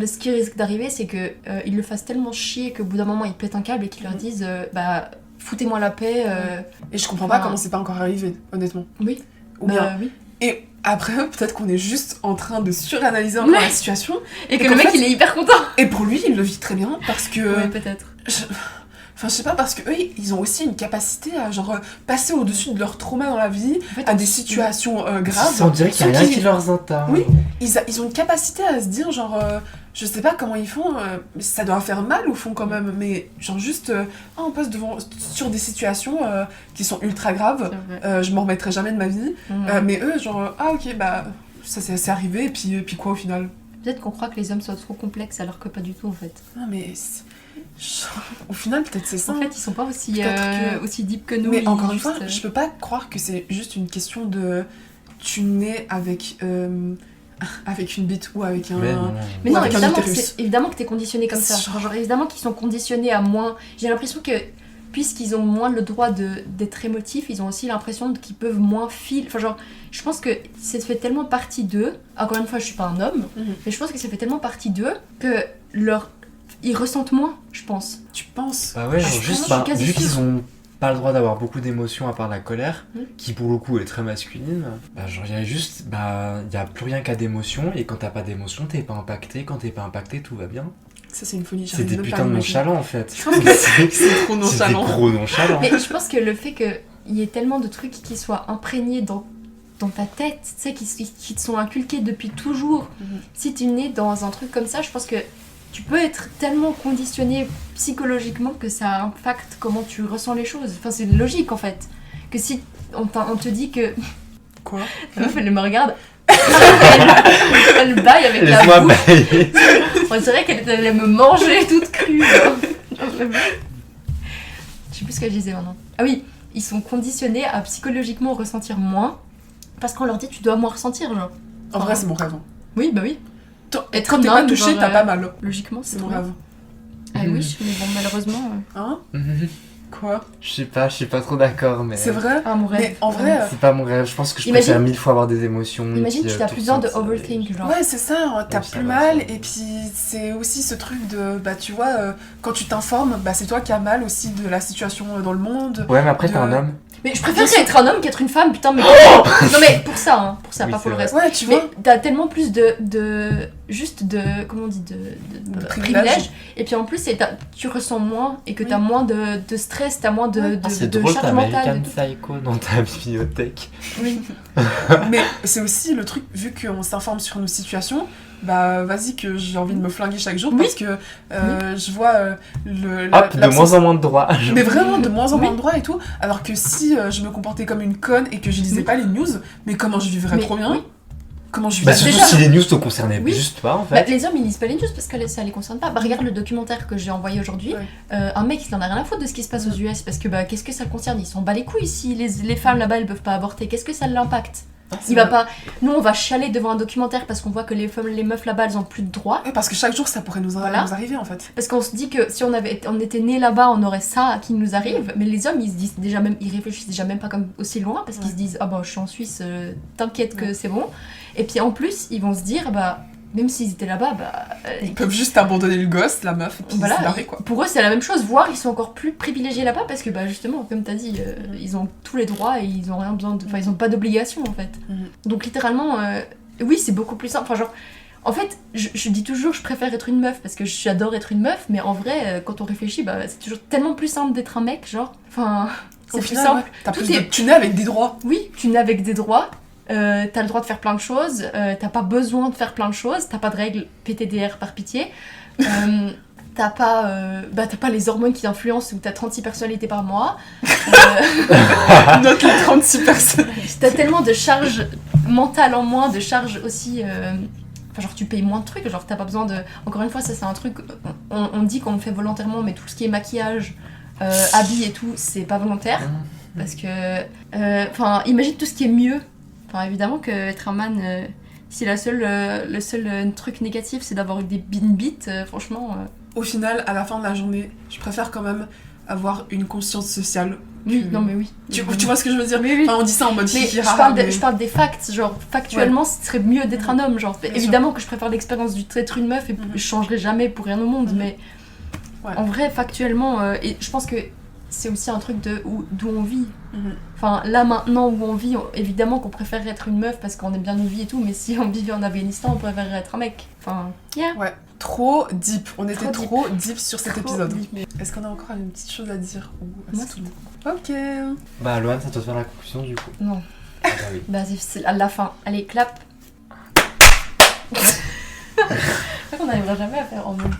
ce qui risque d'arriver, c'est que ils le fassent tellement chier qu'au bout d'un moment, ils pètent un câble et qu'ils leur disent bah, foutez-moi la paix. Et je comprends pas Enfin, comment c'est pas encore arrivé, honnêtement. Oui. Ou bien. Bah, oui. Et après, peut-être qu'on est juste en train de suranalyser encore Ouais. la situation. Et que qu'en le mec, fait- il est hyper content. Et pour lui, il le vit très bien parce que. Ouais, peut-être. Enfin, je sais pas, parce que eux, ils ont aussi une capacité à genre passer au-dessus de leur trauma dans la vie, En fait, à des situations graves. On dirait qu'il y a Ceux rien qui- qui leur entame. Oui. Ils ont une capacité à se dire, genre, je sais pas comment ils font, mais ça doit faire mal au fond quand même, mais genre juste, on passe sur des situations qui sont ultra graves, C'est vrai. je m'en remettrai jamais de ma vie, Mhm. mais eux, genre, ah ok, bah, ça c'est arrivé, et puis quoi au final? Peut-être qu'on croit que les hommes sont trop complexes alors que pas du tout en fait. Non, mais au final, peut-être c'est ça. En fait, ils sont pas aussi, Peut-être que- aussi deep que nous. Mais ils encore une juste, fois, je peux pas croire que c'est juste une question de tu nais avec avec une bite ou avec un. Mais non. Mais Ou non, avec un évidemment, utérus. évidemment que t'es conditionné comme ça. C'est Genre, évidemment qu'ils sont conditionnés à moins. J'ai l'impression que, puisqu'ils ont moins le droit d'être émotifs, ils ont aussi l'impression qu'ils peuvent moins filer. Enfin, genre, je pense que ça fait tellement partie d'eux. Encore une fois, je suis pas un homme, Mhm. mais je pense que ça fait tellement partie d'eux que ils ressentent moins, je pense. Tu penses? Bah ouais, genre je juste, suis bah, quasi vu sûre. qu'ils ont pas le droit d'avoir beaucoup d'émotions à part la colère, Mm. qui pour le coup est très masculine, bah genre il y a juste, bah il y a plus rien qu'à d'émotions, et quand t'as pas d'émotions, t'es pas impacté, quand t'es pas impacté, tout va bien. Ça, c'est une folie. C'est j'arrive des même pas à putains de l'imaginer. nonchalants en fait. Je pense que c'est c'est trop des nonchalant. gros nonchalants. Mais je pense que le fait qu'il y ait tellement de trucs qui soient imprégnés dans ta tête, tu sais, qui te sont inculqués depuis toujours. Mhm. Si tu es né dans un truc comme ça, je pense que tu peux être tellement conditionné psychologiquement que ça impacte comment tu ressens les choses. Enfin, c'est logique en fait. Que si on te dit que. Quoi? La meuf, elle me regarde. elle baille avec la Laisse-moi bouche. bailler. On dirait qu'elle allait me manger toute crue. genre. Je sais plus ce que je disais maintenant. Ah oui, ils sont conditionnés à psychologiquement ressentir moins parce qu'on leur dit tu dois moins ressentir, genre. En vrai, c'est mon rêve. Oui, bah oui. Être Quand t'es un pas homme, touché, genre, t'as pas mal. Logiquement, C'est c'est mon trop bien. rêve. Ah oui, mais bon, malheureusement. Hein? Mhm. Quoi? Je suis pas trop d'accord, mais. C'est vrai? Ah, mon rêve. Mais en vrai, C'est pas mon rêve, je pense que je Imagine- préfère 1000 fois avoir des émotions. et Imagine, puis, tu n'as tout plus besoin de ressentir. overthink, genre. ouais, c'est ça, t'as Ouais, ça plus va, mal, ça va. et puis c'est aussi ce truc de, bah tu vois, quand tu t'informes, bah c'est toi qui as mal aussi de la situation dans le monde. Ouais, mais après, t'es de- un homme. Mais je préfère être un homme qu'être une femme, putain, mais. Oh Non, mais pour ça, hein, pour ça, Oui, pas c'est pour le vrai. reste. Ouais, tu Mais vois. t'as tellement plus juste de comment on dit, de privilèges. privilèges. Et puis en plus, tu ressens moins et que t'as Oui. moins de stress, t'as moins de, Ouais. de, C'est de drôle, charge t'as mentale. American Psycho dans ta bibliothèque. Oui. Mais c'est aussi le truc, vu qu'on s'informe sur nos situations, bah vas-y que j'ai envie de me flinguer chaque jour Oui. parce que je vois Hop, de l'absence- moins en moins de droits. Mais vraiment de moins en moins Oui. de droits et tout. Alors que si je me comportais comme une conne et que je lisais Oui. pas les news, mais comment je vivrais Mais trop bien? oui. Comment je Bah, vivrais surtout déjà- si les news te concernaient Oui. juste pas, en Bah, fait. les hommes ils lisent pas les news parce que ça les concerne pas. Bah, regarde le documentaire que j'ai envoyé aujourd'hui. Ouais. Un mec il en a rien à foutre de ce qui se passe aux US parce que bah qu'est-ce que ça le concerne? Ils s'en bat les couilles si les femmes là-bas elles peuvent pas avorter. Qu'est-ce que ça l'impacte? c'est Il va vrai. pas... Nous, on va chialer devant un documentaire parce qu'on voit que les meufs là-bas, elles ont plus de droits. Ouais, parce que chaque jour, ça pourrait nous arriver, en fait. Parce qu'on se dit que si on était nés là-bas, on aurait ça qui nous arrive. Mais les hommes, ils se disent déjà même, ils réfléchissent déjà même pas comme aussi loin parce qu'ils se disent ah bah je suis en Suisse, t'inquiète que c'est bon. Et puis en plus, ils vont se dire bah même s'ils étaient là-bas, bah Ils peuvent juste abandonner le gosse, la meuf, et puis voilà, se barrer, quoi. pour eux c'est la même chose. Voire ils sont encore plus privilégiés là-bas parce que bah justement comme t'as dit, ils ont tous les droits et ils ont rien besoin de, enfin ils ont pas d'obligation en fait. Donc littéralement, oui c'est beaucoup plus simple. Enfin genre en fait, je dis toujours je préfère être une meuf parce que j'adore être une meuf, mais en vrai, quand on réfléchit, bah, c'est toujours tellement plus simple d'être un mec, genre. Enfin, c'est Au plus final, simple. ouais, t'as Tout plus de... est- Tu nais avec des droits. Oui, tu nais avec des droits, t'as le droit de faire plein de choses, t'as pas besoin de faire plein de choses, t'as pas de règles PTDR par pitié, t'as pas les hormones qui t'influencent où t'as 36 personnalités par mois. Note les 36 personnes. T'as tellement de charges mentales en moins, de charges aussi. Enfin, genre, tu payes moins de trucs. Genre, t'as pas besoin de. Encore une fois, ça, c'est un truc. On dit qu'on le fait volontairement, mais tout ce qui est maquillage, habits et tout, c'est pas volontaire. Parce que. Enfin, imagine tout ce qui est mieux. Enfin, évidemment qu'être un man. Si le seul truc négatif, c'est d'avoir eu une bite, franchement. Au final, à la fin de la journée, je préfère quand même avoir une conscience sociale. Oui, que- non, mais oui. Tu vois ce que je veux dire? Oui, oui. Enfin, on dit ça en mode Mais hihi, je haha, parle, mais- je parle des facts, genre factuellement ce serait mieux d'être un homme, genre Bien évidemment que je préfère l'expérience d'être une meuf et je changerai jamais pour rien au monde, mais Ouais. en vrai factuellement, et je pense que c'est aussi un truc d'où on vit. Enfin là maintenant où on vit, évidemment qu'on préfère être une meuf parce qu'on aime bien nos vies et tout, mais si on vivait en Afghanistan on préférerait être un mec. Enfin, yeah. Ouais, trop deep. On était Trop trop deep sur cet Trop épisode. deep. Mais est-ce qu'on a encore une petite chose à dire ou Moi, c'est tout? Ok. Bah, Loane, ça doit faire la conclusion du coup. Non, Ah, bah oui. bah c'est à la fin. Allez, clap. On n'arrivera jamais à faire en même temps.